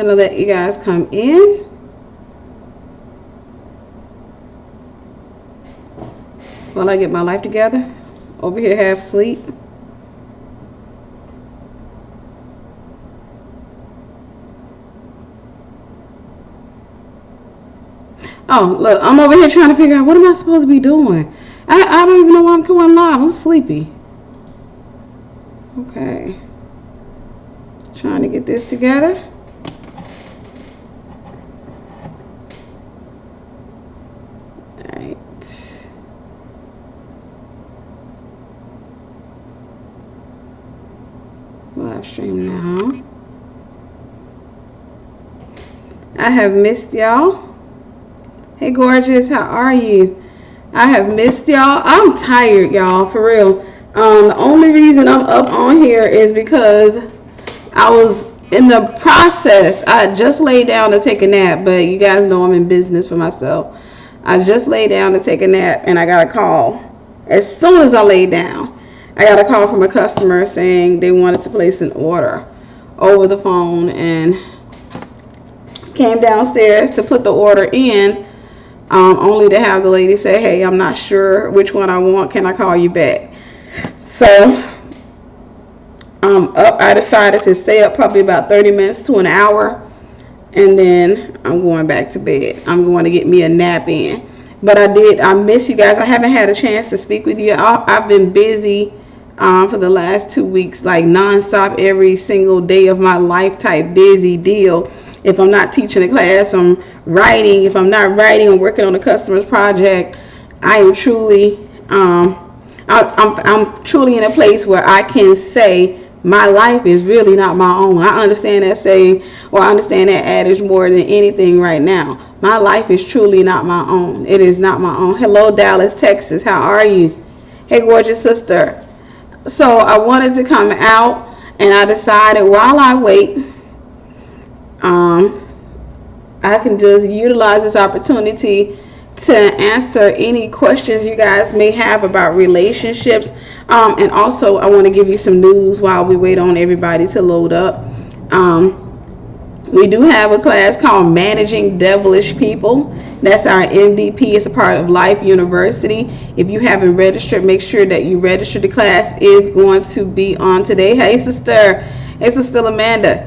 Gonna let you guys come in. While I get my life together. Over here half asleep. Oh, look, I'm over here trying to figure out what am I supposed to be doing. I don't even know why I'm going live. I'm sleepy. Okay. Trying to get this together. Alright. Live stream now. I have missed y'all. Hey gorgeous, how are you? I have missed y'all. I'm tired, y'all, for real. The only reason I'm up on here is because I was in the process. I just laid down to take a nap, but you guys know I'm in business for myself. I just laid down to take a nap and I got a call. As soon as I laid down, I got a call from a customer saying they wanted to place an order over the phone, and came downstairs to put the order in. Only to have the lady say, hey, I'm not sure which one I want. Can I call you back? So I decided to stay up probably about 30 minutes to an hour. And then I'm going back to bed. I'm going to get me a nap in. But I miss you guys. I haven't had a chance to speak with you. I've been busy for the last 2 weeks, like nonstop, every single day of my life type busy deal. If I'm not teaching a class, I'm writing. If I'm not writing, I'm working on a customer's project. I am truly, I'm truly in a place where I can say my life is really not my own. I understand that saying, or I understand that adage more than anything right now. My life is truly not my own. It is not my own. Hello, Dallas, Texas. How are you? Hey, gorgeous sister. So I wanted to come out, and I decided while I wait, I can just utilize this opportunity to answer any questions you guys may have about relationships. And also I want to give you some news while we wait on everybody to load up. We do have a class called Managing Devilish People. That's our MDP. It's a part of Life University. If you haven't registered, make sure that you register. The class is going to be on today. Hey sister. Hey sister Amanda.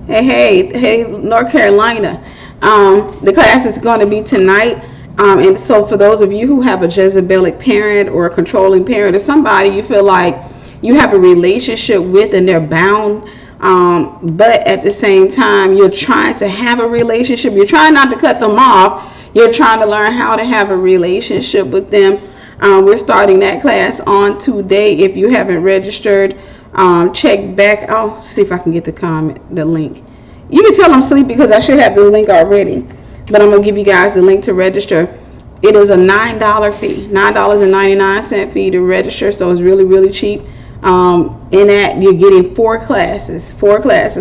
Hey, North Carolina. The class is going to be tonight. And so for those of you who have a Jezebelic parent or a controlling parent or somebody you feel like you have a relationship with and they're bound, but at the same time you're trying to have a relationship, you're trying not to cut them off, you're trying to learn how to have a relationship with them. We're starting that class on today. If you haven't registered, check back. I'll see if I can get the link. You can tell I'm sleepy because I should have the link already, but I'm gonna give you guys the link to register. It is a $9 fee, $9.99 fee to register, so it's really cheap. In that you're getting 4 classes.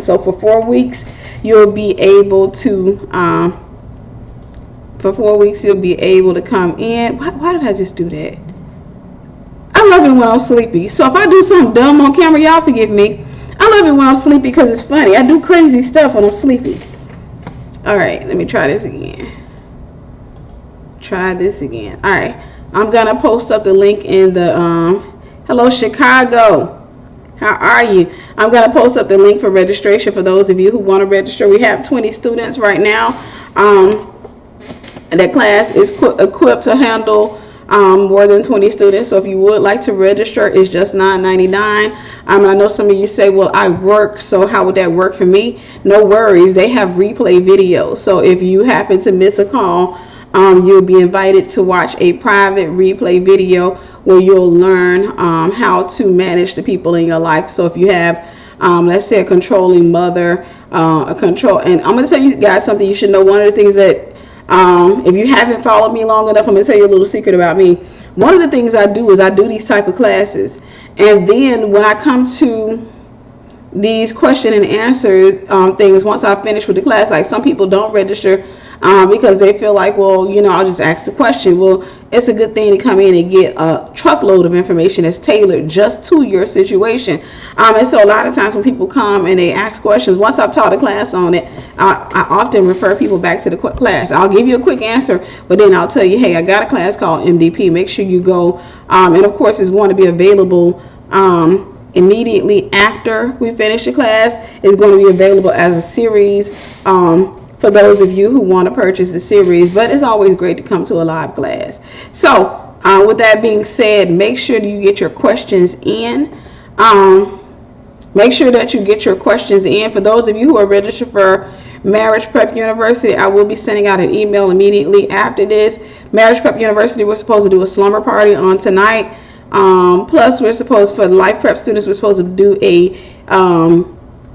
So for 4 weeks you'll be able to come in. Why did I just do that? I love it when I'm sleepy. So if I do something dumb on camera, y'all forgive me. I love it when I'm sleepy because it's funny. I do crazy stuff when I'm sleepy. All right, let me try this again. All right, I'm gonna post up the link in the hello Chicago, how are you? I'm gonna post up the link for registration for those of you who want to register. We have 20 students right now. That class is equipped to handle more than 20 students. So if you would like to register, it's just $9.99. I know some of you say, well, I work, so how would that work for me? No worries, they have replay videos. So if you happen to miss a call, you'll be invited to watch a private replay video where you'll learn how to manage the people in your life. So if you have, let's say, a controlling mother, and I'm going to tell you guys something you should know. One of the things that, if you haven't followed me long enough, I'm going to tell you a little secret about me. One of the things I do is I do these type of classes. And then when I come to these question and answer things, once I finish with the class, like some people don't register, because they feel like, well, I'll just ask the question. Well, it's a good thing to come in and get a truckload of information that's tailored just to your situation. And so a lot of times when people come and they ask questions, once I've taught a class on it, I often refer people back to the class. I'll give you a quick answer, but then I'll tell you, hey, I got a class called MDP. Make sure you go. And of course, it's going to be available immediately after we finish the class. It's going to be available as a series for those of you who want to purchase the series, but it's always great to come to a live class. So with that being said, make sure that you get your questions in. Make sure that you get your questions in. For those of you who are registered for Marriage Prep University, I will be sending out an email immediately after this. Marriage Prep University, we're supposed to do a slumber party on tonight. Plus, for the Life Prep students, we're supposed to do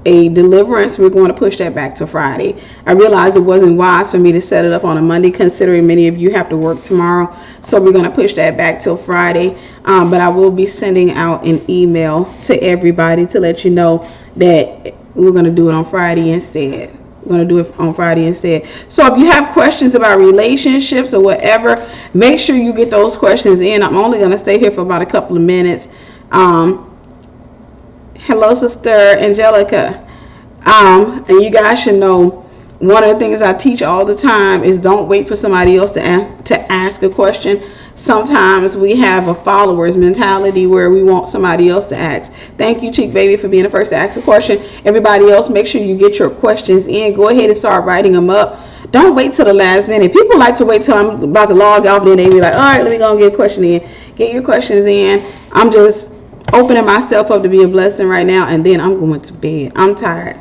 a deliverance. We're going to push that back to Friday. I realized it wasn't wise for me to set it up on a Monday, considering many of you have to work tomorrow. So we're going to push that back till Friday. But I will be sending out an email to everybody to let you know that we're going to do it on Friday instead. We're going to do it on Friday instead. So if you have questions about relationships or whatever, make sure you get those questions in. I'm only going to stay here for about a couple of minutes. Hello, Sister Angelica. And you guys should know, one of the things I teach all the time is don't wait for somebody else to ask a question. Sometimes we have a follower's mentality where we want somebody else to ask. Thank you, Cheek Baby, for being the first to ask a question. Everybody else, make sure you get your questions in. Go ahead and start writing them up. Don't wait till the last minute. People like to wait till I'm about to log off, then they be like, all right, let me go and get a question in. Get your questions in. I'm just opening myself up to be a blessing right now, and then I'm going to bed. I'm tired.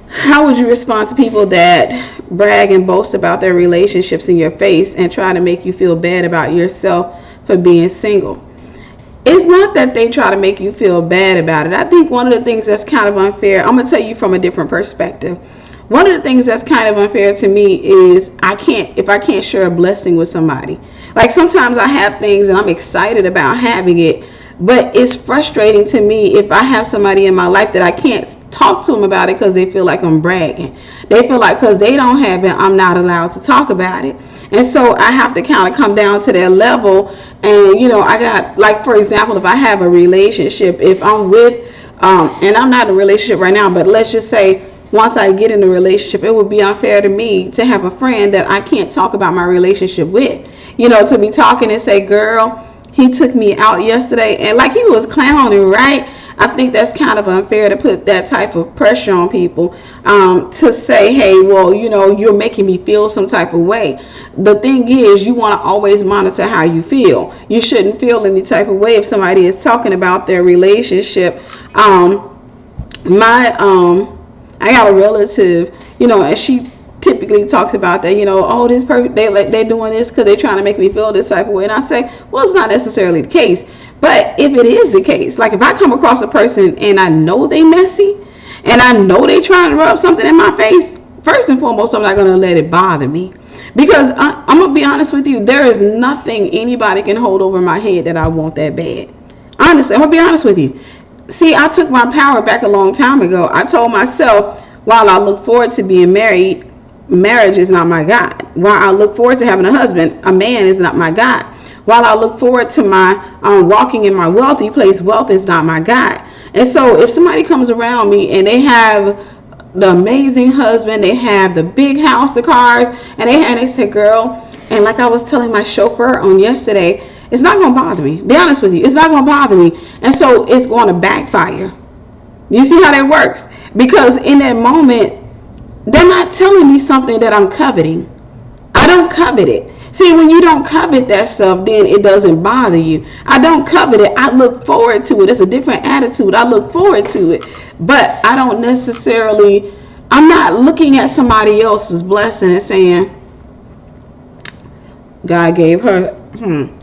How would you respond to people that brag and boast about their relationships in your face and try to make you feel bad about yourself for being single? It's not that they try to make you feel bad about it. I think one of the things that's kind of unfair, I'm going to tell you from a different perspective. One of the things that's kind of unfair to me is if I can't share a blessing with somebody. Like sometimes I have things and I'm excited about having it, but it's frustrating to me if I have somebody in my life that I can't talk to them about it because they feel like I'm bragging. They feel like because they don't have it, I'm not allowed to talk about it. And so I have to kind of come down to their level. And, I got, like, for example, if I have a relationship, if I'm with, and I'm not in a relationship right now, but let's just say once I get in a relationship, it would be unfair to me to have a friend that I can't talk about my relationship with. To be talking and say, girl, he took me out yesterday, and like he was clowning, right? I think that's kind of unfair to put that type of pressure on people, to say, hey, well, you're making me feel some type of way. The thing is, you want to always monitor how you feel. You shouldn't feel any type of way if somebody is talking about their relationship. I got a relative, and she typically talks about that, oh, this person, they're doing this because they're trying to make me feel this type of way. And I say, well, it's not necessarily the case. But if it is the case, like if I come across a person and I know they messy and I know they trying to rub something in my face, first and foremost, I'm not going to let it bother me. Because I'm going to be honest with you, there is nothing anybody can hold over my head that I want that bad. Honestly, I'm going to be honest with you. See, I took my power back a long time ago. I told myself, while I look forward to being married, marriage is not my God. While I look forward to having a husband, a man is not my God. While I look forward to my walking in my wealthy place, wealth is not my God. And so if somebody comes around me and they have the amazing husband, they have the big house, the cars, and they say, girl, and like I was telling my chauffeur on yesterday, it's not going to bother me. Be honest with you, it's not going to bother me. And so it's going to backfire. You see how that works? Because in that moment, they're not telling me something that I'm coveting. I don't covet it. See, when you don't covet that stuff, then it doesn't bother you. I don't covet it. I look forward to it. It's a different attitude. I look forward to it. But I don't necessarily, I'm not looking at somebody else's blessing and saying, God gave her,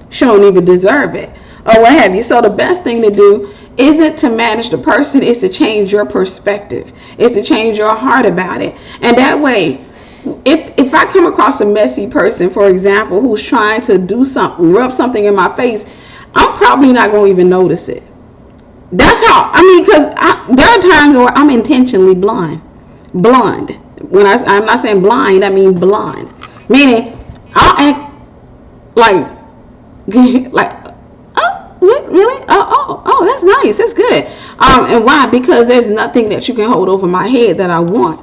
she don't even deserve it, or what have you. So the best thing to do isn't to manage the person, it's to change your perspective. It's to change your heart about it. And that way, if I come across a messy person, for example, who's trying to do something, rub something in my face, I'm probably not going to even notice it. That's how, because there are times where I'm intentionally blonde, When I'm not saying blind, I mean blonde. Meaning, I'll act like, oh, what, really? Oh, that's nice. That's good. And why? Because there's nothing that you can hold over my head that I want.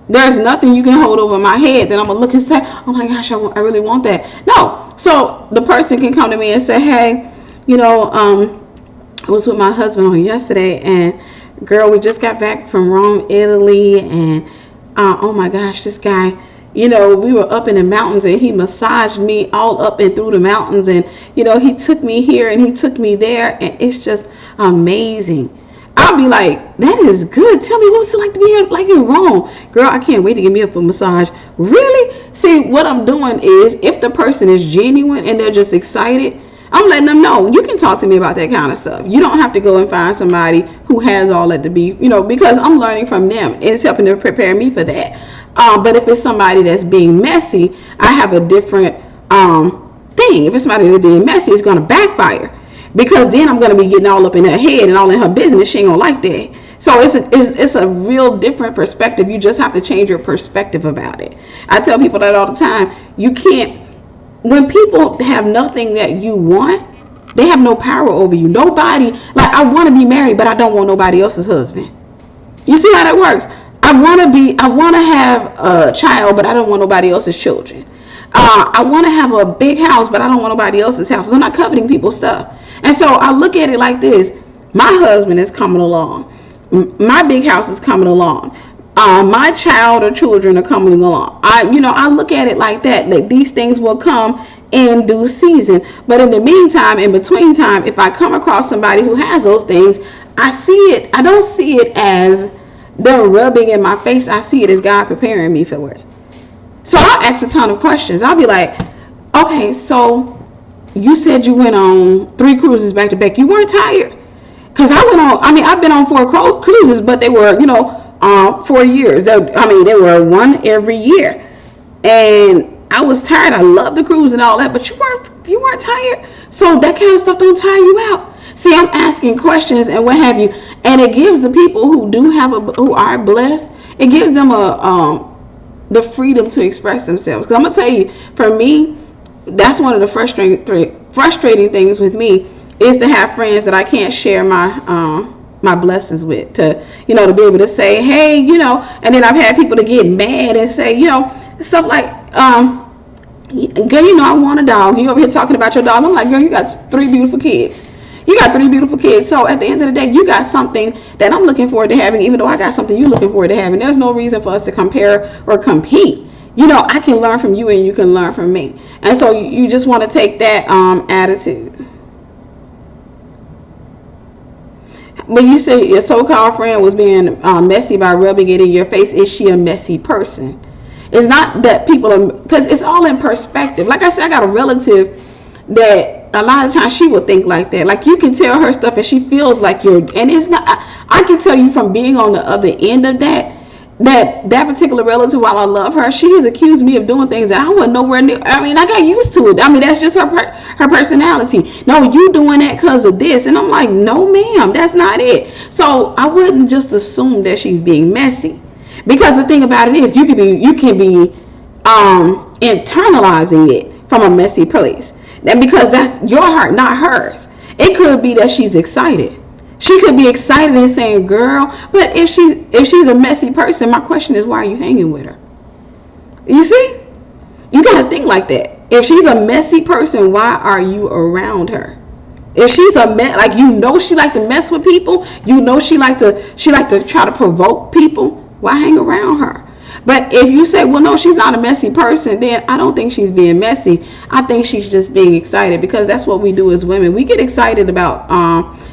There's nothing you can hold over my head that I'm gonna look and say, oh my gosh, I really want that. No. So the person can come to me and say, hey, I was with my husband on yesterday, and girl, we just got back from Rome, Italy, and oh my gosh, this guy, we were up in the mountains, and he massaged me all up and through the mountains, and he took me here and he took me there, and it's just amazing. I'll be like, that is good. Tell me, what's it like to be here, like in Rome? Girl, I can't wait to give me a foot massage. Really? See, what I'm doing is, if the person is genuine and they're just excited, I'm letting them know, you can talk to me about that kind of stuff. You don't have to go and find somebody who has all that to be, because I'm learning from them. It's helping to prepare me for that. But if it's somebody that's being messy, I have a different thing. If it's somebody that's being messy, it's going to backfire. Because then I'm going to be getting all up in her head and all in her business. She ain't going to like that. So it's a real different perspective. You just have to change your perspective about it. I tell people that all the time. You can't, when people have nothing that you want, they have no power over you. Nobody, like, I want to be married, but I don't want nobody else's husband. You see how that works? I want to have a child, but I don't want nobody else's children. I want to have a big house, but I don't want nobody else's house. I'm not coveting people's stuff. And so I look at it like this. My husband is coming along. My big house is coming along. My child or children are coming along. I look at it like that these things will come in due season. But in the meantime, in between time, if I come across somebody who has those things, I don't see it as they're rubbing in my face. I see it as God preparing me for it. So I'll ask a ton of questions. I'll be like, okay, so you said you went on 3 cruises back to back. You weren't tired? Because I've been on 4 cruises, but they were, 4 years. They were one every year. And I was tired. I love the cruise and all that, but you weren't tired. So that kind of stuff don't tire you out. See, I'm asking questions and what have you. And it gives the people who are blessed, it gives them the freedom to express themselves. Because I'm going to tell you, for me, that's one of the frustrating things with me, is to have friends that I can't share my blessings with, to be able to say, hey, and then I've had people to get mad and say, stuff like, girl, I want a dog. You over here talking about your dog. I'm like, girl, you got 3 beautiful kids. So at the end of the day, you got something that I'm looking forward to having, even though I got something you're looking forward to having. There's no reason for us to compare or compete. I can learn from you and you can learn from me. And so you just want to take that attitude. When you say your so-called friend was being messy by rubbing it in your face, is she a messy person? It's not that people are, because it's all in perspective. Like I said, I got a relative that a lot of times she will think like that. Like, you can tell her stuff and she feels like and it's not, I can tell you from being on the other end of that particular relative, while I love her, she has accused me of doing things that I wasn't nowhere near. I got used to it. That's just her personality. No, you doing that because of this. And I'm like, no ma'am, that's not it. So I wouldn't just assume that she's being messy, because the thing about it is, you can be internalizing it from a messy place. And because that's your heart, not hers. It could be that she's excited. She could be excited and saying, girl, but if she's a messy person, my question is, why are you hanging with her? You see? You got to think like that. If she's a messy person, why are you around her? If she's she like to mess with people, she like to try to provoke people, why hang around her? But if you say, well, no, she's not a messy person, then I don't think she's being messy. I think she's just being excited, because that's what we do as women. We get excited about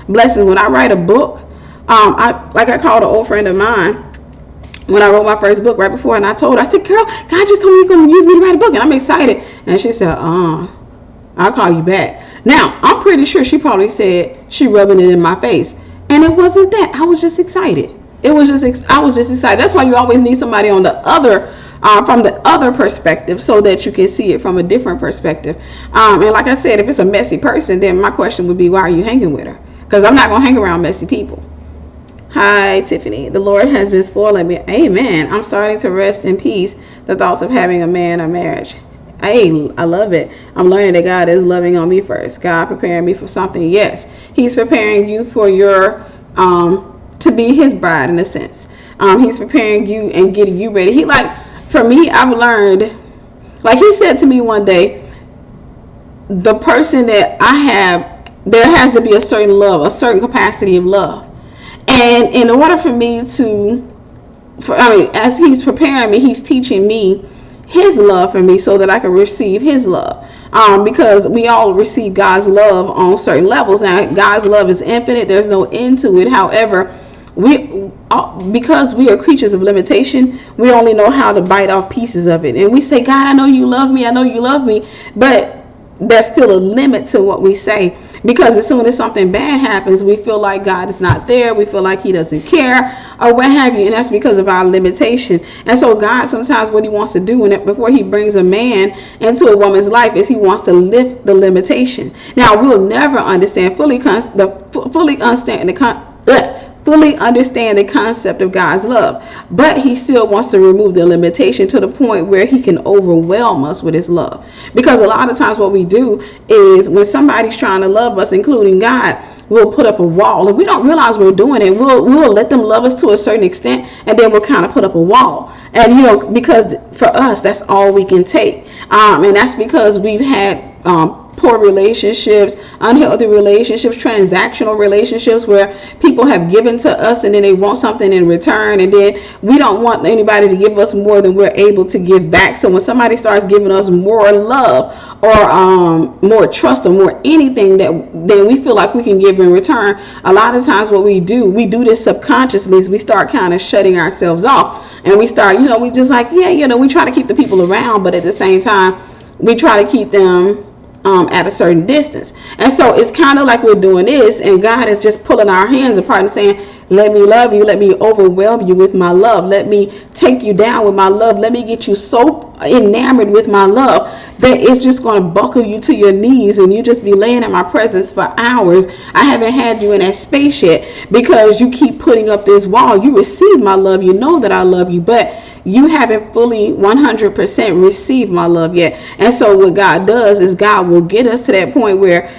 blessings. When I write a book, I called an old friend of mine when I wrote my first book right before, and I told her, I said, girl, God just told me you're going to use me to write a book, and I'm excited. And she said, I'll call you back. Now, I'm pretty sure she probably said she rubbing it in my face. And it wasn't that. I was just excited. I was just excited. That's why you always need somebody on the other, from the other perspective, so that you can see it from a different perspective. And like I said, if it's a messy person, then my question would be, why are you hanging with her? Because I'm not going to hang around messy people. Hi, Tiffany. The Lord has been spoiling me. Amen. I'm starting to rest in peace. The thoughts of having a man or marriage. Hey, I love it. I'm learning that God is loving on me first. God preparing me for something. Yes, He's preparing you for your to be His bride in a sense. He's preparing you and getting you ready. He like for me, I've learned. Like He said to me one day, the person that I have, there has to be a certain love, a certain capacity of love. And in order for me to, as He's preparing me, He's teaching me His love for me so that I can receive His love. Because we all receive God's love on certain levels. Now, God's love is infinite. There's no end to it. However, because we are creatures of limitation, we only know how to bite off pieces of it. And we say, God, I know you love me. I know you love me. But there's still a limit to what we say, because as soon as something bad happens, we feel like God is not there. We feel like He doesn't care or what have you. And that's because of our limitation. And so God, sometimes what He wants to do before He brings a man into a woman's life is He wants to lift the limitation. Now, we'll never understand fully understand the concept of God's love, but He still wants to remove the limitation to the point where He can overwhelm us with His love. Because a lot of times what we do is when somebody's trying to love us, including God, we'll put up a wall, and we don't realize we're doing it. We'll let them love us to a certain extent, and then we'll kind of put up a wall. And because for us, that's all we can take, and that's because we've had poor relationships, unhealthy relationships, transactional relationships where people have given to us and then they want something in return, and then we don't want anybody to give us more than we're able to give back. So when somebody starts giving us more love or more trust or more anything then we feel like we can give in return, a lot of times what we do this subconsciously is we start kind of shutting ourselves off, and we start, we just like, we try to keep the people around, but at the same time we try to keep them at a certain distance. And so it's kind of like we're doing this, and God is just pulling our hands apart and saying, let me love you, let me overwhelm you with my love, let me take you down with my love, let me get you so enamored with my love that it's just going to buckle you to your knees and you just be laying in my presence for hours. I haven't had you in that space yet because you keep putting up this wall. You receive my love, you know that I love you, but you haven't fully 100% received my love yet. And so what God does is God will get us to that point where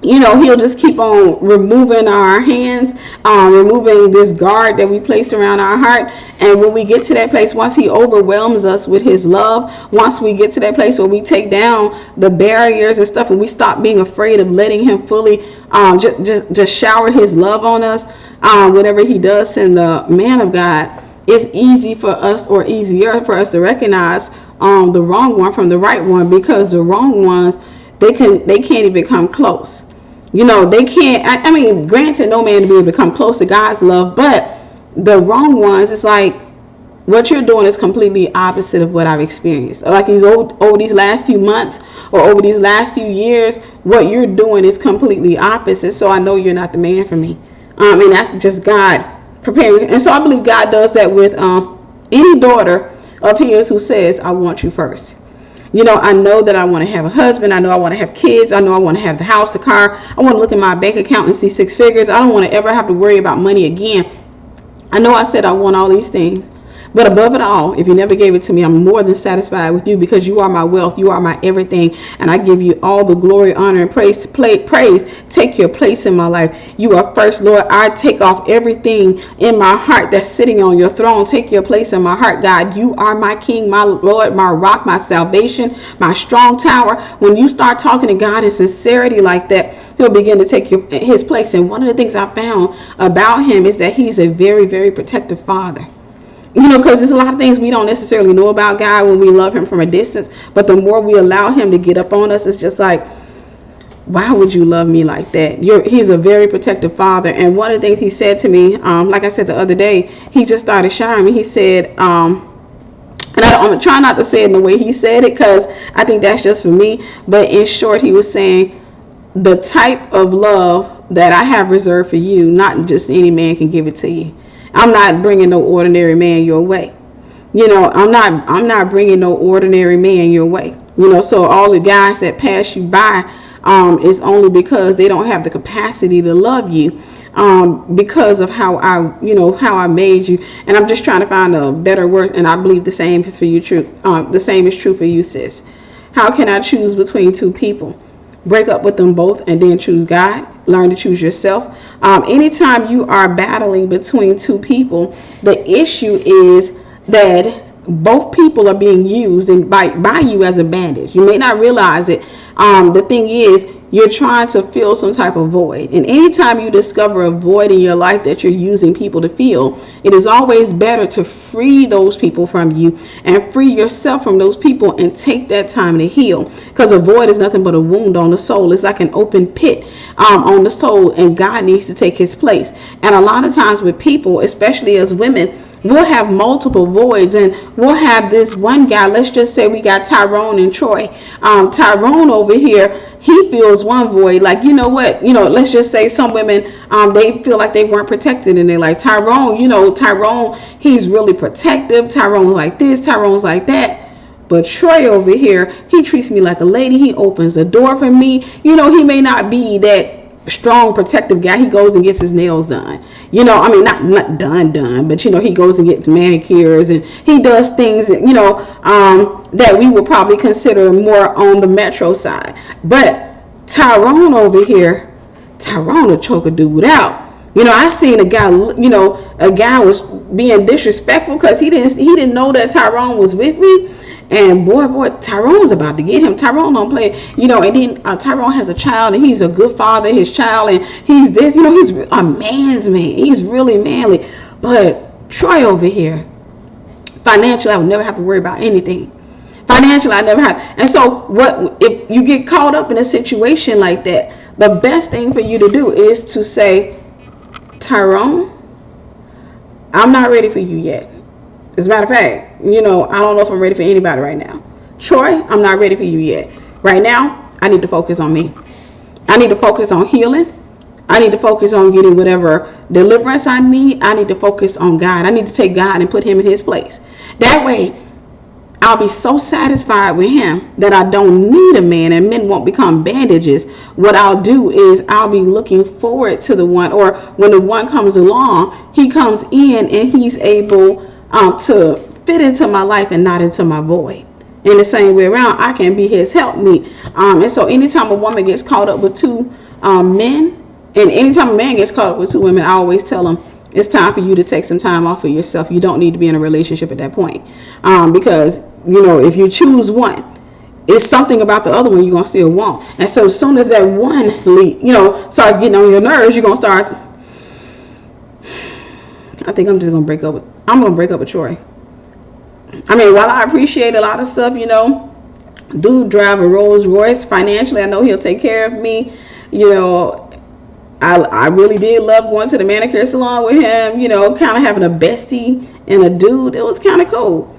He'll just keep on removing our hands, removing this guard that we place around our heart. And when we get to that place, once He overwhelms us with His love, once we get to that place where we take down the barriers and stuff, and we stop being afraid of letting Him fully just shower His love on us, whenever He does send the man of God, it's easier for us to recognize the wrong one from the right one, because the wrong ones, they can't even come close. They can't. Granted, no man to be able to come close to God's love, but the wrong ones, it's like what you're doing is completely opposite of what I've experienced. Like over these last few months or over these last few years, what you're doing is completely opposite. So I know you're not the man for me. And that's just God preparing. And so I believe God does that with any daughter of His who says, I want you first. I know that I want to have a husband. I know I want to have kids. I know I want to have the house, the car. I want to look at my bank account and see 6 figures. I don't want to ever have to worry about money again. I know I said I want all these things. But above it all, if you never gave it to me, I'm more than satisfied with you, because you are my wealth. You are my everything. And I give you all the glory, honor, and praise. Take your place in my life. You are first, Lord. I take off everything in my heart that's sitting on your throne. Take your place in my heart, God. You are my King, my Lord, my rock, my salvation, my strong tower. When you start talking to God in sincerity like that, He'll begin to take His place. And one of the things I found about Him is that He's a very, very protective Father. Because there's a lot of things we don't necessarily know about God when we love Him from a distance. But the more we allow Him to get up on us, it's just like, why would you love me like that? He's a very protective Father. And one of the things He said to me, like I said the other day, He just started showering me. He said, and I'm trying not to say it in the way He said it, because I think that's just for me. But in short, He was saying, the type of love that I have reserved for you, not just any man can give it to you. I'm not bringing no ordinary man your way. I'm not bringing no ordinary man your way. So all the guys that pass you by, it's only because they don't have the capacity to love you, because of how I made you. And I'm just trying to find a better word, and I believe the same is for you. The same is true for you, sis. How can I choose between two people? Break up with them both and then choose God. Learn to choose yourself. Anytime you are battling between two people, the issue is that both people are being used and by you as a bandage. You may not realize it. The thing is, you're trying to fill some type of void. And anytime you discover a void in your life that you're using people to fill, it is always better to free those people from you and free yourself from those people and take that time to heal. Because a void is nothing but a wound on the soul. It's like an open pit on the soul, and God needs to take his place. And a lot of times with people, especially as women, we'll have multiple voids, and we'll have this one guy. Let's just say we got Tyrone and Troy. Tyrone over here, he feels one void. Like, you know what? Let's just say some women, they feel like they weren't protected, and they're like, Tyrone, he's really protective. Tyrone's like this, Tyrone's like that. But Troy over here, he treats me like a lady. He opens the door for me. He may not be that strong protective guy. He goes and gets his nails done. Not done, but he goes and gets manicures, and he does things that we would probably consider more on the metro side. But Tyrone over here, Tyrone will choke a dude out. I seen a guy, a guy was being disrespectful because he didn't know that Tyrone was with me. And boy, Tyrone was about to get him. Tyrone don't play, and then Tyrone has a child, and he's a good father, his child, and he's this, he's a man's man. He's really manly. But Troy over here, financially, I would never have to worry about anything. Financially, I never have. And so if you get caught up in a situation like that, the best thing for you to do is to say, Tyrone, I'm not ready for you yet. As a matter of fact, I don't know if I'm ready for anybody right now. Troy, I'm not ready for you yet. Right now, I need to focus on me. I need to focus on healing. I need to focus on getting whatever deliverance I need. I need to focus on God. I need to take God and put him in his place. That way, I'll be so satisfied with him that I don't need a man, and men won't become bandages. What I'll do is I'll be looking forward to the one, or when the one comes along, he comes in and he's able to fit into my life and not into my void. In the same way around, I can be his helpmeet. And so anytime a woman gets caught up with two men, and anytime a man gets caught up with two women, I always tell them it's time for you to take some time off for yourself. You don't need to be in a relationship at that point, because if you choose one, it's something about the other one you're gonna still want. And so as soon as that one starts getting on your nerves, you're gonna start. I think I'm just gonna break up with Troy. While I appreciate a lot of stuff, dude drive a Rolls Royce. Financially, I know he'll take care of me. I really did love going to the manicure salon with him. Kind of having a bestie and a dude. It was kind of cool.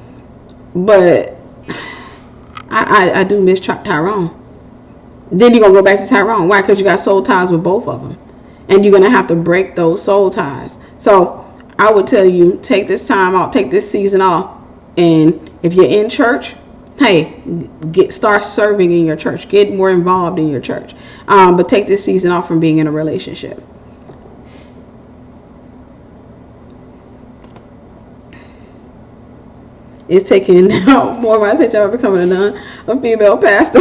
But I do miss Tyrone. Then you're gonna go back to Tyrone. Why? Because you got soul ties with both of them, and you're gonna have to break those soul ties. So I would tell you, take this time off, take this season off, and if you're in church, hey, start serving in your church, get more involved in your church, but take this season off from being in a relationship. It's taking more of my attention about becoming a nun, a female pastor.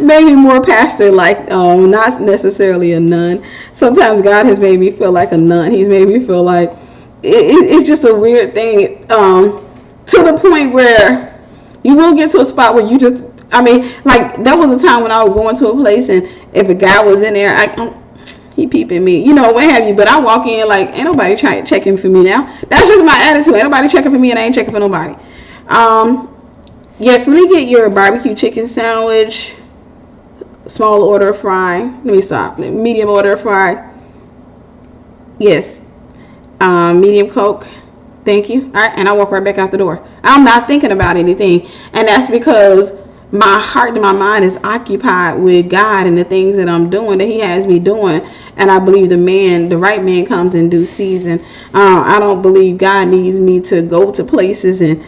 Maybe more pastor, like not necessarily a nun. Sometimes God has made me feel like a nun. He's made me feel like it's just a weird thing, to the point where you will get to a spot where you just, like there was a time when I would go into a place, and if a guy was in there, he peeping me, what have you. But I walk in like, ain't nobody checking for me now. That's just my attitude. Ain't nobody checking for me, and I ain't checking for nobody. Yes, let me get your barbecue chicken sandwich, small order of fry. Let me stop. Medium order of fry. Yes. Medium Coke. Thank you. All right, and I walk right back out the door. I'm not thinking about anything, and that's because my heart and my mind is occupied with God and the things that I'm doing, that he has me doing. And I believe the right man comes in due season. I don't believe God needs me to go to places and,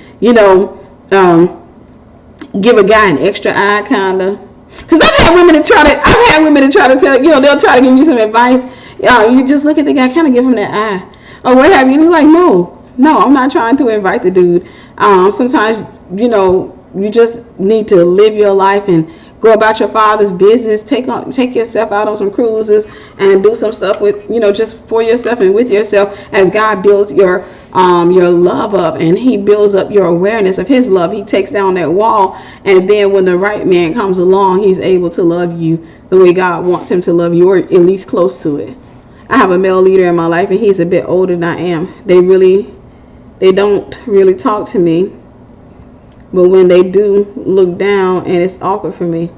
give a guy an extra eye, kind of. Because I've had women to try to tell, they'll try to give you some advice. You just look at the guy, kind of give him that eye or what have you. It's like, no, I'm not trying to invite the dude. Sometimes, you just need to live your life and go about your Father's business. Take yourself out on some cruises and do some stuff with, just for yourself and with yourself, as God builds your love up, and he builds up your awareness of his love. He takes down that wall, and then when the right man comes along, he's able to love you the way God wants him to love you, or at least close to it. I have a male leader in my life, and he's a bit older than I am. They don't really talk to me, but when they do, look down, and it's awkward for me.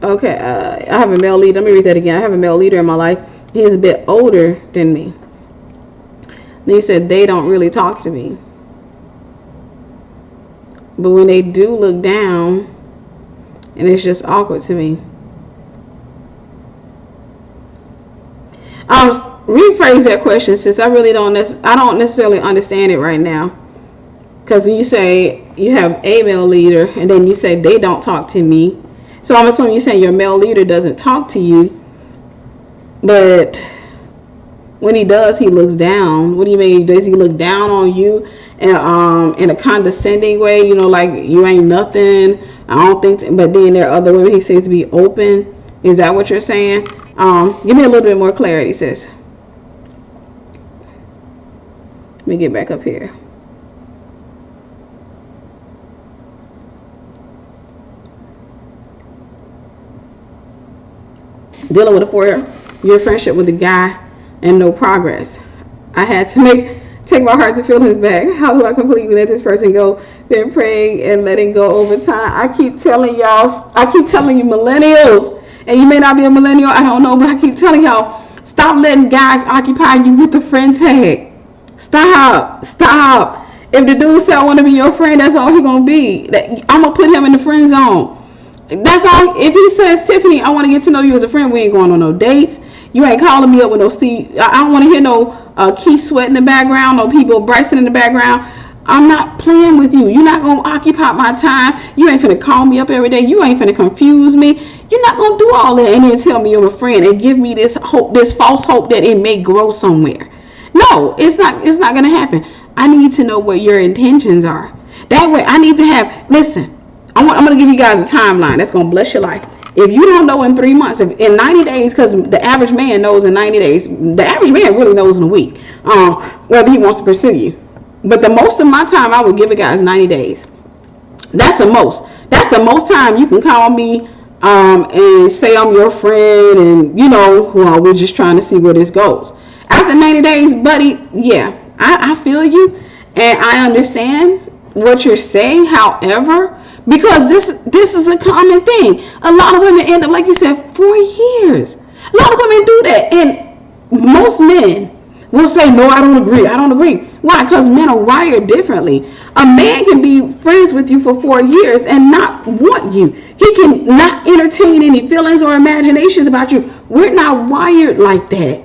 Okay, I have a male leader. Let me read that again. I have a male leader in my life. He is a bit older than me. Then he said they don't really talk to me, but when they do, look down, and it's just awkward to me. Rephrase that question, sis. I don't necessarily understand it right now. Because when you say you have a male leader, and then you say they don't talk to me, so I'm assuming you're saying your male leader doesn't talk to you, but when he does, he looks down. What do you mean? Does he look down on you in a condescending way? Like you ain't nothing. I don't think. But then there are other women he seems to be open. Is that what you're saying? Give me a little bit more clarity, sis. Let me get back up here. Dealing with a 4-year friendship with a guy and no progress. I had to take my hearts and feelings back. How do I completely let this person go? Been praying and letting go over time. I keep telling you millennials, and you may not be a millennial, I don't know, but I keep telling y'all, stop letting guys occupy you with the friend tag. Stop. If the dude said I want to be your friend, that's all he gonna be. I'm gonna put him in the friend zone. That's all. If he says, Tiffany, I want to get to know you as a friend, we ain't going on no dates. You ain't calling me up with no Steve. I don't want to hear no Keith Sweat in the background, no people Bryson in the background. I'm not playing with you. You're not going to occupy my time. You ain't finna call me up every day. You ain't finna confuse me. You're not going to do all that and then tell me you're a friend and give me this hope, this false hope that it may grow somewhere. No, it's not going to happen. I need to know what your intentions are. That way I need to have, listen, I'm going to give you guys a timeline that's going to bless your life. If you don't know in 3 months, in 90 days, because the average man knows in 90 days, the average man really knows in a week, whether he wants to pursue you. But the most of my time, I would give a guy is 90 days. That's the most. That's the most time you can call me and say I'm your friend, and we're just trying to see where this goes. After 90 days, buddy, yeah, I feel you, and I understand what you're saying. However, because this is a common thing, a lot of women end up, like you said, 4 years. A lot of women do that, and most men will say, no, I don't agree. Why? Because men are wired differently. A man can be friends with you for 4 years and not want you. He can not entertain any feelings or imaginations about you. We're not wired like that.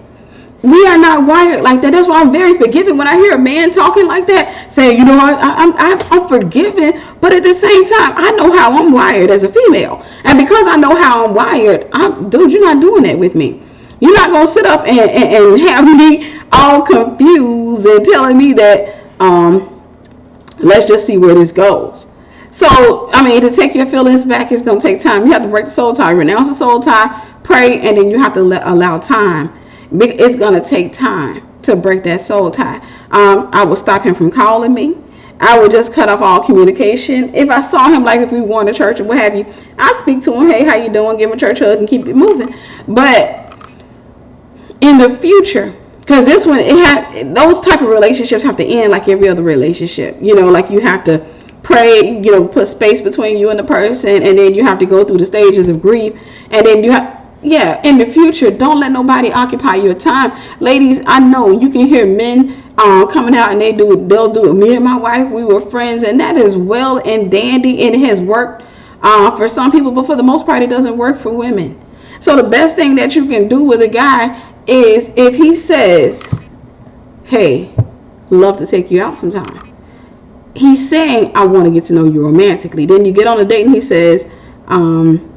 We are not wired like that. That's why I'm very forgiving when I hear a man talking like that, saying, you know what, I'm forgiving, but at the same time, I know how I'm wired as a female. And because I know how I'm wired, dude, you're not doing that with me. You're not going to sit up and have me all confused and telling me that, let's just see where this goes. So, to take your feelings back, it's going to take time. You have to break the soul tie, renounce the soul tie, pray, and then you have to allow time. It's going to take time to break that soul tie. I will stop him from calling me. I would just cut off all communication. If I saw him, like if we were going to church or what have you, I speak to him, hey, how you doing? Give him a church hug and keep it moving. But in the future, because this one, those type of relationships have to end like every other relationship. Like you have to pray, put space between you and the person, and then you have to go through the stages of grief, and then you have, in the future, don't let nobody occupy your time. Ladies, I know you can hear men coming out and they'll do it. Me and my wife, we were friends, and that is well and dandy, and it has worked for some people, but for the most part, it doesn't work for women. So the best thing that you can do with a guy is if he says, hey, love to take you out sometime. he's saying, I want to get to know you romantically. Then you get on a date and he says, I'm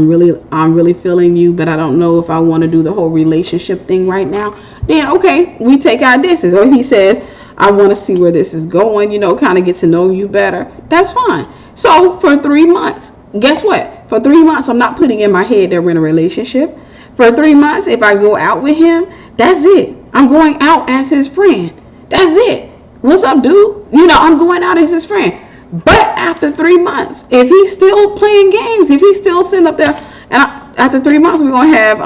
really feeling you, but I don't know if I want to do the whole relationship thing right now. Then okay, we take our distance. Or he says, I want to see where this is going, kind of get to know you better. That's fine. So for 3 months, guess what? For 3 months, I'm not putting in my head that we're in a relationship. For 3 months, if I go out with him, that's it. I'm going out as his friend. That's it. What's up, dude? I'm going out as his friend. But after 3 months, if he's still playing games, if he's still sitting up there, and after 3 months, we're gonna have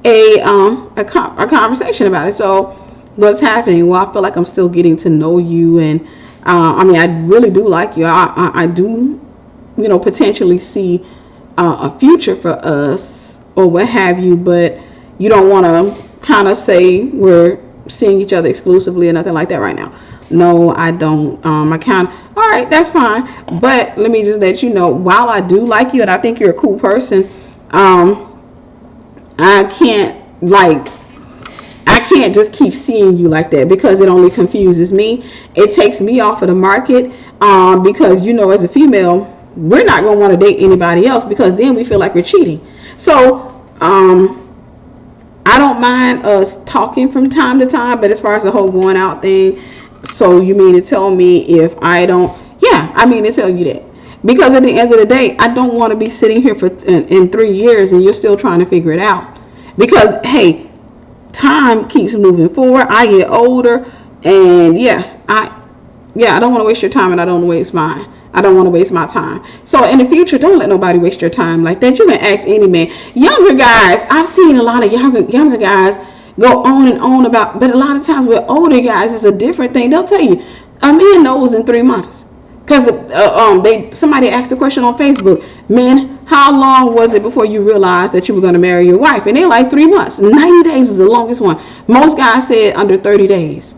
a conversation about it. So what's happening? Well, I feel like I'm still getting to know you, and I really do like you. I do, potentially see a future for us or what have you, but you don't want to kind of say we're seeing each other exclusively or nothing like that right now. No, I don't. All right, that's fine. But let me just let you know, while I do like you and I think you're a cool person, I can't just keep seeing you like that, because it only confuses me. It takes me off of the market, because as a female, we're not going to want to date anybody else, because then we feel like we're cheating. So I don't mind us talking from time to time, but as far as the whole going out thing, so you mean to tell me if I don't? Yeah, I mean to tell you that. Because at the end of the day, I don't want to be sitting here in 3 years and you're still trying to figure it out. Because, hey, time keeps moving forward. I get older, and I don't want to waste your time, and I don't want to waste mine. I don't want to waste my time. So in the future, don't let nobody waste your time like that. You can ask any man. Younger guys, I've seen a lot of younger guys go on and on about, but a lot of times with older guys, it's a different thing. They'll tell you, a man knows in 3 months. Because somebody asked a question on Facebook, men, how long was it before you realized that you were going to marry your wife? And they're like 3 months. 90 days was the longest one. Most guys said under 30 days.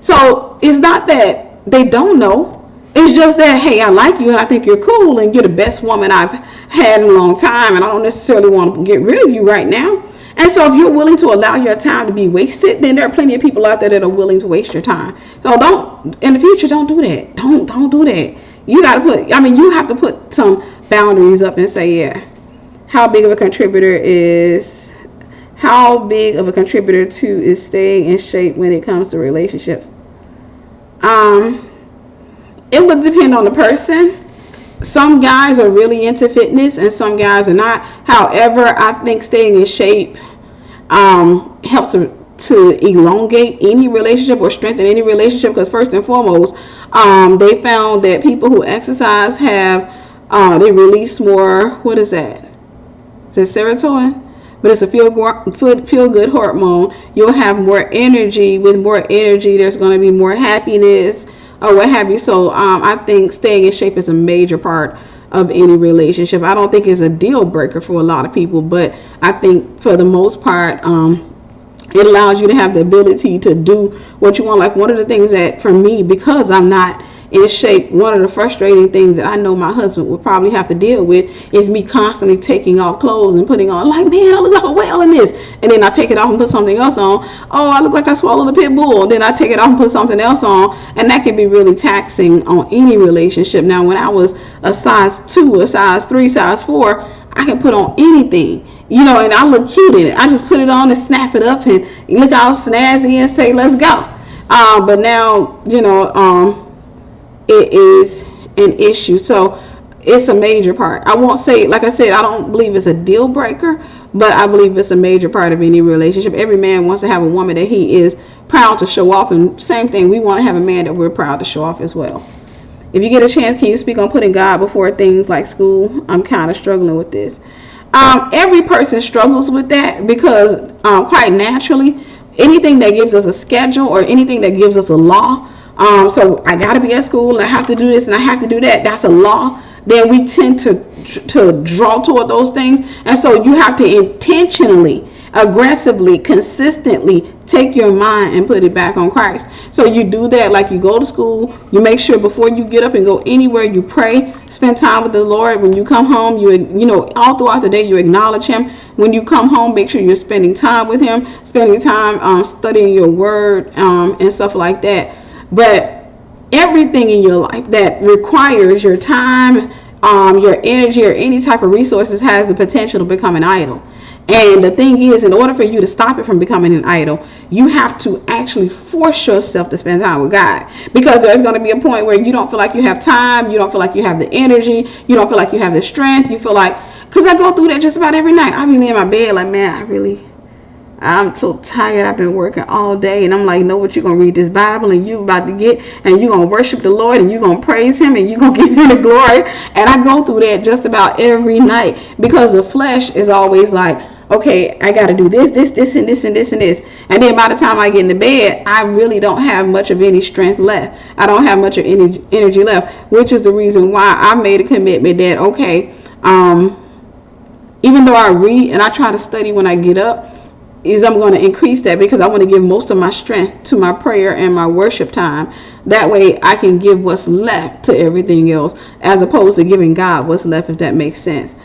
So it's not that they don't know. It's just that, hey, I like you and I think you're cool and you're the best woman I've had in a long time, and I don't necessarily want to get rid of you right now. And so if you're willing to allow your time to be wasted, then there are plenty of people out there that are willing to waste your time. So in the future, don't do that. Don't do that. You have to put some boundaries up and say, yeah, how big of a contributor to is staying in shape when it comes to relationships? It would depend on the person. Some guys are really into fitness and some guys are not. However, I think staying in shape helps to elongate any relationship or strengthen any relationship, because first and foremost, they found that people who exercise they release more, what is that? Is it serotonin? But it's a feel good hormone. You'll have more energy. With more energy, there's going to be more happiness or what have you. So I think staying in shape is a major part of any relationship. I don't think it's a deal breaker for a lot of people, but I think for the most part, it allows you to have the ability to do what you want. Like one of the things that for me, because I'm not in shape, one of the frustrating things that I know my husband would probably have to deal with is me constantly taking off clothes and putting on, like, man, I look like a whale in this, and then I take it off and put something else on. Oh, I look like I swallowed a pit bull. Then I take it off and put something else on, and that can be really taxing on any relationship. Now, when I was a size 2, a size 3, size 4, I can put on anything, and I look cute in it. I just put it on and snap it up and look all snazzy and say, let's go. But now, it is an issue. So it's a major part. I won't say, like I said, I don't believe it's a deal breaker, but I believe it's a major part of any relationship. Every man wants to have a woman that he is proud to show off, and same thing, we want to have a man that we're proud to show off as well. If you get a chance, can you speak on putting God before things like school? I'm kind of struggling with this. Every person struggles with that because quite naturally, anything that gives us a schedule or anything that gives us a law, so I got to be at school, I have to do this and I have to do that, that's a law, then we tend to draw toward those things. And so you have to intentionally, aggressively, consistently take your mind and put it back on Christ. So you do that, like you go to school, you make sure before you get up and go anywhere, you pray, spend time with the Lord. When you come home, all throughout the day, you acknowledge him. When you come home, make sure you're spending time with him, spending time studying your word and stuff like that. But everything in your life that requires your time, your energy, or any type of resources has the potential to become an idol. And the thing is, in order for you to stop it from becoming an idol, you have to actually force yourself to spend time with God. Because there's going to be a point where you don't feel like you have time, you don't feel like you have the energy, you don't feel like you have the strength, you feel like, because I go through that just about every night. I be in my bed like, man, I'm so tired. I've been working all day, and I'm like, know what, you're going to read this Bible, and you about to get, and you're going to worship the Lord, and you're going to praise him, and you're going to give him the glory. And I go through that just about every night, because the flesh is always like, okay, I got to do this, and this, and this, and this. And then by the time I get into bed, I really don't have much of any strength left. I don't have much of any energy left, which is the reason why I made a commitment that, okay, even though I read and I try to study when I get up, is I'm going to increase that, because I want to give most of my strength to my prayer and my worship time. That way I can give what's left to everything else, as opposed to giving God what's left, if that makes sense.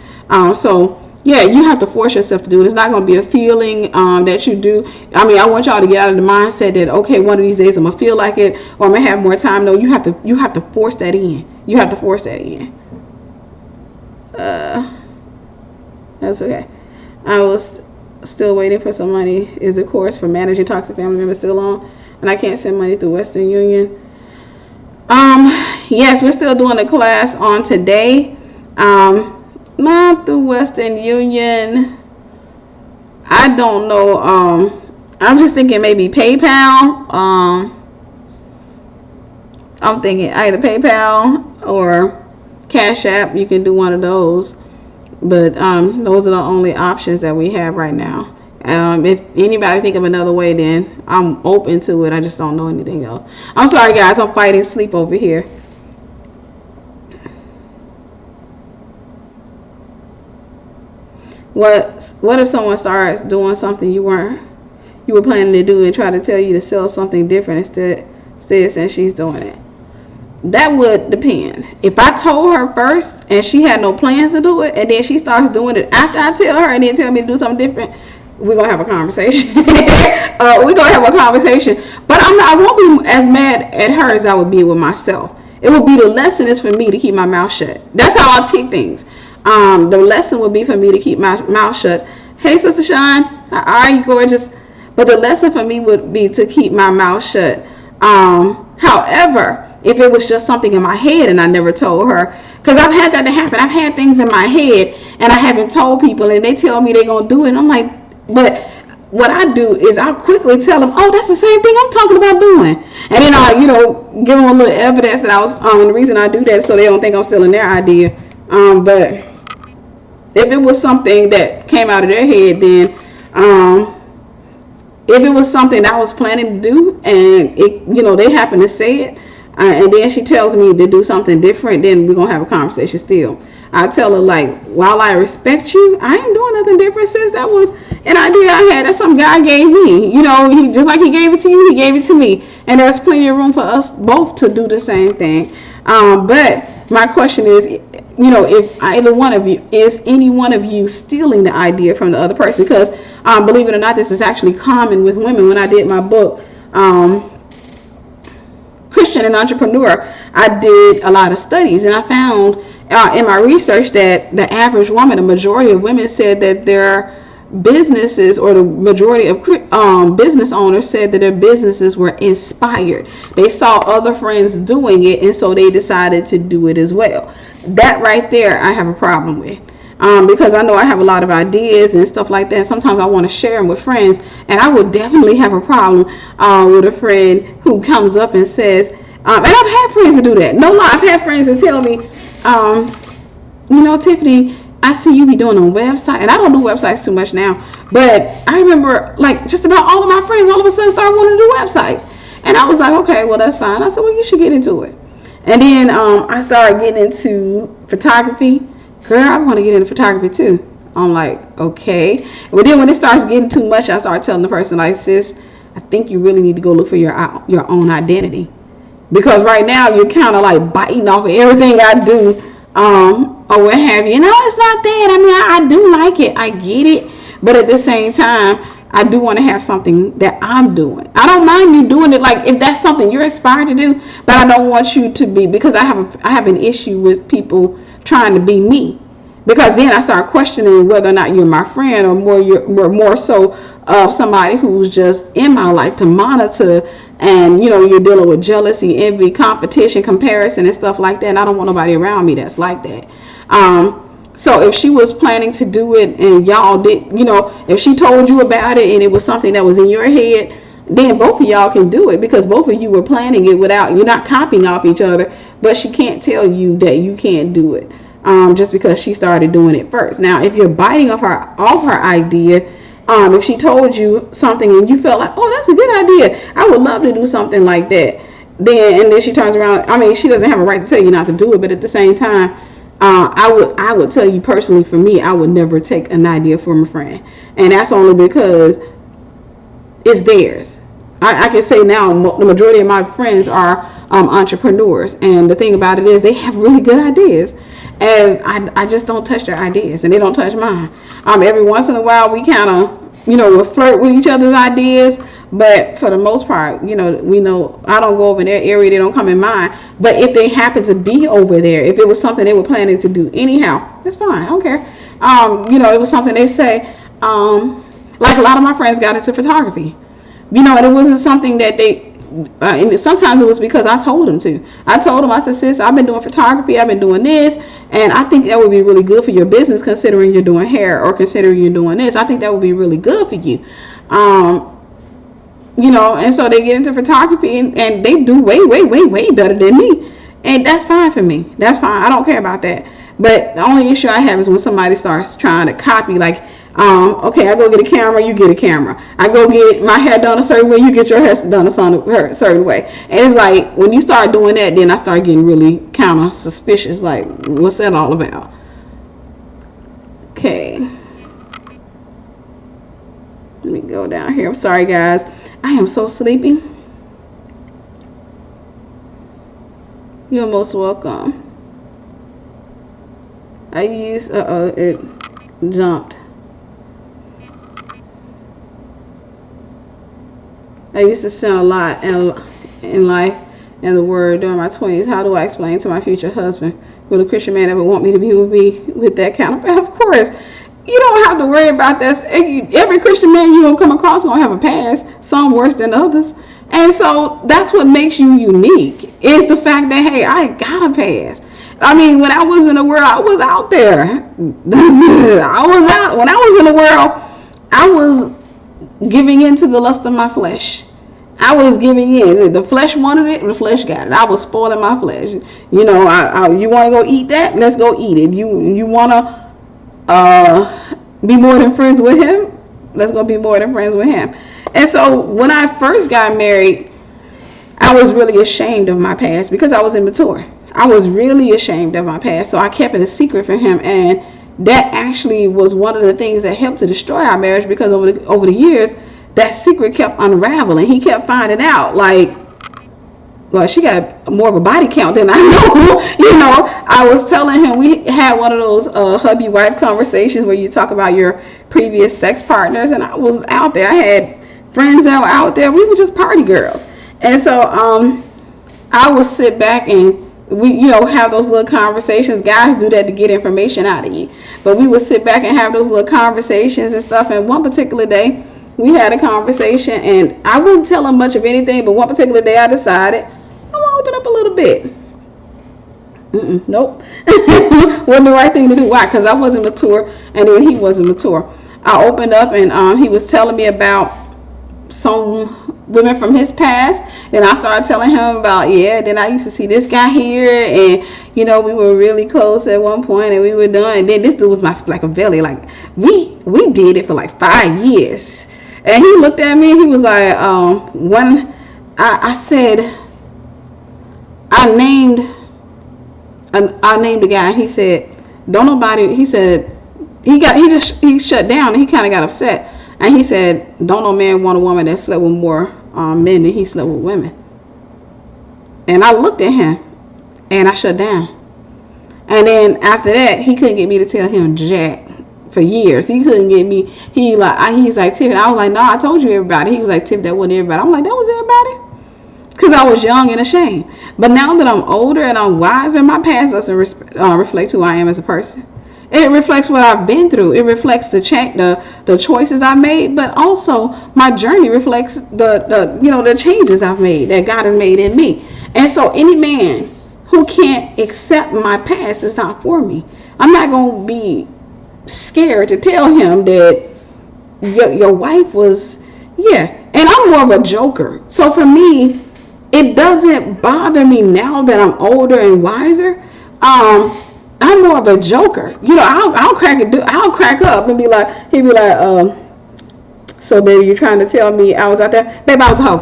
So yeah, you have to force yourself to do it. It's not going to be a feeling that you do. I mean, I want y'all to get out of the mindset that, okay, one of these days I'm going to feel like it, or I'm going to have more time. No, you have to force that in. You have to force that in. That's okay. I was still waiting for some money. Is the course for managing toxic family members still on? And I can't send money through Western Union. Yes, we're still doing the class on today. Not through Western Union. I don't know. I'm just thinking maybe PayPal. I'm thinking either PayPal or CashApp. You can do one of those. But those are the only options that we have right now. If anybody think of another way, then I'm open to it. I just don't know anything else. I'm sorry, guys. I'm fighting sleep over here. What if someone starts doing something you were planning to do and try to tell you to sell something different instead since she's doing it? That would depend. If I told her first and she had no plans to do it, and then she starts doing it after I tell her and then tell me to do something different, we're gonna have a conversation. We're gonna have a conversation. But I won't be as mad at her as I would be with myself. It would be, the lesson is for me to keep my mouth shut. That's how I take things. The lesson would be for me to keep my mouth shut. Hey, Sister Shine, how are you, gorgeous? But the lesson for me would be to keep my mouth shut. However, if it was just something in my head and I never told her, because I've had that to happen. I've had things in my head and I haven't told people, and they tell me they're going to do it. And I'm like, but what I do is I'll quickly tell them, oh, that's the same thing I'm talking about doing. And then I, give them a little evidence that I was, and the reason I do that is so they don't think I'm stealing their idea. But if it was something that came out of their head, then if it was something that I was planning to do and it, they happen to say it, and then she tells me to do something different, then we're going to have a conversation still. I tell her, like, while I respect you, I ain't doing nothing different, sis. That was an idea I had. That's something God gave me. He just like he gave it to you, he gave it to me. And there's plenty of room for us both to do the same thing. But my question is, if either one of you, is any one of you stealing the idea from the other person? Because believe it or not, this is actually common with women. When I did my book, Christian and Entrepreneur, I did a lot of studies, and I found in my research that the average woman, the majority of women, said that their businesses, or the majority of business owners, said that their businesses were inspired. They saw other friends doing it, and so they decided to do it as well. That right there, I have a problem with. Because I know I have a lot of ideas and stuff like that. Sometimes I want to share them with friends, and I would definitely have a problem with a friend who comes up and says, and I've had friends to do that. No lie, I've had friends to tell me, Tiffany, I see you be doing a website, and I don't do websites too much now, but I remember, like, just about all of my friends all of a sudden started wanting to do websites, and I was like, okay, well, that's fine. I said, well, you should get into it. And then I started getting into photography. Girl, I want to get into photography too. I'm like, okay. But then when it starts getting too much, I start telling the person, like, sis, I think you really need to go look for your own identity. Because right now you're kind of like biting off of everything I do, or what have you. It's not that. I mean, I do like it. I get it. But at the same time, I do want to have something that I'm doing. I don't mind you doing it, like if that's something you're inspired to do, but I don't want you to be, because I have an issue with people trying to be me, because then I start questioning whether or not you're my friend, or more so of somebody who's just in my life to monitor. And you're dealing with jealousy, envy, competition, comparison, and stuff like that. And I don't want nobody around me that's like that. So if she was planning to do it and y'all did, if she told you about it and it was something that was in your head, then both of y'all can do it, because both of you were planning it without, you're not copying off each other. But she can't tell you that you can't do it just because she started doing it first. Now, if you're biting off her idea, if she told you something and you felt like, oh, that's a good idea, I would love to do something like that, and then she turns around, I mean, she doesn't have a right to tell you not to do it, but at the same time, I would tell you personally, for me, I would never take an idea from a friend, and that's only because it's theirs. I can say now the majority of my friends are entrepreneurs, and the thing about it is they have really good ideas, and I just don't touch their ideas, and they don't touch mine. Every once in a while we kind of we'll flirt with each other's ideas, but for the most part, we know I don't go over in their area, they don't come in mine. But if they happen to be over there, if it was something they were planning to do anyhow, it's fine, I don't care. It was something they say, like a lot of my friends got into photography, and it wasn't something that they and sometimes it was because I told them to. I told them, I said, sis, I've been doing photography, I've been doing this, and I think that would be really good for your business, considering you're doing hair, or considering you're doing this. I think that would be really good for you. And so they get into photography, and they do way better than me. And that's fine for me. That's fine. I don't care about that. But the only issue I have is when somebody starts trying to copy, like, okay, I go get a camera, you get a camera. I go get my hair done a certain way, you get your hair done a certain way. And it's like, when you start doing that, then I start getting really kind of suspicious, like, what's that all about? Okay. Let me go down here. I'm sorry, guys. I am so sleepy. You're most welcome. I use, it jumped. I used to sin a lot in life and the word during my 20s. How do I explain to my future husband? Will a Christian man ever want me to be with me with that kind of, of course. You don't have to worry about that. Every Christian man you're going to come across is going to have a past, some worse than others. And so that's what makes you unique, is the fact that, hey, I got a past. I mean, when I was in the world, I was out there. When I was in the world, I was giving in to the lust of my flesh. I was giving in. The flesh wanted it, the flesh got it. I was spoiling my flesh. You want to go eat that? Let's go eat it. You want to be more than friends with him? Let's go be more than friends with him. And so when I first got married, I was really ashamed of my past because I was immature. I was really ashamed of my past, so I kept it a secret from him, and that actually was one of the things that helped to destroy our marriage, because over the years, that secret kept unraveling. He kept finding out, like, well, she got more of a body count than I know. I was telling him, we had one of those hubby-wife conversations where you talk about your previous sex partners, and I was out there. I had friends that were out there. We were just party girls. And so I would sit back and we, have those little conversations. Guys do that to get information out of you. But we would sit back and have those little conversations and stuff. And one particular day, we had a conversation, and I wouldn't tell him much of anything, but one particular day I decided, I'm going to open up a little bit. Nope. Wasn't the right thing to do. Why? Because I wasn't mature, and then he wasn't mature. I opened up, and he was telling me about some women from his past. Then I started telling him about, then I used to see this guy here, and we were really close at one point, and we were done. And then this dude was my Machiavelli. Like, we did it for like 5 years. And he looked at me and he was like, when I said, I named the guy, and he said, don't nobody, he said, he shut down, and he kind of got upset. And he said, don't no man want a woman that slept with more men than he slept with women. And I looked at him, and I shut down. And then after that, he couldn't get me to tell him jack. for years. He couldn't get me. He's like, Tiff. And I was like, no, I told you everybody. He was like, Tiff, that wasn't everybody. I'm like, that was everybody. Because I was young and ashamed. But now that I'm older and I'm wiser, my past doesn't reflect who I am as a person. It reflects what I've been through. It reflects the choices I made, but also my journey reflects the changes I've made, that God has made in me. And so any man who can't accept my past is not for me. I'm not going to be scared to tell him that your wife was, yeah. And I'm more of a joker. So for me, it doesn't bother me now that I'm older and wiser. I'm more of a joker. I'll crack up and be like, he'd be like, so baby, you're trying to tell me I was out there? Babe, I was a hoe.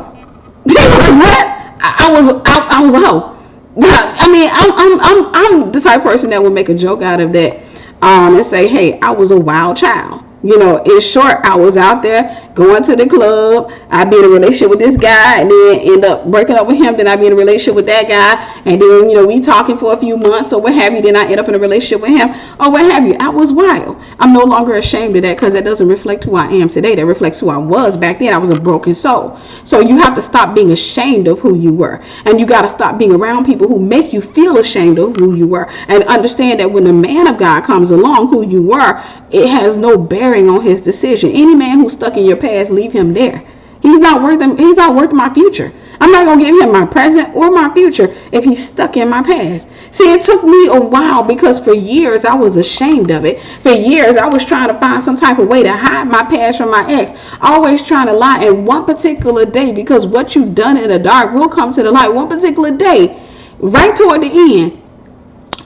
What? I was a hoe. I mean, I'm the type of person that would make a joke out of that, and say, hey, I was a wild child. In short, I was out there going to the club. I'd be in a relationship with this guy and then end up breaking up with him. Then I'd be in a relationship with that guy. And then, we talking for a few months or what have you. Then I end up in a relationship with him or what have you. I was wild. I'm no longer ashamed of that because that doesn't reflect who I am today. That reflects who I was back then. I was a broken soul. So you have to stop being ashamed of who you were. And you got to stop being around people who make you feel ashamed of who you were. And understand that when the man of God comes along, who you were, it has no bearing on his decision. Any man who's stuck in your past, leave him there. He's not worth my future. I'm not going to give him my present or my future if he's stuck in my past. See, it took me a while because for years I was ashamed of it. For years I was trying to find some type of way to hide my past from my ex. Always trying to lie. And one particular day, because what you've done in the dark will come to the light. One particular day, right toward the end,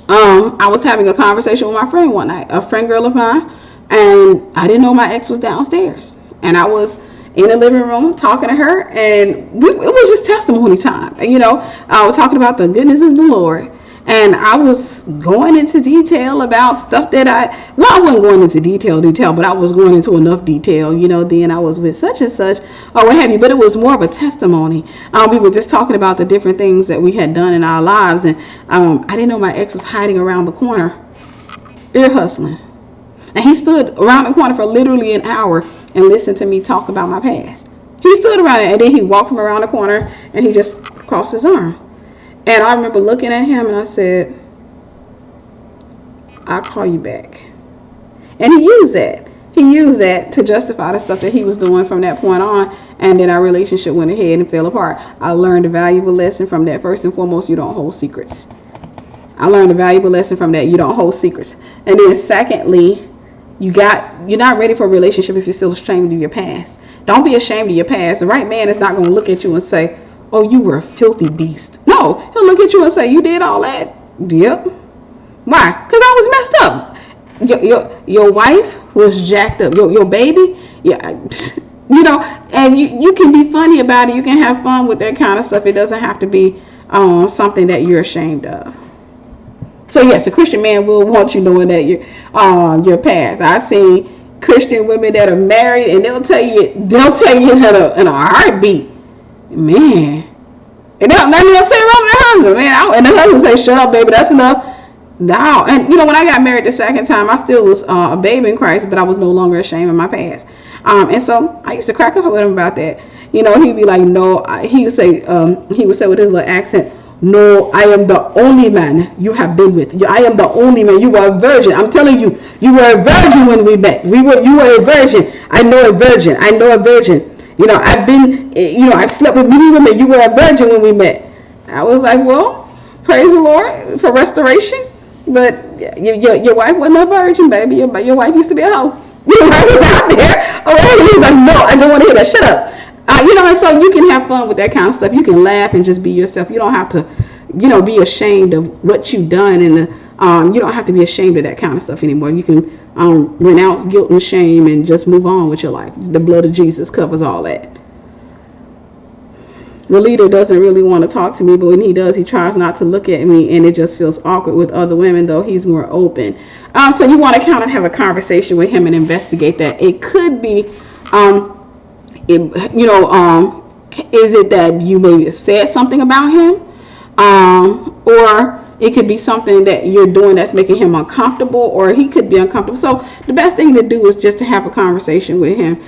I was having a conversation with my friend one night, a friend girl of mine, and I didn't know my ex was downstairs. And I was in the living room talking to her, and it was just testimony time. And, I was talking about the goodness of the Lord. And I was going into detail about stuff that I wasn't going into detail, but I was going into enough detail, then I was with such and such or what have you. But it was more of a testimony. We were just talking about the different things that we had done in our lives. And I didn't know my ex was hiding around the corner, ear hustling. And he stood around the corner for literally an hour and listened to me talk about my past. He stood around it, and then he walked from around the corner and he just crossed his arm. And I remember looking at him and I said, I'll call you back. And he used that. He used that to justify the stuff that he was doing from that point on. And then our relationship went ahead and fell apart. I learned a valuable lesson from that. First and foremost, you don't hold secrets. I learned a valuable lesson from that. You don't hold secrets. And then secondly, you're not ready for a relationship if you're still ashamed of your past. Don't be ashamed of your past. The right man is not going to look at you and say, oh, you were a filthy beast. No, he'll look at you and say, you did all that? Yep. Why? Because I was messed up. Your wife was jacked up. Your baby, yeah, and you can be funny about it. You can have fun with that kind of stuff. It doesn't have to be something that you're ashamed of. So yes, a Christian man will want you knowing that your past. I've seen Christian women that are married, and they'll tell you in a heartbeat, man. And they'll say around their husband, man. And the husband say, "Shut up, baby. That's enough." No, and when I got married the second time, I still was a babe in Christ, but I was no longer ashamed of my past. And so I used to crack up with him about that. He'd be like, "No," he would say with his little accent, "No, I am the only man you have been with. I am the only man. You were a virgin. I'm telling you, you were a virgin when we met. You were a virgin. I know a virgin. I've slept with many women. You were a virgin when we met." I was like, well, praise the Lord for restoration. But your wife wasn't a virgin, baby. Your wife used to be a hoe. Your wife was out there. Oh, he's like, no, I don't want to hear that. Shut up. And so you can have fun with that kind of stuff. You can laugh and just be yourself. You don't have to, be ashamed of what you've done. And you don't have to be ashamed of that kind of stuff anymore. You can renounce guilt and shame and just move on with your life. The blood of Jesus covers all that. The leader doesn't really want to talk to me, but when he does, he tries not to look at me, and it just feels awkward with other women, though he's more open. So you want to kind of have a conversation with him and investigate that. It could be, is it that you maybe said something about him, or it could be something that you're doing that's making him uncomfortable, or he could be uncomfortable. So the best thing to do is just to have a conversation with him.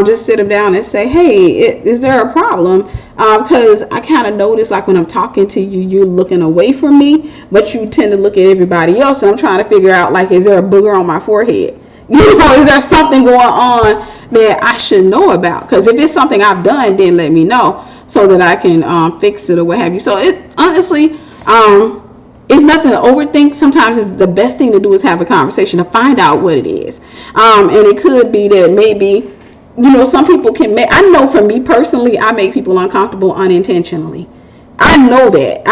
Just sit him down and say, hey, is there a problem? Because I kind of notice, like when I'm talking to you, you're looking away from me, but you tend to look at everybody else. And I'm trying to figure out, like, is there a booger on my forehead? You know, is there something going on that I should know about? Because if it's something I've done, then let me know so that I can fix it or what have you. So it honestly, it's nothing to overthink. Sometimes it's the best thing to do is have a conversation to find out what it is. And it could be that maybe, you know, some people can make, I know for me personally, I make people uncomfortable unintentionally. I know that.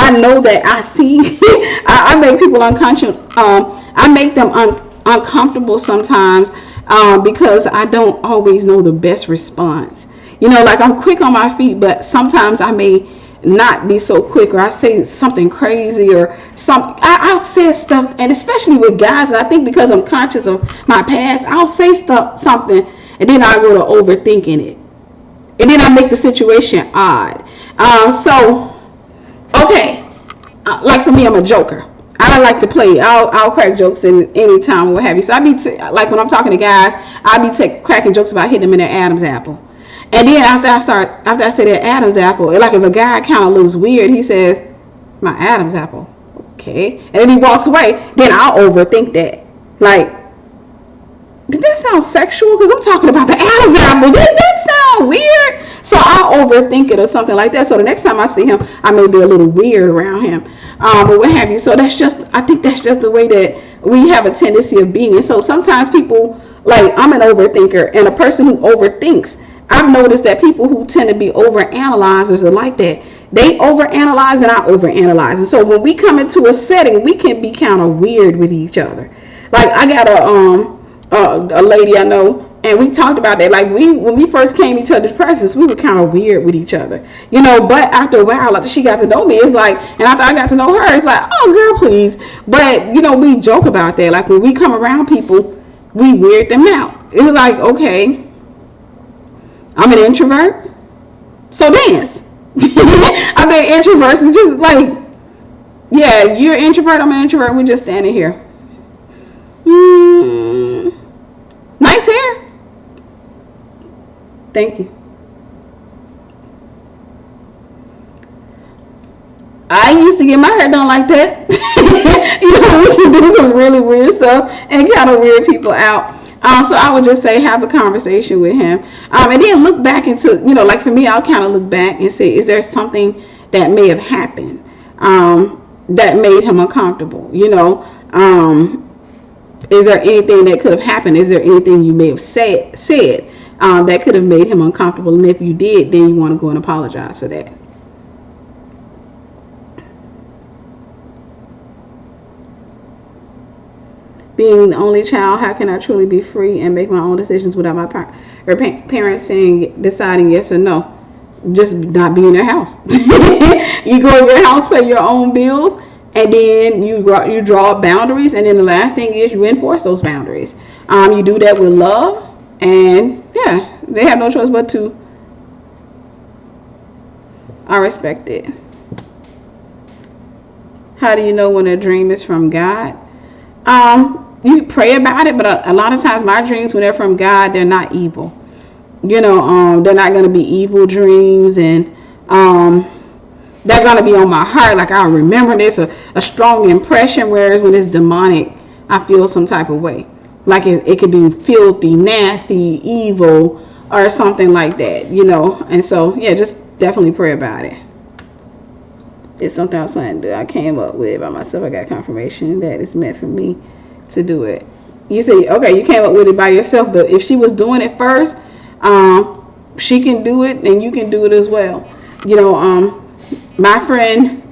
I see, I make people unconscious. I make them uncomfortable sometimes because I don't always know the best response. You know, like I'm quick on my feet, but sometimes I may not be so quick, or I say something crazy or something. I'll say stuff, and especially with guys, and I think because I'm conscious of my past, I'll say something, and then I go to overthinking it, and then I make the situation odd. Like for me, I'm a joker. I like to play. I'll crack jokes any time or what have you. So I be like when I'm talking to guys, I be cracking jokes about hitting them in their Adam's apple. And then after I say that Adam's apple, like if a guy kind of looks weird, he says, my Adam's apple. Okay. And then he walks away. Then I'll overthink that. Like, did that sound sexual? Because I'm talking about the Adam's apple. Did that sound weird? So I'll overthink it or something like that. So the next time I see him, I may be a little weird around him. Or what have you. So I think that's just the way that we have a tendency of being. And so sometimes people, like I'm an overthinker, and a person who overthinks, I've noticed that people who tend to be overanalyzers are like that. They overanalyze and I overanalyze. And so when we come into a setting, we can be kind of weird with each other. Like I got a lady I know, and we talked about that. Like when we first came each other's presence, we were kind of weird with each other, you know. But after a while, after she got to know me, it's like, and after I got to know her, it's like, oh girl, please. But you know, we joke about that. Like when we come around people, we weird them out. It's like, okay, I'm an introvert, so dance. I mean, introverts and just like, yeah, you're an introvert, I'm an introvert, we're just standing here. Nice hair. Thank you. I used to get my hair done like that. You know, we can do some really weird stuff and kind of weird people out. So I would just say have a conversation with him, and then look back into, you know, like for me, I'll kind of look back and say, is there something that may have happened that made him uncomfortable? You know, is there anything that could have happened? Is there anything you may have said that could have made him uncomfortable? And if you did, then you want to go and apologize for that. Being the only child, how can I truly be free and make my own decisions without my parents deciding yes or no? Just not be in their house. You go in your house, pay your own bills, and then you draw boundaries, and then the last thing is you enforce those boundaries. You do that with love, and yeah, they have no choice but to. I respect it. How do you know when a dream is from God? You pray about it, but a lot of times my dreams, when they're from God, they're not evil. You know, they're not going to be evil dreams, and they're going to be on my heart. Like I'll remember this, a strong impression. Whereas when it's demonic, I feel some type of way. Like it could be filthy, nasty, evil, or something like that. You know, and so yeah, just definitely pray about it. It's something I was planning to do. I came up with it by myself. I got confirmation that it's meant for me to do it. You say, okay, you came up with it by yourself, but if she was doing it first, she can do it, and you can do it as well. You know, my friend,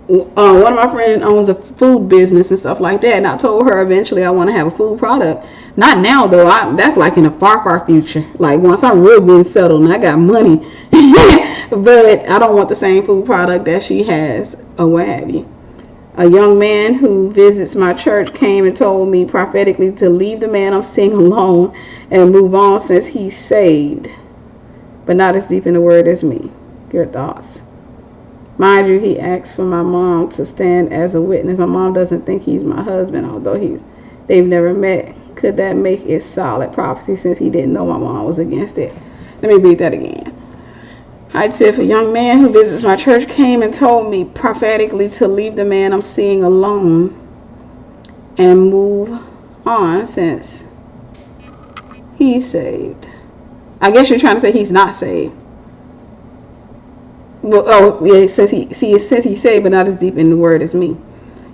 one of my friends owns a food business and stuff like that, and I told her eventually I want to have a food product. Not now though. That's like in the far future. Like once I'm real good settled and I got money. But I don't want the same food product that she has or what have you. A young man who visits my church came and told me prophetically to leave the man I'm seeing alone and move on since he's saved, but not as deep in the word as me. Your thoughts? Mind you, he asked for my mom to stand as a witness. My mom doesn't think he's my husband, although they've never met. Could that make it solid prophecy since he didn't know my mom was against it? Let me read that again. Hi Tiff, a young man who visits my church came and told me prophetically to leave the man I'm seeing alone and move on since he's saved. I guess you're trying to say he's not saved. Well, oh yeah, since he's saved, but not as deep in the word as me.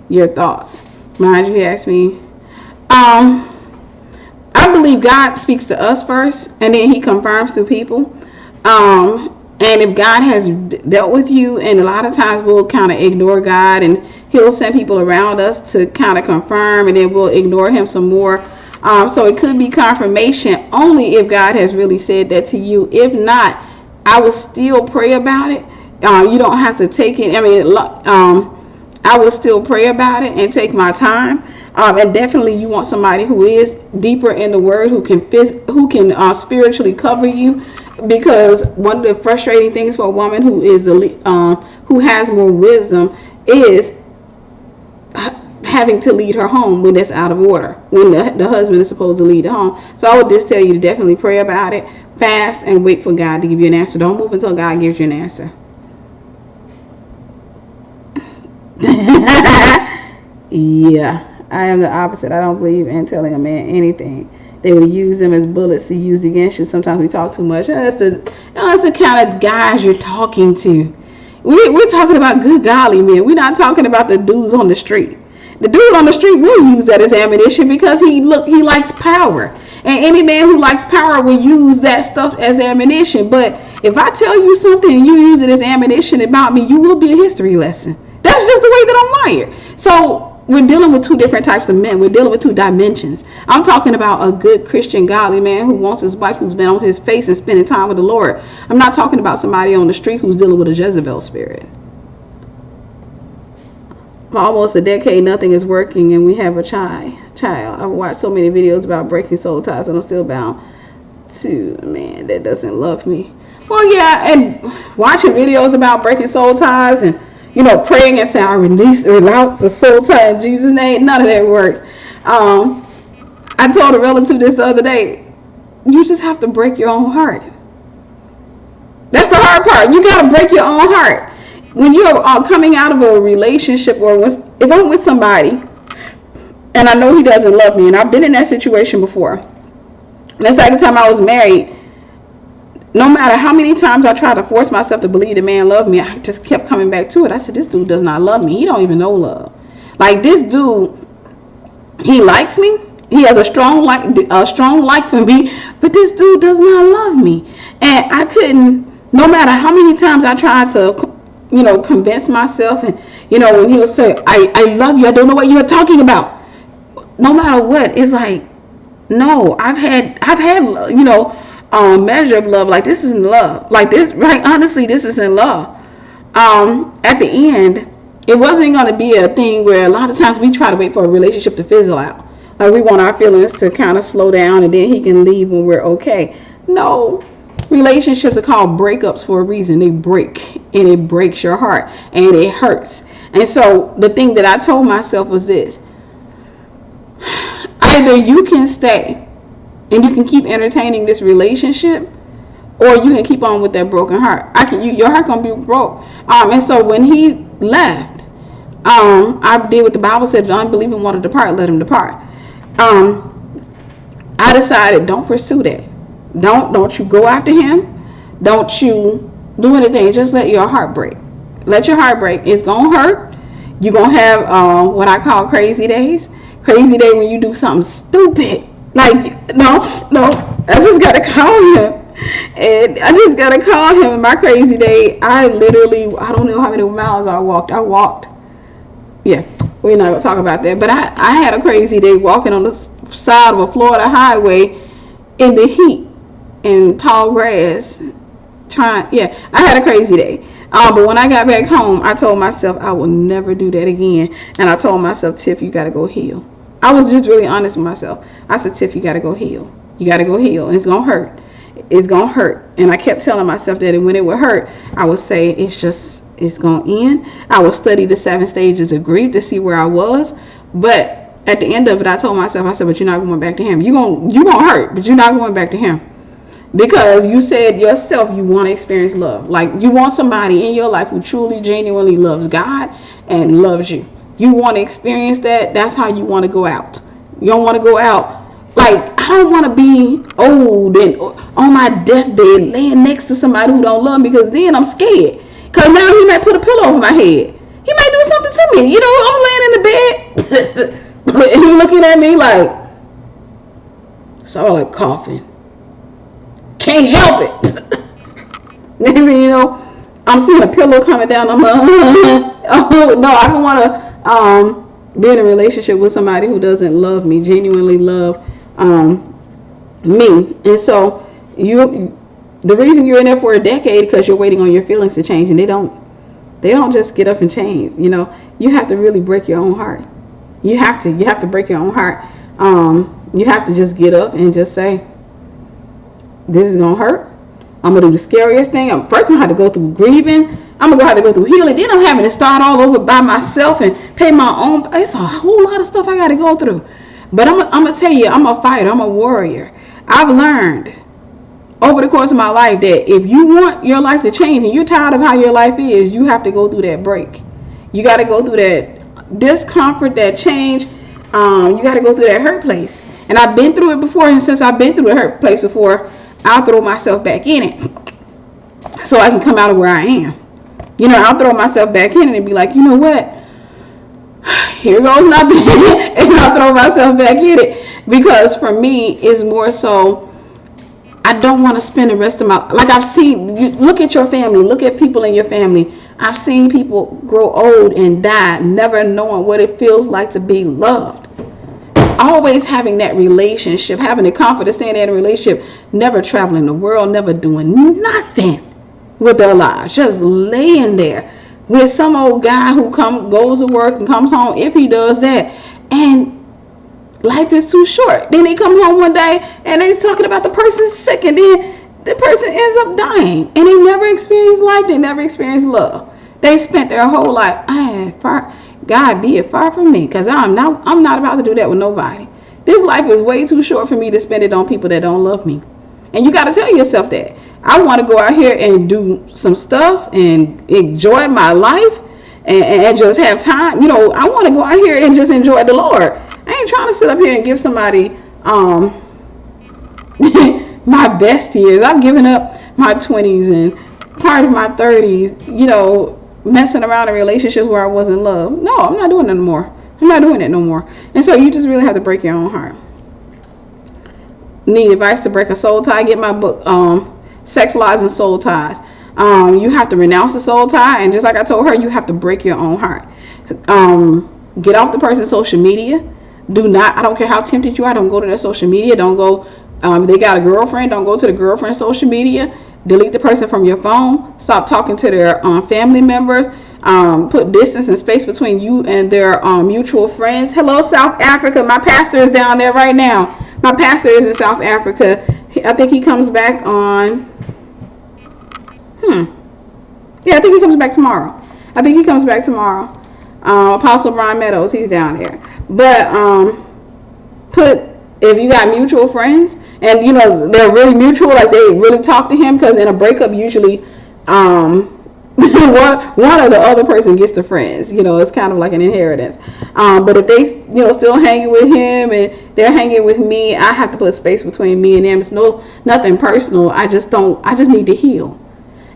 Your thoughts? Mind you, he asked me. I believe God speaks to us first, and then He confirms through people. And if God has dealt with you, and a lot of times we'll kind of ignore God, and He'll send people around us to kind of confirm, and then we'll ignore Him some more. So it could be confirmation only if God has really said that to you. If not, I will still pray about it. You don't have to take it. I mean, I will still pray about it and take my time. And definitely, you want somebody who is deeper in the Word, who can spiritually cover you. Because one of the frustrating things for a woman who is who has more wisdom is having to lead her home when it's out of order, when the husband is supposed to lead the home. So I would just tell you to definitely pray about it, fast, and wait for God to give you an answer. Don't move until God gives you an answer. Yeah, I am the opposite. I don't believe in telling a man anything. They will use them as bullets to use against you. Sometimes we talk too much. That's the kind of guys you're talking to. We're talking about good golly men. We're not talking about the dudes on the street. The dude on the street will use that as ammunition because he likes power. And any man who likes power will use that stuff as ammunition. But if I tell you something and you use it as ammunition about me, you will be a history lesson. That's just the way that I'm wired. So we're dealing with two different types of men. We're dealing with two dimensions. I'm talking about a good Christian, godly man who wants his wife, who's been on his face and spending time with the Lord. I'm not talking about somebody on the street who's dealing with a Jezebel spirit. For almost a decade, nothing is working, and we have a child. I've watched so many videos about breaking soul ties, but I'm still bound to a man that doesn't love me. Well, yeah, and watching videos about breaking soul ties and praying and saying, I renounce a soul tie in Jesus' name. None of that works. I told a relative this the other day. You just have to break your own heart. That's the hard part. You got to break your own heart. When you're coming out of a relationship, or if I'm with somebody and I know he doesn't love me, and I've been in that situation before. The second time I was married, no matter how many times I tried to force myself to believe the man loved me, I just kept coming back to it. I said, this dude does not love me. He don't even know love. Like, this dude, he likes me. He has a strong like for me, but this dude does not love me. And I couldn't, no matter how many times I tried to, convince myself, and, when he would say, I love you, I don't know what you are talking about. No matter what, it's like, no, I've had, measure of love. Like, this isn't love. Like, this, right? Honestly, this isn't love. At the end, it wasn't going to be a thing where a lot of times we try to wait for a relationship to fizzle out. Like, we want our feelings to kind of slow down and then he can leave when we're okay. No. Relationships are called breakups for a reason. They break, and it breaks your heart, and it hurts. And so the thing that I told myself was this: either you can stay and you can keep entertaining this relationship, or you can keep on with that broken heart. Your heart gonna be broke. And so when he left, I did what the Bible said: if the unbelieving want to depart, let him depart. I decided, don't pursue that. Don't you go after him. Don't you do anything. Just let your heart break. Let your heart break. It's gonna hurt. You're gonna have what I call crazy days. Crazy day when you do something stupid. Like, no, I just gotta call him. And I just gotta call him. In my crazy day, I don't know how many miles I walked. Yeah, we're not gonna talk about that. But I had a crazy day walking on the side of a Florida highway in the heat and tall grass. I had a crazy day. But when I got back home, I told myself I will never do that again. And I told myself, Tiff, you gotta go heal. I was just really honest with myself. I said, Tiff, you gotta go heal. You gotta go heal. It's gonna hurt. It's gonna hurt. And I kept telling myself that, and when it would hurt, I would say, it's just it's going to end. I would study the 7 stages of grief to see where I was. But at the end of it, I told myself, I said, but you're not going back to him. You're going to hurt, but you're not going back to him. Because you said yourself you want to experience love. Like, you want somebody in your life who truly, genuinely loves God and loves you. You want to experience that. That's how you want to go out. You don't want to go out like, I don't want to be old and on my deathbed laying next to somebody who don't love me, because then I'm scared. Because now he might put a pillow over my head. He might do something to me. You know, I'm laying in the bed and he looking at me like, solid coughing. Can't help it. Next thing you know, I'm seeing a pillow coming down. I'm like, oh, no, I don't want to be in a relationship with somebody who doesn't love me, genuinely love me. And so the reason you're in there for a decade, because you're waiting on your feelings to change, and they don't just get up and change. You know, you have to really break your own heart. You have to break your own heart. You have to just get up and just say, this is gonna hurt. I'm gonna do the scariest thing. First, I'm gonna have to go through grieving. I'm gonna have to go through healing. Then I'm having to start all over by myself and pay my own. It's a whole lot of stuff I gotta go through. But I'm gonna tell you, I'm a fighter. I'm a warrior. I've learned over the course of my life that if you want your life to change and you're tired of how your life is, you have to go through that break. You got to go through that discomfort, that change. You got to go through that hurt place. And I've been through it before, and since I've been through a hurt place before, I'll throw myself back in it so I can come out of where I am. You know, I'll throw myself back in it and be like, you know what? Here goes nothing. And I'll throw myself back in it. Because for me, it's more so, I don't want to spend the rest of my, like I've seen, you look at your family, look at people in your family. I've seen people grow old and die, never knowing what it feels like to be loved. Always having that relationship, having the confidence in that relationship, never traveling the world, never doing nothing with their lives, just laying there with some old guy who goes to work and comes home, if he does that, and life is too short. Then they come home one day and they're talking about the person's sick, and then the person ends up dying, and they never experienced life. They never experienced love. They spent their whole life, God be it far from me, because I'm not about to do that with nobody. This life is way too short for me to spend it on people that don't love me. And you got to tell yourself that. I want to go out here and do some stuff and enjoy my life and just have time. You know, I want to go out here and just enjoy the Lord. I ain't trying to sit up here and give somebody my best years. I've given up my 20s and part of my 30s, you know, messing around in relationships where I wasn't loved. No, I'm not doing it no more. I'm not doing it no more. And so you just really have to break your own heart. Need advice to break a soul tie? Get my book, Sex, Lies, and Soul Ties. You have to renounce the soul tie, and just like I told her, you have to break your own heart. Get off the person's social media. Do not, I don't care how tempted you are, don't go to their social media. Don't go, they got a girlfriend, don't go to the girlfriend's social media. Delete the person from your phone. Stop talking to their family members. Put distance and space between you and their mutual friends. Hello, South Africa. My pastor is down there right now. My pastor is in South Africa. I think he comes back on, I think he comes back tomorrow. Apostle Brian Meadows, he's down there. But if you got mutual friends, and you know they're really mutual, like they really talk to him, because in a breakup usually one or the other person gets the friends. You know, it's kind of like an inheritance. But if they, you know, still hanging with him and they're hanging with me, I have to put space between me and them. It's nothing personal. I just need to heal.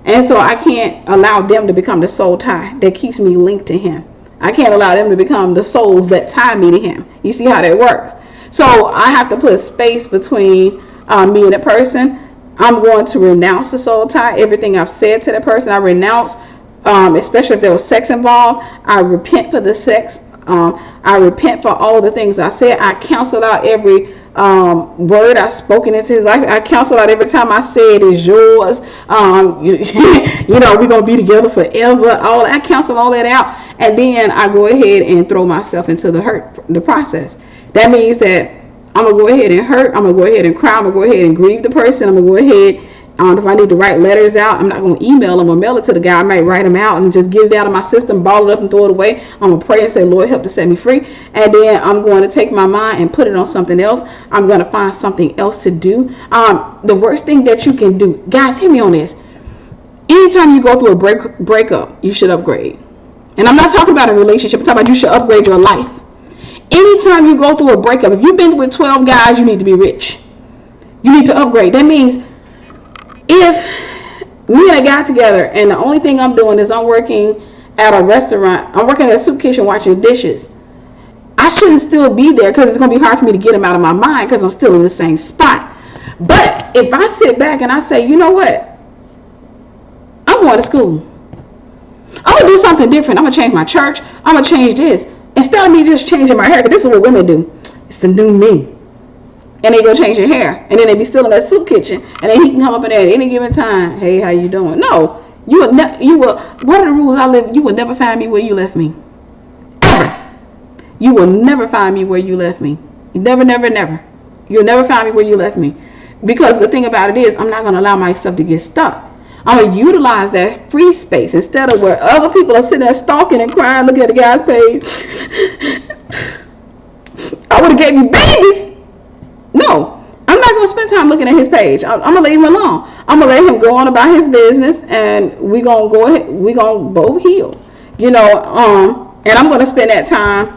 And so I can't allow them to become the soul tie that keeps me linked to him. I can't allow them to become the souls that tie me to him. You see how that works? So I have to put space between me and the person. I'm going to renounce the soul tie. Everything I've said to that person, I renounce, especially if there was sex involved. I repent for the sex. I repent for all the things I said. I cancel out every word I've spoken into his life. I cancel out every time I say it is yours. You know, we're going to be together forever. I cancel all that out. And then I go ahead and throw myself into the process. That means that I'm going to go ahead and hurt. I'm going to go ahead and cry. I'm going to go ahead and grieve the person. I'm going to go ahead If I need to write letters out, I'm not going to email them or mail it to the guy. I might write them out and just get it out of my system, ball it up and throw it away. I'm going to pray and say, Lord, help to set me free. And then I'm going to take my mind and put it on something else. I'm going to find something else to do. The worst thing that you can do, guys, hear me on this. Anytime you go through a breakup, you should upgrade. And I'm not talking about a relationship. I'm talking about you should upgrade your life. Anytime you go through a breakup, if you've been with 12 guys, you need to be rich. You need to upgrade. That means if me and a guy together and the only thing I'm doing is I'm working at a restaurant, I'm working at a soup kitchen washing dishes, I shouldn't still be there because it's going to be hard for me to get him out of my mind because I'm still in the same spot. But if I sit back and I say, you know what? I'm going to school. I'm going to do something different. I'm going to change my church. I'm going to change this. Instead of me just changing my hair, because this is what women do. It's the new me. And they go change your hair. And then they be still in that soup kitchen. And then he can come up in there at any given time. Hey, how you doing? No. What are the rules I live? You will never find me where you left me. Ever. You will never find me where you left me. Never, never, never. You'll never find me where you left me. Because the thing about it is, I'm not going to allow myself to get stuck. I'm going to utilize that free space instead of where other people are sitting there stalking and crying, looking at the guy's page. I would have gave you babies. No, I'm not going to spend time looking at his page. I'm going to leave him alone. I'm going to let him go on about his business, and we're going to go ahead. We're going to both heal. And I'm going to spend that time,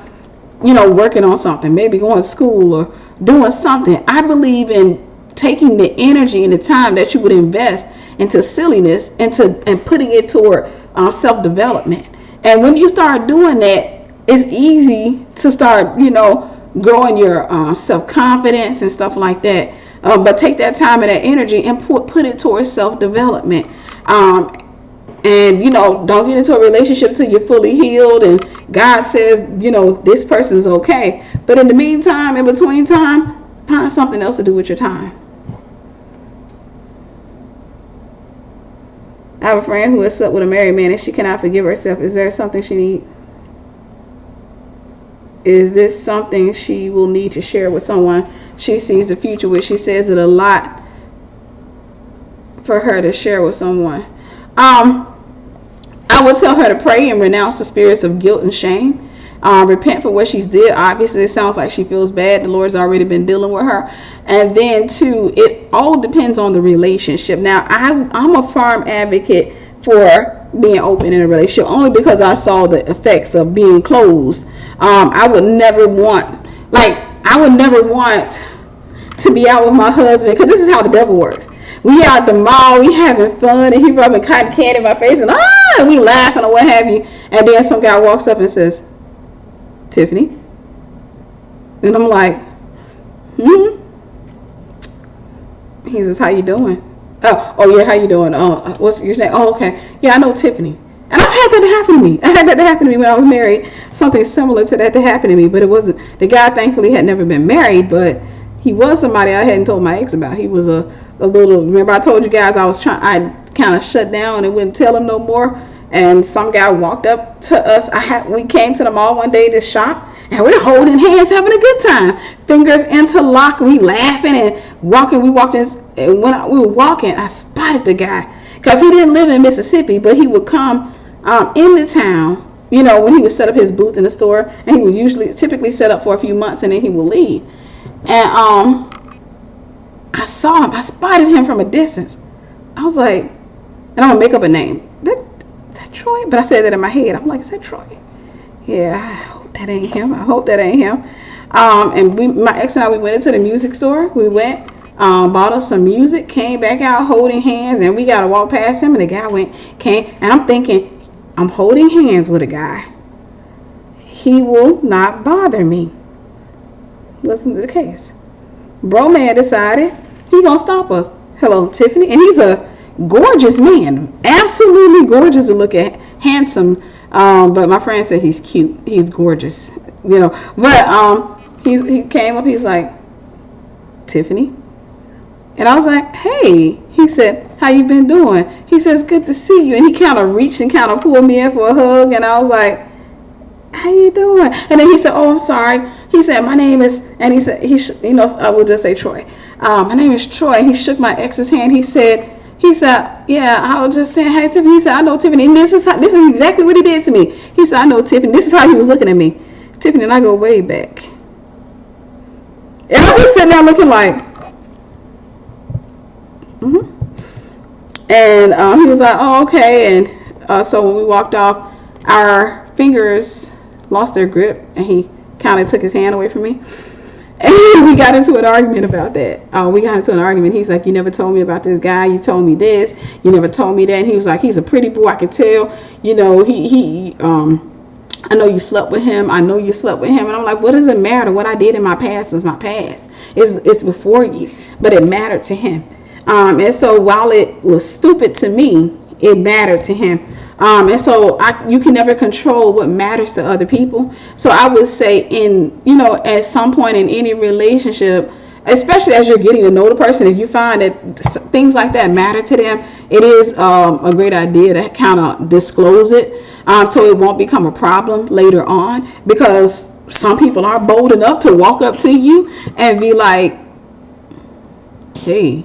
working on something, maybe going to school or doing something. I believe in taking the energy and the time that you would invest into silliness and putting it toward self-development. And when you start doing that, it's easy to start, growing your self-confidence and stuff like that. But take that time and that energy and put it towards self-development. And don't get into a relationship till you're fully healed and God says, this person's okay. But in the meantime, in between time, find something else to do with your time. I have a friend who has slept with a married man and she cannot forgive herself. Is there something she needs? Is this something she will need to share with someone she sees the future with? She says it a lot for her to share with someone. I would tell her to pray and renounce the spirits of guilt and shame. Repent for what she's did. Obviously, it sounds like she feels bad. The Lord's already been dealing with her. And then, too, it all depends on the relationship. Now, I'm a firm advocate for being open in a relationship only because I saw the effects of being closed. I would never want to be out with my husband because this is how the devil works. We out at the mall, we having fun, and he rubbing cotton candy in my face, and we laughing or what have you. And then some guy walks up and says, Tiffany. And I'm like, He says, how you doing? Oh yeah, how you doing? What's your name? Oh, okay. Yeah, I know Tiffany. And I've had that to happen to me. I had that to happen to me when I was married. Something similar to that to happen to me. But it wasn't, the guy thankfully had never been married, but he was somebody I hadn't told my ex about. He was a little, remember I told you guys I kind of shut down and wouldn't tell him no more. And some guy walked up to us. We came to the mall one day to shop, and we're holding hands, having a good time. Fingers interlocked, we laughing and walking. We walked in, and when we were walking, I spotted the guy because he didn't live in Mississippi, but he would come into town. When he would set up his booth in the store, and he would typically set up for a few months, and then he would leave. And I saw him. I spotted him from a distance. I was like, and I'm gonna make up a name. Is that Troy? But I said that in my head. I'm like, is that Troy? Yeah, I hope that ain't him. And my ex and I, we went into the music store. We went, bought us some music, came back out holding hands, and we got to walk past him, and the guy came, and I'm thinking, I'm holding hands with a guy. He will not bother me. Listen to the case. Bro man decided he gonna stop us. Hello, Tiffany. And he's a gorgeous man. Absolutely gorgeous to look at. Handsome. But my friend said he's cute. He's gorgeous. But he came up, he's like, Tiffany. And I was like, hey. He said, how you been doing? He says, good to see you. And he kind of reached and kind of pulled me in for a hug. And I was like, how you doing? And then he said, oh, I'm sorry. He said, my name is, and he said, I will just say Troy. My name is Troy. He shook my ex's hand. He said, He said, yeah, I was just saying, hey, Tiffany. He said, I know Tiffany. And this is exactly what he did to me. He said, I know Tiffany. This is how he was looking at me. Tiffany and I go way back. And I was sitting there looking like, and he was like, oh, okay. And so when we walked off, our fingers lost their grip, and he kind of took his hand away from me. And we got into an argument about that. We got into an argument. He's like, you never told me about this guy. You told me this. You never told me that. And he was like, he's a pretty boy. I can tell. You know, I know you slept with him. I know you slept with him. And I'm like, what does it matter? What I did in my past is my past. It's before you. But it mattered to him. And so while it was stupid to me, it mattered to him. And so you can never control what matters to other people. So I would say at some point in any relationship, especially as you're getting to know the person, if you find that things like that matter to them, it is a great idea to kind of disclose it so it won't become a problem later on, because some people are bold enough to walk up to you and be like, hey,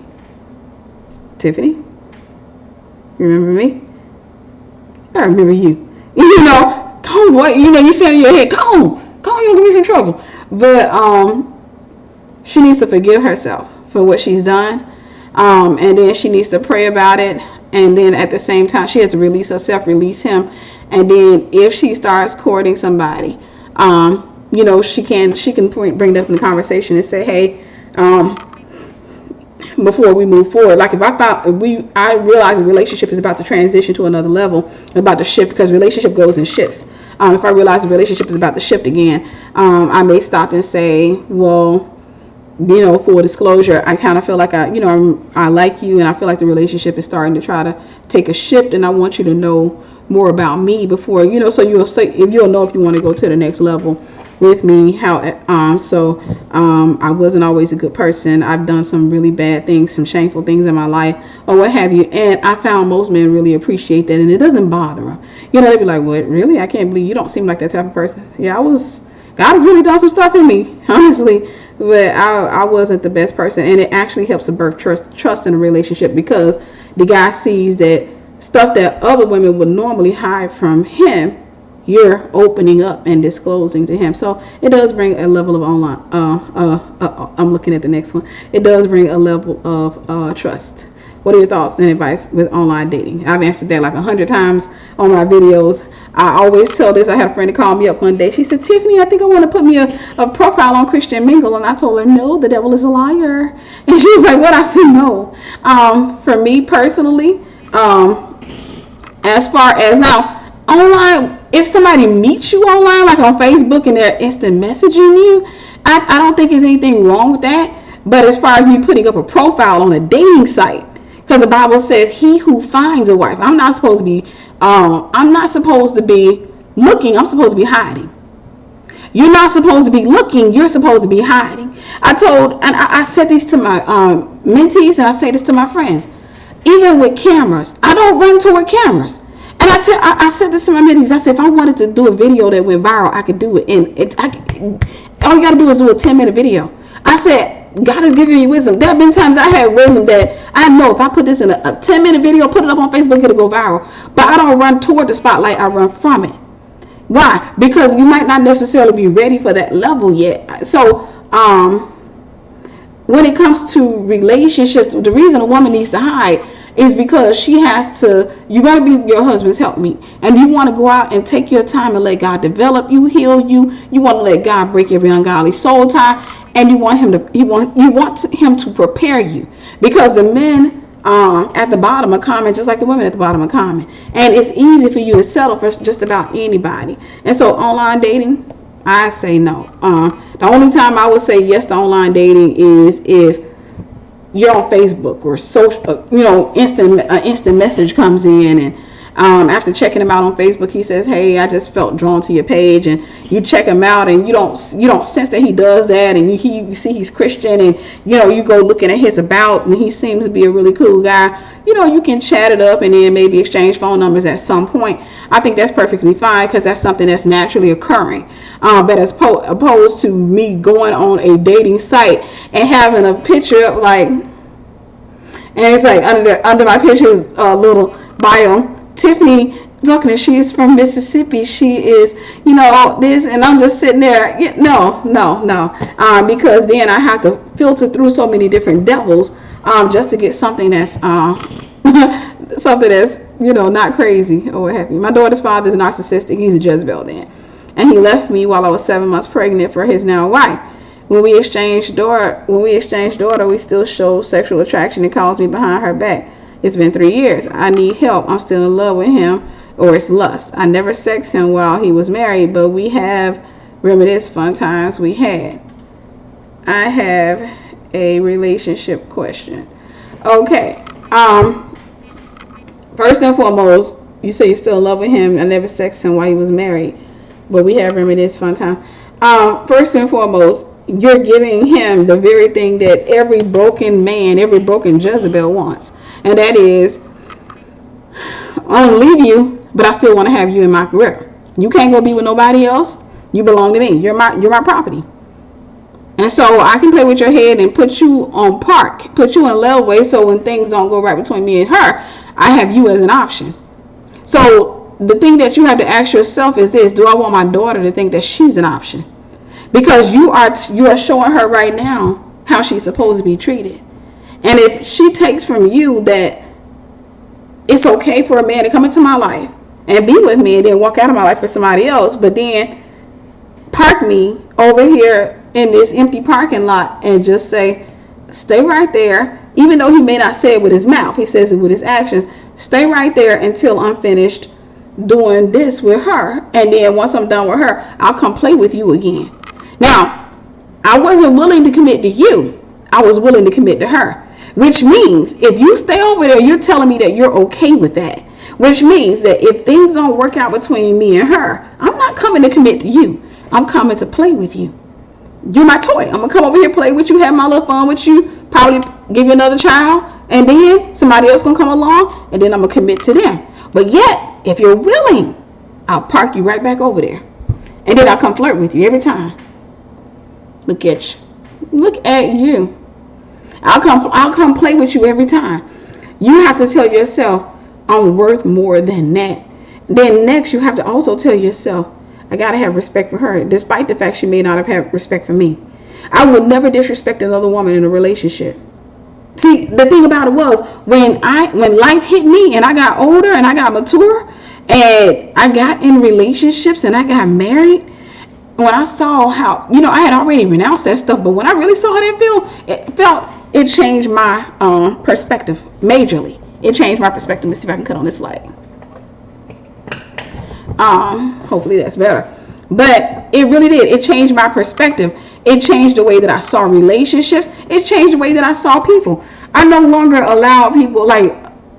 Tiffany, you remember me? I remember you. You know, come on, boy. You know, you said in your head, come on, you don't get me in trouble. But she needs to forgive herself for what she's done. And then she needs to pray about it. And then at the same time, she has to release herself, release him. And then if she starts courting somebody, she can bring that up in the conversation and say, hey, before we move forward, like if I realize a relationship is about to transition to another level, about to shift, because relationship goes in shifts. If I realize the relationship is about to shift again, I may stop and say, well, full disclosure, I kind of feel like I like you, and I feel like the relationship is starting to try to take a shift, and I want you to know more about me before, so you'll know if you want to go to the next level with me. I wasn't always a good person. I've done some really bad things, some shameful things in my life, or what have you. And I found most men really appreciate that, and it doesn't bother them. They'd be like, "What? Really? I can't believe you don't seem like that type of person." Yeah, God has really done some stuff in me, honestly. But I wasn't the best person, and it actually helps to birth trust in a relationship, because the guy sees that stuff that other women would normally hide from him, you're opening up and disclosing to him. So it does bring a level of online. I'm looking at the next one. It does bring a level of trust. What are your thoughts and advice with online dating? I've answered that like 100 times on my videos. I always tell this. I had a friend to call me up one day. She said, Tiffany, I think I want to put me a profile on Christian Mingle. And I told her, no, the devil is a liar. And she was like, what? I said, no. For me personally, as far as now, online, if somebody meets you online, like on Facebook, and they're instant messaging you, I don't think there's anything wrong with that. But as far as me putting up a profile on a dating site, because the Bible says, he who finds a wife, I'm not supposed to be looking, I'm supposed to be hiding. You're not supposed to be looking, you're supposed to be hiding. I said this to my mentees, and I say this to my friends. Even with cameras, I don't run toward cameras. And I said this to my mentees. I said, if I wanted to do a video that went viral, I could do it. All you got to do is do a 10-minute video. I said, God has given you wisdom. There have been times I had wisdom that I know if I put this in a 10-minute video, put it up on Facebook, it'll go viral. But I don't run toward the spotlight, I run from it. Why? Because you might not necessarily be ready for that level yet. So when it comes to relationships, the reason a woman needs to hide is because you got to be your husband's helpmeet, and you want to go out and take your time and let God develop you, heal you. You want to let God break every ungodly soul tie, and you want him to prepare you, because the men at the bottom are common, just like the women at the bottom are common, and it's easy for you to settle for just about anybody. And so online dating, I say no. The only time I would say yes to online dating is if you're on Facebook or instant message comes in, and after checking him out on Facebook, he says, hey, I just felt drawn to your page, and you check him out, and you don't sense that he does that, and you see he's Christian, and you go looking at his about, and he seems to be a really cool guy. You can chat it up and then maybe exchange phone numbers at some point. I think that's perfectly fine, because that's something that's naturally occurring. But as opposed to me going on a dating site and having a picture of, like, And it's like under my picture is a little bio. Tiffany Buckner, she is from Mississippi. She is, this, and I'm just sitting there. No. Because then I have to filter through so many different devils just to get something that's something that's not crazy or what have you. My daughter's father is narcissistic. He's a Jezebel then, and he left me while I was 7 months pregnant for his now wife. When we exchanged daughter, we still show sexual attraction and calls me behind her back. It's been 3 years. I need help. I'm still in love with him, or it's lust. I never sexed him while he was married, but we have reminisced fun times we had. I have a relationship question. Okay. First and foremost, you say you're still in love with him. I never sexed him while he was married, but we have reminisced fun times. First and foremost, you're giving him the very thing that every broken man, every broken Jezebel wants. And that is, I'm going to leave you, but I still want to have you in my career. You can't go be with nobody else. You belong to me. You're my property. And so I can play with your head and put you on park, put you in leeway, so when things don't go right between me and her, I have you as an option. So the thing that you have to ask yourself is this: do I want my daughter to think that she's an option? Because you are showing her right now how she's supposed to be treated. And if she takes from you that it's okay for a man to come into my life and be with me and then walk out of my life for somebody else, but then park me over here in this empty parking lot and just say, stay right there, even though he may not say it with his mouth, he says it with his actions, stay right there until I'm finished doing this with her, and then once I'm done with her, I'll come play with you again. Now, I wasn't willing to commit to you. I was willing to commit to her. Which means if you stay over there, you're telling me that you're okay with that. Which means that if things don't work out between me and her, I'm not coming to commit to you. I'm coming to play with you. You're my toy. I'm going to come over here, play with you, have my little fun with you, probably give you another child, and then somebody else going to come along, and then I'm going to commit to them. But yet, if you're willing, I'll park you right back over there. And then I'll come flirt with you every time. Look at you. Look at you. I'll come play with you every time. You have to tell yourself, I'm worth more than that. Then next, you have to also tell yourself, I got to have respect for her, despite the fact she may not have had respect for me. I would never disrespect another woman in a relationship. See, the thing about it was, when life hit me and I got older and I got mature and I got in relationships and I got married, when I saw how, I had already renounced that stuff, but when I really saw how that it changed my perspective majorly. It changed my perspective. Let's see if I can cut on this light. Hopefully that's better. But it really did. It changed my perspective. It changed the way that I saw relationships. It changed the way that I saw people. I no longer allow people, I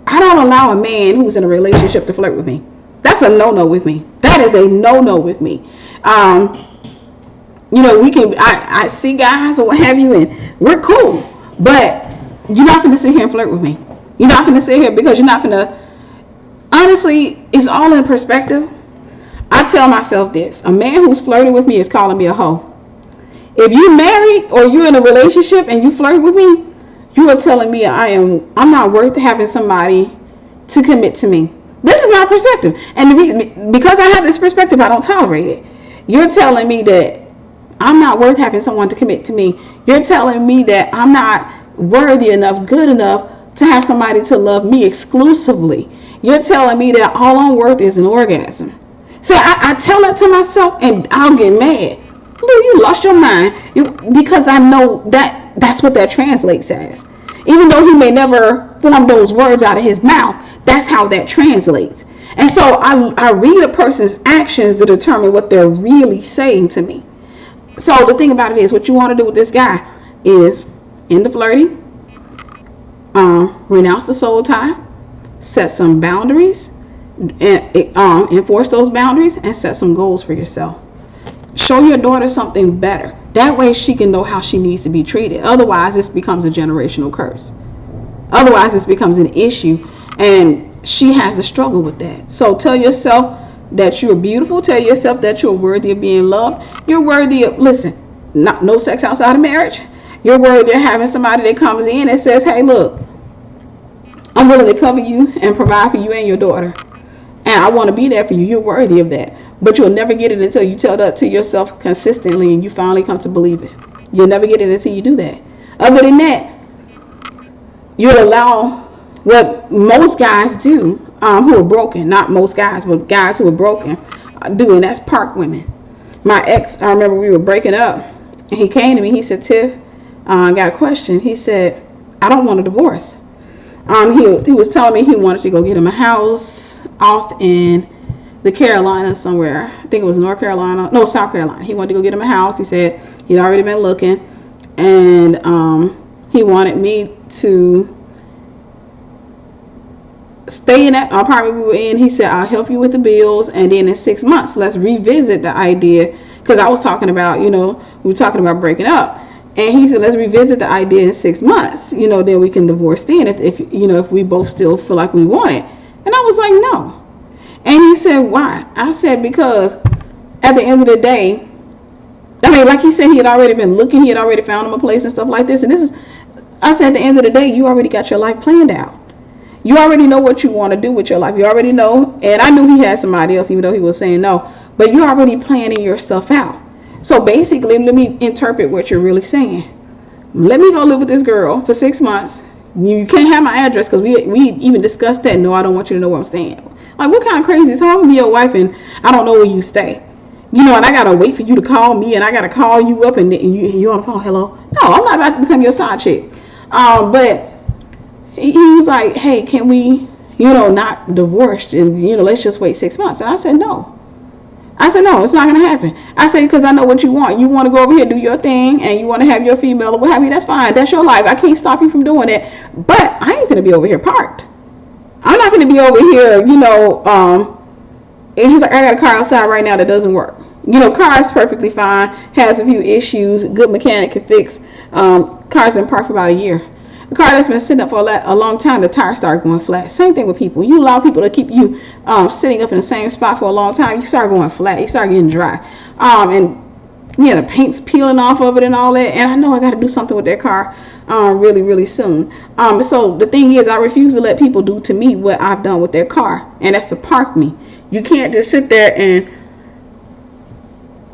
don't allow a man who's in a relationship to flirt with me. That's a no-no with me. That is a no-no with me. I see guys or what have you, and we're cool. But you're not going to sit here and flirt with me. You're not going to sit here because you're not going to. Honestly, it's all in perspective. I tell myself this: a man who's flirting with me is calling me a hoe. If you're married or you're in a relationship and you flirt with me, you are telling me I'm not worth having somebody to commit to me. This is my perspective, and the reason, because I have this perspective, I don't tolerate it. You're telling me that I'm not worth having someone to commit to me. You're telling me that I'm not worthy enough, good enough to have somebody to love me exclusively. You're telling me that all I'm worth is an orgasm. So I tell that to myself and I'll get mad. You lost your mind, because I know that's what that translates as. Even though he may never form those words out of his mouth, that's how that translates. And so I read a person's actions to determine what they're really saying to me. So the thing about it is, what you want to do with this guy is end the flirting, renounce the soul tie, set some boundaries, and enforce those boundaries, and set some goals for yourself. Show your daughter something better. That way she can know how she needs to be treated. Otherwise, this becomes a generational curse. Otherwise, this becomes an issue, and she has to struggle with that. So tell yourself that you're beautiful. Tell yourself that you're worthy of being loved. You're worthy of, no sex outside of marriage. You're worthy of having somebody that comes in and says, hey, look, I'm willing to cover you and provide for you and your daughter. And I want to be there for you. You're worthy of that. But you'll never get it until you tell that to yourself consistently and you finally come to believe it. You'll never get it until you do that. Other than that, you'll allow what most guys do, who are broken, not most guys, but guys who are broken, do, and that's park women. My ex, I remember we were breaking up, and he came to me. He said, Tiff, I got a question. He said, I don't want a divorce. He was telling me he wanted to go get him a house off in the Carolinas somewhere. I think it was South Carolina. He wanted to go get him a house. He said he'd already been looking, and he wanted me to stay in that apartment we were in. He said, I'll help you with the bills, and then in 6 months, let's revisit the idea, because I was talking about, we were talking about breaking up. And he said, let's revisit the idea in 6 months, then we can divorce then if we both still feel like we want it. And I was like, no. And he said, why? I said, because at the end of the day, like he said, he had already been looking, he had already found him a place and stuff like this. And I said, at the end of the day, you already got your life planned out. You already know what you want to do with your life. You already know. And I knew he had somebody else, even though he was saying no. But you're already planning your stuff out. So basically, let me interpret what you're really saying. Let me go live with this girl for 6 months. You can't have my address, because we even discussed that. No, I don't want you to know where I'm staying. Like, what kind of crazy is how I'm gonna be your wife and I don't know where you stay? And I gotta wait for you to call me, and I gotta call you up, and you on the phone. Hello? No, I'm not about to become your side chick. But he was like, hey, can we, not divorced, and let's just wait 6 months. And I said no. No, it's not going to happen. I said, because I know what you want. You want to go over here, do your thing, and you want to have your female or what have you. That's fine. That's your life. I can't stop you from doing it. But I ain't going to be over here parked. I'm not going to be over here, it's just like I got a car outside right now that doesn't work. Car's perfectly fine, has a few issues, good mechanic can fix. Car's been parked for about a year. A car that's been sitting up for a long time, the tires start going flat. Same thing with people. You allow people to keep you sitting up in the same spot for a long time, you start going flat. You start getting dry. And the paint's peeling off of it and all that. And I know I got to do something with that car really, really soon. So the thing is, I refuse to let people do to me what I've done with their car. And that's to park me. You can't just sit there and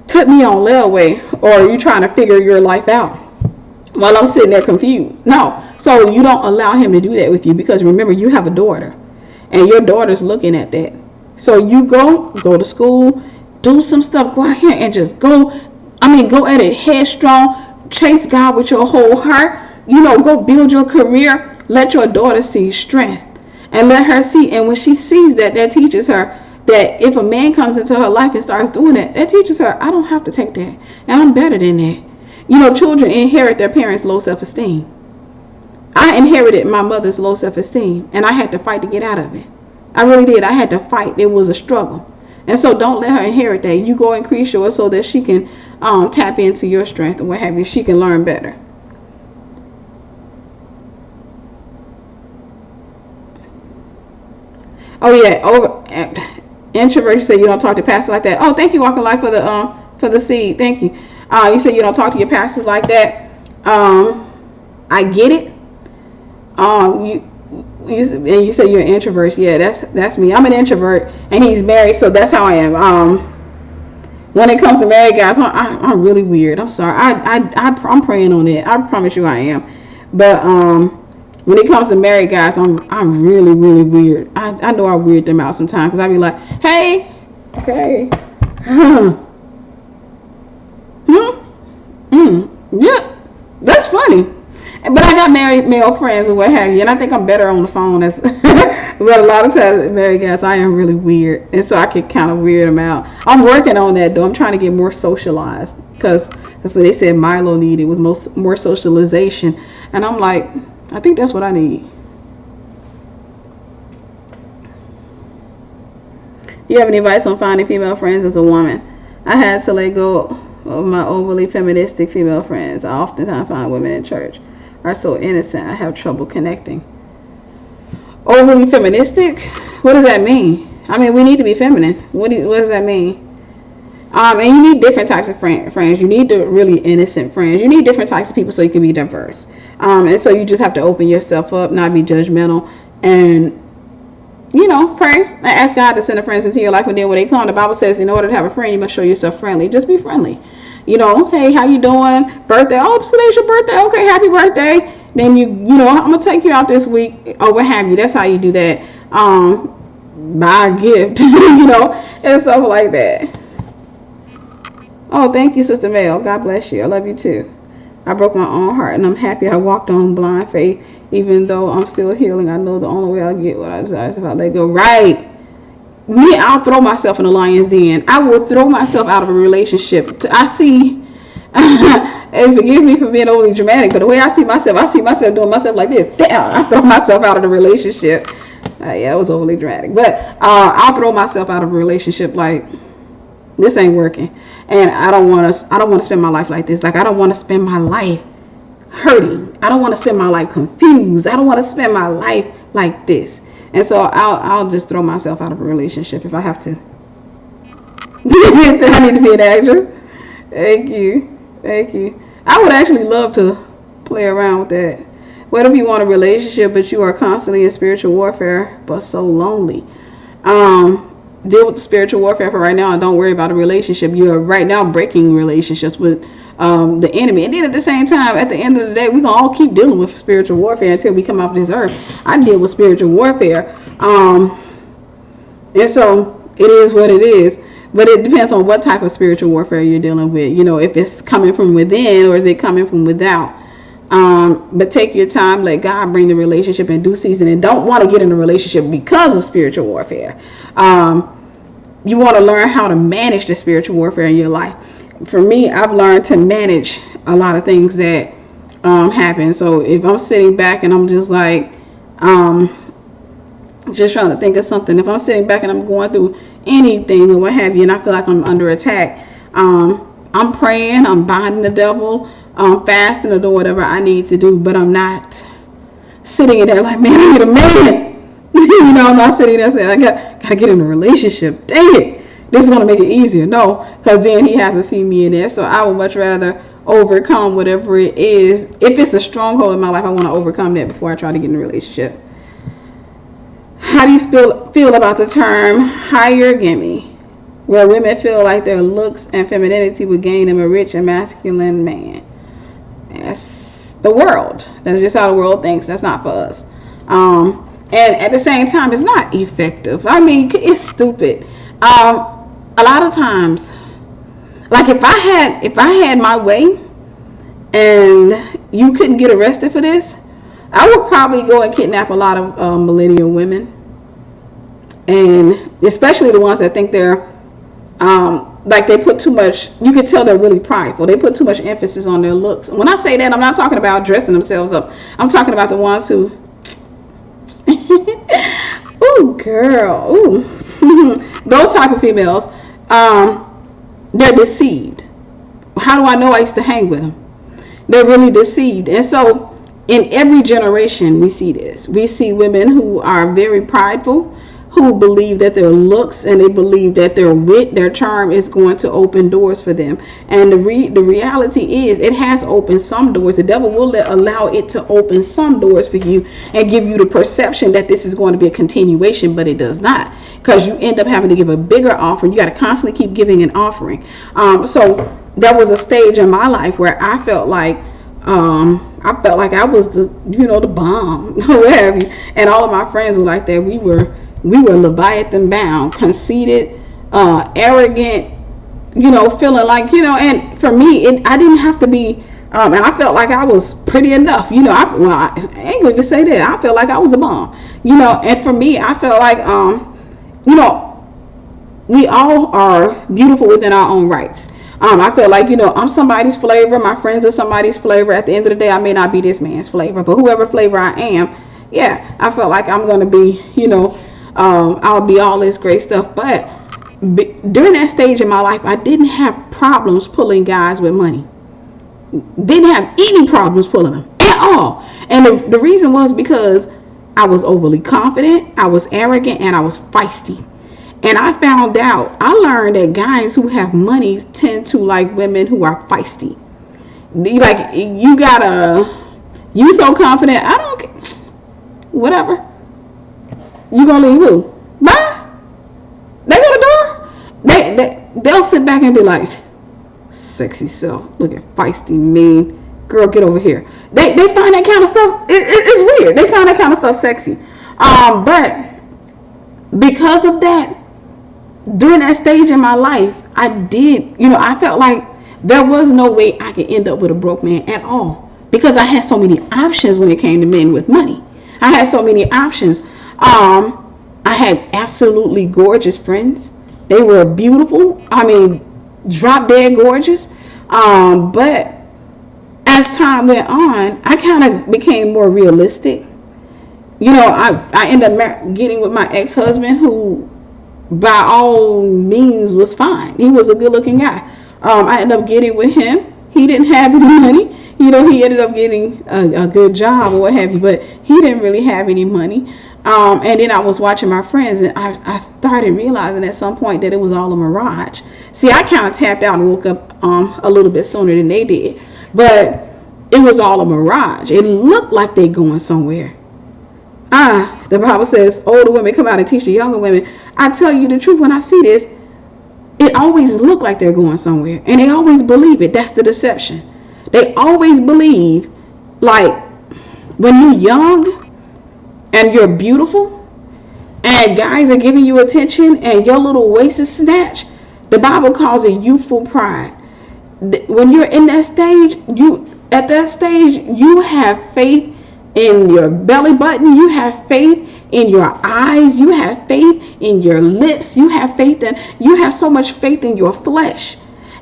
put me on layaway, or you trying to figure your life out while I'm sitting there confused. No. So you don't allow him to do that with you, because remember, you have a daughter, and your daughter's looking at that. So you go to school, do some stuff, go out here and just go at it headstrong, chase God with your whole heart, go build your career. Let your daughter see strength, and let her see, and when she sees that teaches her that if a man comes into her life and starts doing that teaches her, I don't have to take that, and I'm better than that. Children inherit their parents' low self-esteem. I inherited my mother's low self-esteem, and I had to fight to get out of it. I really did. I had to fight. It was a struggle. And so don't let her inherit that. You go increase yours so that she can tap into your strength and what have you. She can learn better. Oh yeah, introvert. You said you don't talk to pastors like that. Oh, thank you, Walking Life, for the seed. Thank you. You said you don't talk to your pastors like that. I get it. You say you're an introvert. Yeah, that's me. I'm an introvert, and he's married, so that's how I am. When it comes to married guys, I'm really weird. I'm sorry. I'm praying on it. I promise you I am. But when it comes to married guys, I'm really, really weird. I know I weird them out sometimes, because I be like, hey, yeah, that's funny. But I got married male friends or what have you, and I think I'm better on the phone. But a lot of times, married guys, I am really weird, and so I can kind of weird them out. I'm working on that, though. I'm trying to get more socialized, because that's what they said Milo needed, was more socialization. And I'm like, I think that's what I need. Do you have any advice on finding female friends as a woman? I had to let go of my overly feministic female friends. I oftentimes find women in church are so innocent, I have trouble connecting. Overly feministic? What does that mean? I mean, we need to be feminine. What does that mean? And you need different types of friends. You need the really innocent friends. You need different types of people so you can be diverse. And so you just have to open yourself up, not be judgmental, and pray and ask God to send the friends into your life. And then when they come, the Bible says in order to have a friend, you must show yourself friendly. Just be friendly. Hey, how you doing? Birthday? Oh, today's your birthday. Okay, happy birthday. Then I'm gonna take you out this week or what have you. That's how you do that. Buy a gift, and stuff like that. Oh, thank you, Sister Mel. God bless you. I love you too. I broke my own heart, and I'm happy I walked on blind faith. Even though I'm still healing, I know the only way I'll get what I desire is if I let go. Right. Me, I'll throw myself in the lion's den. I will throw myself out of a relationship. I see, and forgive me for being overly dramatic, but the way I see myself doing myself like this. Damn, I throw myself out of the relationship. Yeah, it was overly dramatic. But I'll throw myself out of a relationship like, this ain't working. And I don't want to spend my life like this. Like, I don't want to spend my life hurting. I don't want to spend my life confused. I don't want to spend my life like this. And so I'll just throw myself out of a relationship if I have to. I need to be an actress. Thank you. I would actually love to play around with that. What if you want a relationship but you are constantly in spiritual warfare but so lonely? Deal with the spiritual warfare for right now and don't worry about a relationship. You are right now breaking relationships with the enemy. And then at the same time, at the end of the day, we're going to all keep dealing with spiritual warfare until we come off this earth. I deal with spiritual warfare. And so it is what it is. But it depends on what type of spiritual warfare you're dealing with. If it's coming from within or is it coming from without. But take your time, let God bring the relationship in due season, and don't want to get in a relationship because of spiritual warfare. You want to learn how to manage the spiritual warfare in your life. For me, I've learned to manage a lot of things that happen. So if I'm sitting back and I'm just like, just trying to think of something, if I'm sitting back and I'm going through anything or what have you, and I feel like I'm under attack, I'm praying, I'm binding the devil, I'm fasting or doing whatever I need to do, but I'm not sitting in there like, man, I need a man. I'm not sitting there saying, I gotta get in a relationship. Dang it. This is going to make it easier. No, because then he has to see me in there. So I would much rather overcome whatever it is. If it's a stronghold in my life, I want to overcome that before I try to get in a relationship. How do you feel about the term hypergamy, where women feel like their looks and femininity would gain them a rich and masculine man? That's the world. That's just how the world thinks. That's not for us. And at the same time, it's not effective. I mean, it's stupid. A lot of times, like if I had my way and you couldn't get arrested for this, I would probably go and kidnap a lot of millennial women, and especially the ones that think they're like they put too much. You can tell they're really prideful. They put too much emphasis on their looks. When I say that, I'm not talking about dressing themselves up. I'm talking about the ones who ooh, girl, ooh. Those type of females, they're deceived. How do I know? I used to hang with them. They're really deceived. And so in every generation we see this. We see women who are very prideful, who believe that their looks and they believe that their wit, their charm is going to open doors for them. And the reality is it has opened some doors. The devil will allow it to open some doors for you and give you the perception that this is going to be a continuation, but it does not, because you end up having to give a bigger offering. You got to constantly keep giving an offering. So there was a stage in my life where I felt like I was the bomb, what have you. And all of my friends were like that. We were Leviathan bound, conceited, arrogant, feeling like, and for me, I didn't have to be, and I felt like I was pretty enough, I ain't going to say that. I felt like I was a bomb, and for me, I felt like, we all are beautiful within our own rights. I feel like, I'm somebody's flavor. My friends are somebody's flavor. At the end of the day, I may not be this man's flavor, but whoever flavor I am, yeah, I felt like I'm going to be, I'll be all this great stuff. But during that stage in my life, I didn't have problems pulling guys with money. Didn't have any problems pulling them at all. And the reason was because I was overly confident, I was arrogant, and I was feisty. And I found out, I learned that guys who have money tend to like women who are feisty. You so confident, I don't care, whatever. You gonna leave who? Bye. They go to the door. They'll sit back and be like, sexy self, looking feisty, mean. Girl, get over here. They find that kind of stuff. It's weird. They find that kind of stuff sexy. But because of that, during that stage in my life, I felt like there was no way I could end up with a broke man at all, because I had so many options when it came to men with money. I had so many options. I had absolutely gorgeous friends. They were beautiful. I mean, drop dead gorgeous. But as time went on, I kind of became more realistic. I ended up getting with my ex-husband, who by all means was fine. He was a good looking guy. I ended up getting with him. He didn't have any money. He ended up getting a good job or what have you, but he didn't really have any money. And then I was watching my friends, and I started realizing at some point that it was all a mirage. See, I kind of tapped out and woke up a little bit sooner than they did, but it was all a mirage. It looked like they going somewhere. The Bible says older women come out and teach the younger women. I tell you the truth, when I see this, it always look like they're going somewhere, and they always believe it. That's the deception. They always believe, like, when you're young and you're beautiful and guys are giving you attention and your little waist is snatched, the Bible calls it youthful pride. When you're in that stage, you have faith in your belly button, you have faith in your eyes, you have faith in your lips, you have so much faith in your flesh.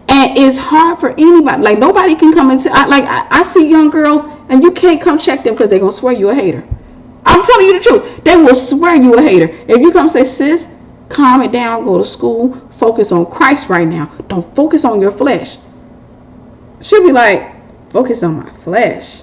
And it's hard for anybody. Like, nobody can come into, I see young girls, and you can't come check them because they're going to swear you a hater. I'm telling you the truth. They will swear you a hater. If you come say, sis, calm it down, go to school, focus on Christ right now. Don't focus on your flesh. She'll be like, focus on my flesh.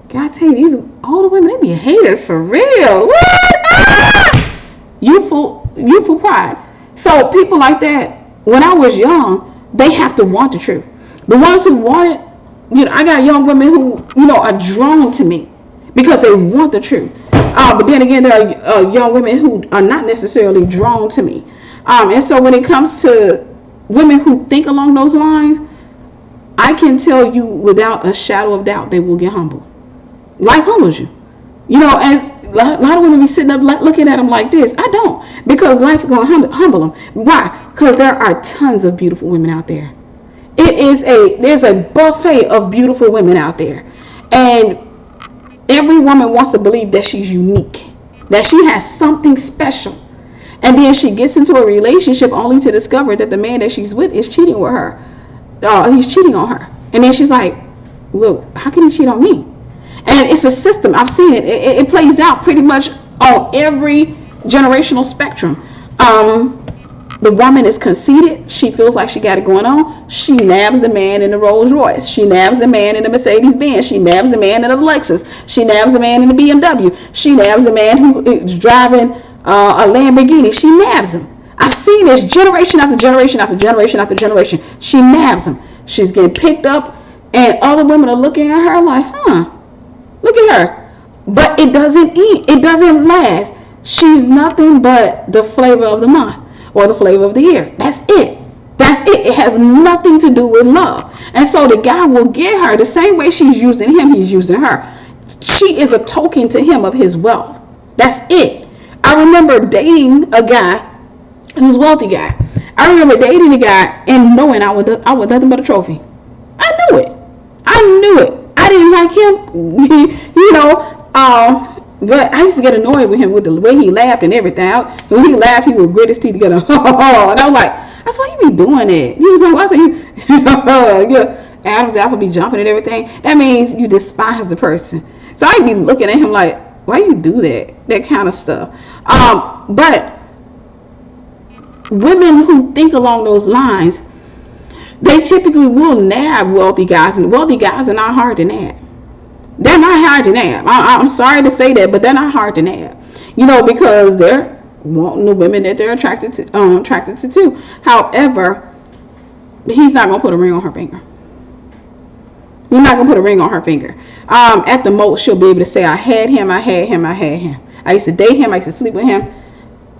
God, I tell you, these older women, they be haters for real. What? Ah! Youthful pride. So people like that, when I was young, they have to want the truth. The ones who want it, I got young women who, are drawn to me because they want the truth. But then again, there are young women who are not necessarily drawn to me. And so when it comes to women who think along those lines, I can tell you without a shadow of doubt, they will get humbled. Life humbles you. And a lot of women be sitting up looking at them like this. I don't, because life is going to humble them. Why? Because there are tons of beautiful women out there. There's a buffet of beautiful women out there, and every woman wants to believe that she's unique, that she has something special, and then she gets into a relationship only to discover that the man that she's with is cheating with her. He's cheating on her, and then she's like, well, how can he cheat on me? And it's a system. I've seen it. It plays out pretty much on every generational spectrum. The woman is conceited. She feels like she got it going on. She nabs the man in the Rolls Royce. She nabs the man in the Mercedes Benz. She nabs the man in the Lexus. She nabs the man in the BMW. She nabs the man who is driving a Lamborghini. She nabs him. I've seen this generation after generation after generation after generation. She nabs him. She's getting picked up, and other women are looking at her like, look at her. But it doesn't eat. It doesn't last. She's nothing but the flavor of the month or the flavor of the year. That's it. That's it. It has nothing to do with love. And so the guy will get her the same way she's using him, he's using her. She is a token to him of his wealth. That's it. I remember dating a guy who was a wealthy guy. I remember dating a guy and knowing I was nothing but a trophy. I knew it. I didn't like him, but I used to get annoyed with him with the way he laughed and everything. When he laughed, he would grit his teeth together. And I was like, that's why you be doing it. He was like, why you Adam's apple be jumping and everything? That means you despise the person. So I'd be looking at him like, why you do that kind of stuff? But women who think along those lines, they typically will nab wealthy guys, and wealthy guys are not hard to nab. They're not hard to nab. I'm sorry to say that, but they're not hard to nab. Because they're wanting the women that they're attracted to too. However, he's not gonna put a ring on her finger. He's not gonna put a ring on her finger. At the most, she'll be able to say, I had him. I used to date him. I used to sleep with him.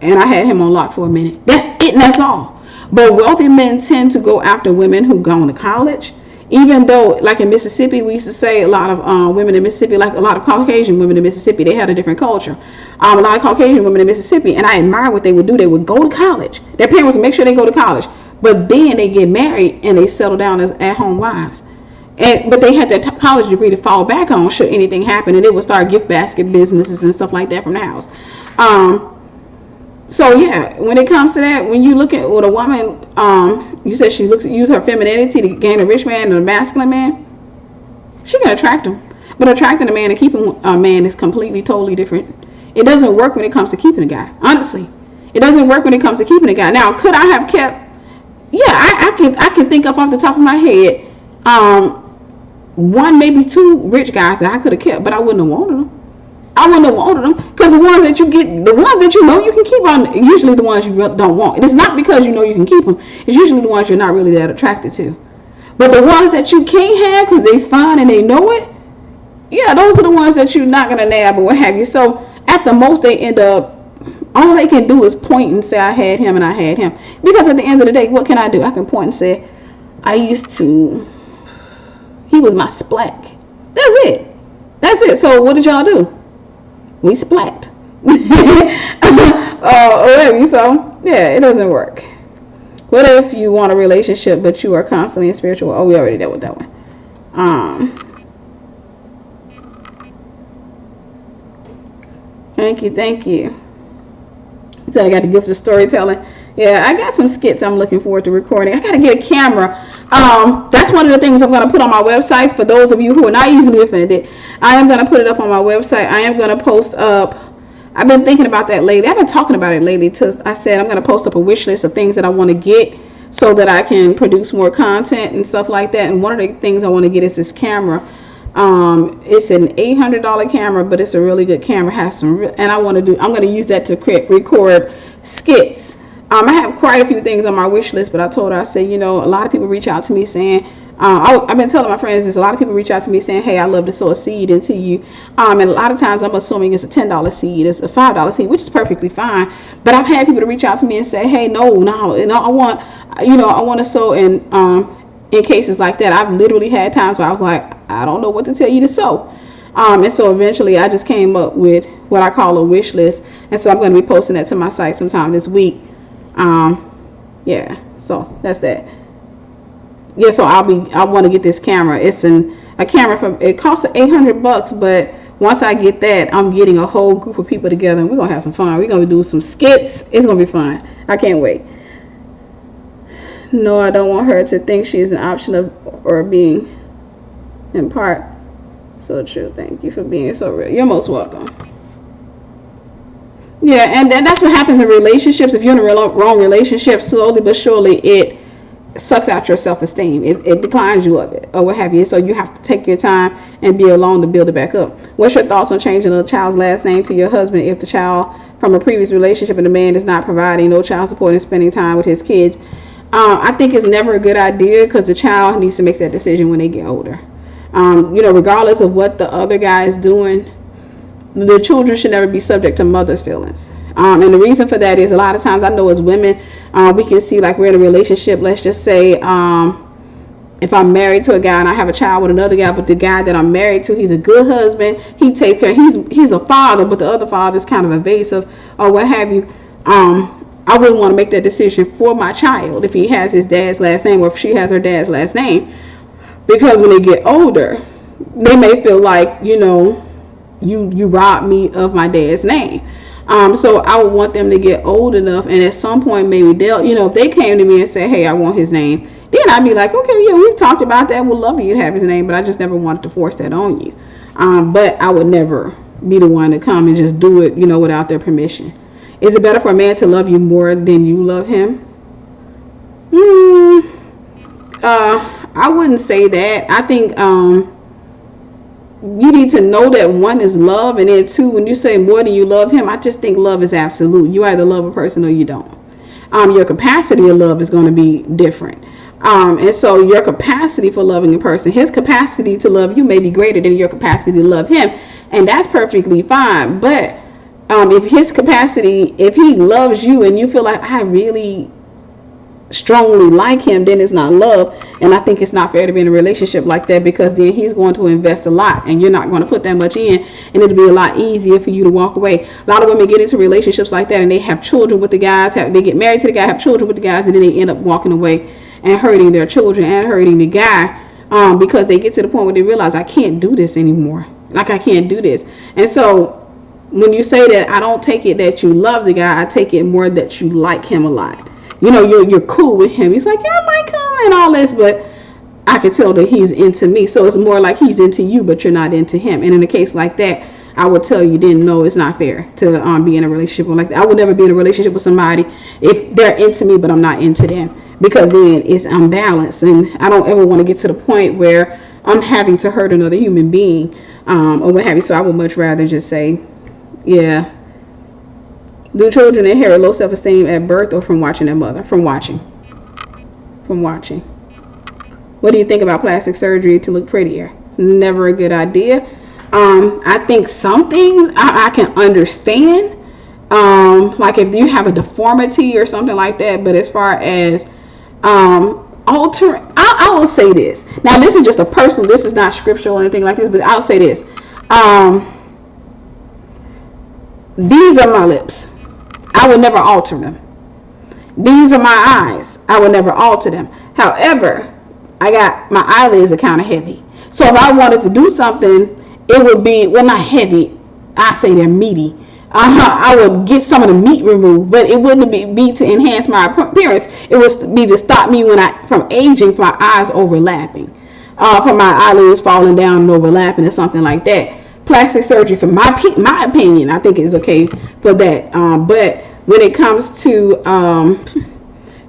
And I had him on lock for a minute. That's it, and that's all. But wealthy men tend to go after women who've gone to college. Even though, like in Mississippi, we used to say a lot of women in Mississippi, like a lot of Caucasian women in Mississippi, they had a different culture. A lot of Caucasian women in Mississippi, and I admire what they would do. They would go to college. Their parents would make sure they go to college. But then they get married and they settle down as at-home wives. But they had their college degree to fall back on should anything happen, and they would start gift basket businesses and stuff like that from the house. So yeah, when it comes to that, when you look at what a woman, you said she use her femininity to gain a rich man and a masculine man, she can attract him. But attracting a man and keeping a man is completely, totally different. It doesn't work when it comes to keeping a guy. Honestly, it doesn't work when it comes to keeping a guy. Now, could I have kept? Yeah, I can think up off the top of my head, one, maybe two rich guys that I could have kept, but I wouldn't have wanted them. I wouldn't have wanted them because the ones that you get, the ones that you know you can keep on, usually the ones you don't want. And it's not because you know you can keep them. It's usually the ones you're not really that attracted to. But the ones that you can't have because they fine and they know it, yeah, those are the ones that you're not gonna nab or what have you. So at the most, they end up, all they can do is point and say I had him and I had him. Because at the end of the day, what can I do? I can point and say he was my splack. That's it. That's it. So what did y'all do? We splat. So yeah, it doesn't work. What if you want a relationship but you are constantly in spiritual? Oh, we already dealt with that one. Thank you. So I got the gift of storytelling. Yeah, I got some skits I'm looking forward to recording. I got to get a camera. That's one of the things I'm going to put on my websites for those of you who are not easily offended. I am going to put it up on my website. I am going to post up. I've been thinking about that lately. I've been talking about it lately. I said I'm going to post up a wish list of things that I want to get so that I can produce more content and stuff like that. And one of the things I want to get is this camera. It's an $800 camera, but it's a really good camera. Has some, and I'm going to use that to record skits. I have quite a few things on my wish list, but I told her, I said, a lot of people reach out to me saying, I've been telling my friends this, a lot of people reach out to me saying, hey, I'd love to sow a seed into you. And a lot of times I'm assuming it's a $10 seed, it's a $5 seed, which is perfectly fine. But I've had people to reach out to me and say, hey, no, I want to sow in cases like that. I've literally had times where I was like, I don't know what to tell you to sow. And so eventually I just came up with what I call a wish list. And so I'm going to be posting that to my site sometime this week. Yeah, so that's that. Yeah, so I want to get this camera. It's a camera it costs $800, but once I get that, I'm getting a whole group of people together and we're going to have some fun. We're going to do some skits. It's going to be fun. I can't wait. No, I don't want her to think she's an option or being in part. So true. Thank you for being so real. You're most welcome. Yeah, and that's what happens in relationships. If you're in a wrong relationship, slowly but surely it sucks out your self-esteem. It declines you of it or what have you. So you have to take your time and be alone to build it back up. What's your thoughts on changing a child's last name to your husband if the child from a previous relationship and the man is not providing no child support and spending time with his kids? I think it's never a good idea because the child needs to make that decision when they get older. Regardless of what the other guy is doing, the children should never be subject to mother's feelings. And the reason for that is a lot of times I know as women, we can see like we're in a relationship. Let's just say if I'm married to a guy and I have a child with another guy, but the guy that I'm married to, he's a good husband. He takes care. He's a father, but the other father is kind of evasive or what have you. I wouldn't want to make that decision for my child if he has his dad's last name or if she has her dad's last name. Because when they get older, they may feel like, you robbed me of my dad's name. So I would want them to get old enough, and at some point maybe they'll, if they came to me and say, hey, I want his name, then I'd be like, okay, yeah, we've talked about that. We'd love you to have his name, but I just never wanted to force that on you. But I would never be the one to come and just do it, without their permission. Is it better for a man to love you more than you love him? I wouldn't say that. I think you need to know that one is love, and then two, when you say more than you love him, I just think love is absolute. You either love a person or you don't. Your capacity of love is going to be different. And so your capacity for loving a person, his capacity to love you may be greater than your capacity to love him, and that's perfectly fine. But if his capacity, if he loves you and you feel like I really strongly like him, then it's not love. And I think it's not fair to be in a relationship like that, because then he's going to invest a lot and you're not going to put that much in, and it'll be a lot easier for you to walk away. A lot of women get into relationships like that and they have children with the guys, they get married to the guy, have children with the guys, and then they end up walking away and hurting their children and hurting the guy, because they get to the point where they realize, I can't do this anymore. Like, I can't do this. And so when you say that, I don't take it that you love the guy, I take it more that you like him a lot. You know, you're cool with him. He's like, yeah, I might come and all this, but I can tell that he's into me. So it's more like he's into you, but you're not into him. And in a case like that, I would tell you, then no, it's not fair to be in a relationship like that. I would never be in a relationship with somebody if they're into me, but I'm not into them, because then it's unbalanced. And I don't ever want to get to the point where I'm having to hurt another human being, or what have you. So I would much rather just say, yeah. Do children inherit low self-esteem at birth or from watching their mother? From watching. From watching. What do you think about plastic surgery to look prettier? It's never a good idea. I think some things I can understand. Like if you have a deformity or something like that. But as far as altering, I will say this. Now, this is just a personal, this is not scriptural or anything like this, but I'll say this. These are my lips. I would never alter them. These are my eyes. I would never alter them. However, my eyelids are kind of heavy. So if I wanted to do something, it would be, well, not heavy. I say they're meaty. I would get some of the meat removed, but it wouldn't be to enhance my appearance. It would be to stop me from aging, from my eyes overlapping, from my eyelids falling down and overlapping or something like that. Plastic surgery, for my opinion, I think is okay for that. But when it comes to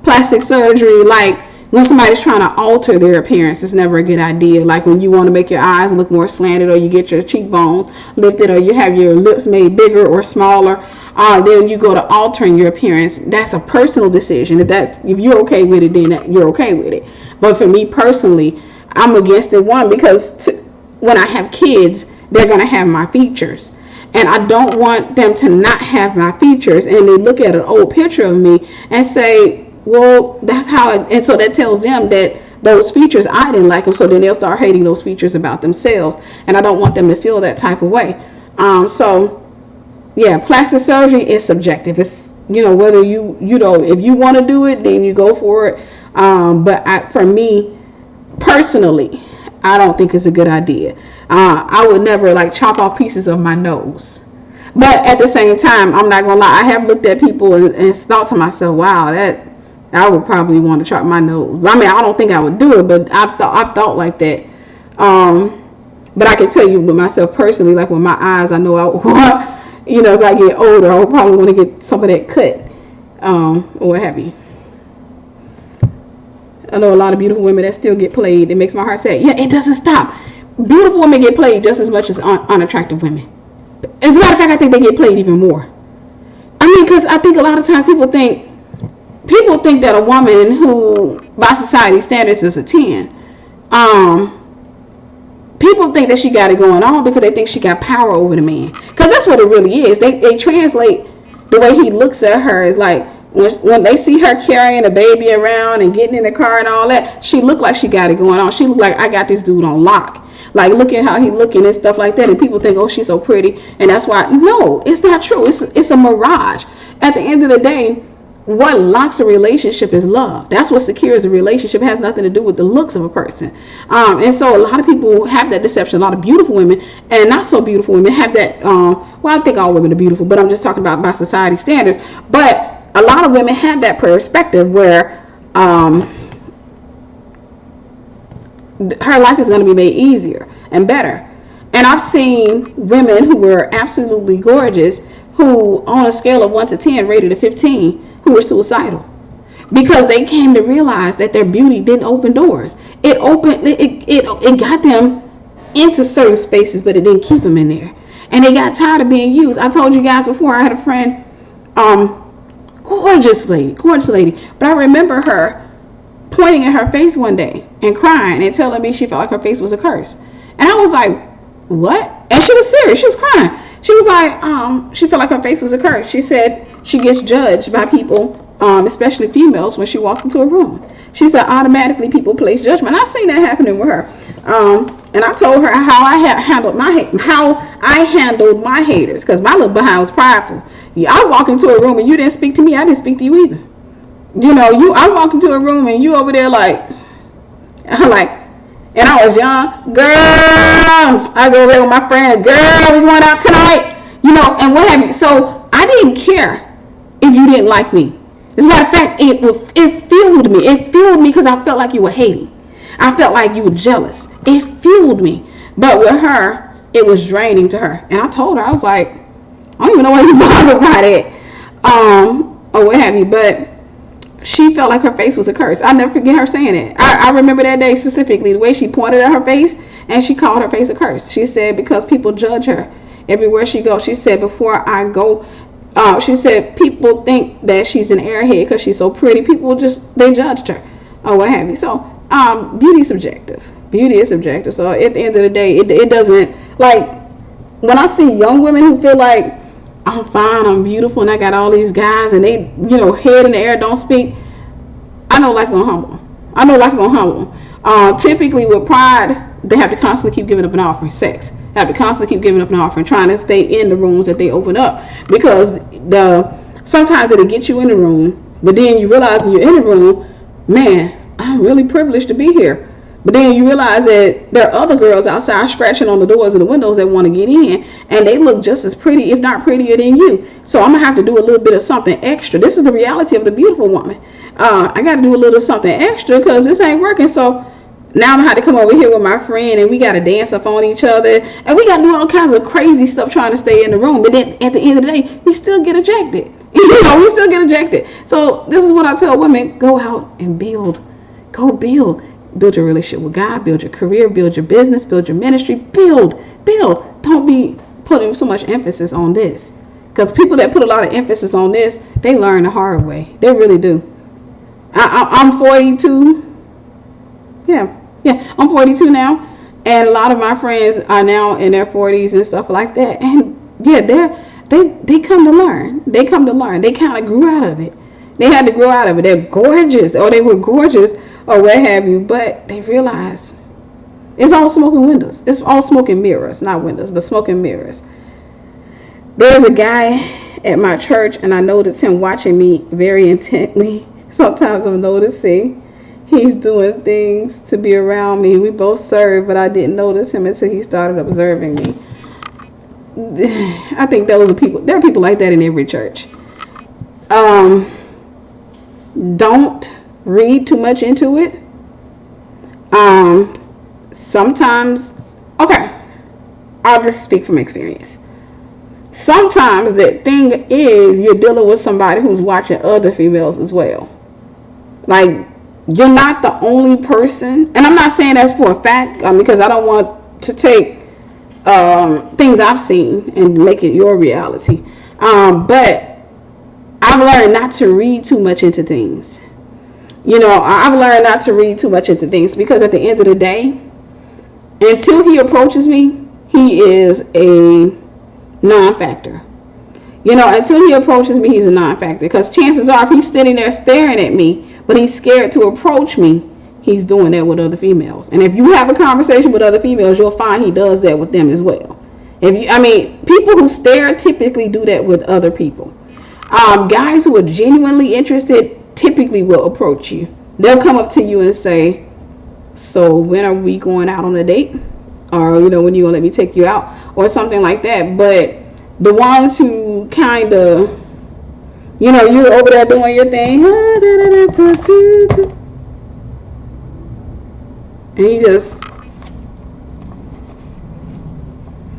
plastic surgery, like when somebody's trying to alter their appearance, it's never a good idea. Like when you want to make your eyes look more slanted, or you get your cheekbones lifted, or you have your lips made bigger or smaller, then you go to altering your appearance. That's a personal decision. If you're okay with it, then you're okay with it. But for me personally, I'm against it. One, because when I have kids, they're going to have my features. And I don't want them to not have my features. And they look at an old picture of me and say, well, that's how and so that tells them that those features, I didn't like them. So then they'll start hating those features about themselves. And I don't want them to feel that type of way. So, yeah, plastic surgery is subjective. It's, whether if you want to do it, then you go for it. But for me, personally, I don't think it's a good idea. I would never chop off pieces of my nose. But at the same time, I'm not gonna lie, I have looked at people and thought to myself, wow, that I would probably want to chop my nose. I mean, I don't think I would do it, but I've thought like that. But I can tell you with myself personally, like with my eyes, I know as I get older, I'll probably want to get some of that cut, or what have you. I know a lot of beautiful women that still get played. It makes my heart sad. Yeah, it doesn't stop. Beautiful women get played just as much as unattractive women. As a matter of fact, I think they get played even more. I mean, because I think a lot of times people think that a woman who, by society standards, is a 10, people think that she got it going on because they think she got power over the man. Because that's what it really is. They translate the way he looks at her is like, when they see her carrying a baby around and getting in the car and all that, she look like she got it going on. She look like, I got this dude on lock. Like, look at how he looking and stuff like that. And people think, oh, she's so pretty. And that's why, no, it's not true. It's a mirage. At the end of the day, what locks a relationship is love. That's what secures a relationship. It has nothing to do with the looks of a person. And so a lot of people have that deception. A lot of beautiful women and not so beautiful women have that. Well, I think all women are beautiful, but I'm just talking about by society standards. But a lot of women have that perspective where her life is going to be made easier and better. And I've seen women who were absolutely gorgeous who, on a scale of 1 to 10, rated a 15, who were suicidal because they came to realize that their beauty didn't open doors. It got them into certain spaces, but it didn't keep them in there. And they got tired of being used. I told you guys before, I had a friend, gorgeous lady, but I remember her pointing at her face one day and crying and telling me she felt like her face was a curse. And I was like, what? And she was serious. She was crying. She was like, she felt like her face was a curse. She said she gets judged by people, especially females, when she walks into a room. She said automatically people place judgment. I seen that happening with her. And I told her how I handled my haters, because my little behind was prideful. Yeah, I walk into a room and you didn't speak to me, I didn't speak to you either. I walk into a room and you over there like, and I was young, girl. I go over there with my friends, girl, we going out tonight, and what have you. So I didn't care if you didn't like me. As a matter of fact, it fueled me. It fueled me because I felt like you were hating. I felt like you were jealous. It fueled me. But with her, it was draining to her. And I told her, I was like, I don't even know why you bothered by that, or what have you. But she felt like her face was a curse. I'll never forget her saying it. I remember that day specifically, the way she pointed at her face, and she called her face a curse. She said because people judge her everywhere she goes. She said before I go, she said people think that she's an airhead because she's so pretty. People they judged her or what have you. So beauty is subjective. Beauty is subjective. So at the end of the day, it doesn't, like, when I see young women who feel like I'm fine, I'm beautiful, and I got all these guys and they, head in the air, don't speak, I know life gonna humble them. Typically with pride, they have to constantly keep giving up an offering. Sex, they have to constantly keep giving up an offering, trying to stay in the rooms that they open up, because sometimes it'll get you in the room, but then you realize when you're in the room, man, I'm really privileged to be here. But then you realize that there are other girls outside scratching on the doors and the windows that want to get in, and they look just as pretty, if not prettier than you. So I'm going to have to do a little bit of something extra. This is the reality of the beautiful woman. I got to do a little something extra because this ain't working. So now I'm going to have to come over here with my friend, and we got to dance up on each other, and we got to do all kinds of crazy stuff trying to stay in the room. But then at the end of the day, we still get ejected. We still get ejected. So this is what I tell women: go out and build. Go build. Build your relationship with God, build your career, build your business, build your ministry, build. Don't be putting so much emphasis on this, because people that put a lot of emphasis on this, they learn the hard way. They really do. I'm 42. Yeah, I'm 42 now, and a lot of my friends are now in their 40s and stuff like that. And yeah, they come to learn. They kind of grew out of it. They had to grow out of it. They're gorgeous, or they were gorgeous, or what have you, but they realize it's all smoke and windows. It's all smoke and mirrors, not windows, but smoke and mirrors. There's a guy at my church, and I noticed him watching me very intently. Sometimes I'm noticing he's doing things to be around me. We both serve, but I didn't notice him until he started observing me. I think there are people like that in every church. Don't read too much into it. Sometimes, okay, I'll just speak from experience. Sometimes the thing is you're dealing with somebody who's watching other females as well. Like, you're not the only person, and I'm not saying that's for a fact, because I don't want to take things I've seen and make it your reality. But I've learned not to read too much into things. I've learned not to read too much into things, because at the end of the day, until he approaches me, he is a non-factor. Until he approaches me, he's a non-factor, because chances are if he's sitting there staring at me, but he's scared to approach me, he's doing that with other females. And if you have a conversation with other females, you'll find he does that with them as well. People who stare typically do that with other people. Guys who are genuinely interested typically will approach you. They'll come up to you and say, so when are we going out on a date? Or, when you gonna let me take you out? Or something like that. But the ones who kind of, you're over there doing your thing, and he just,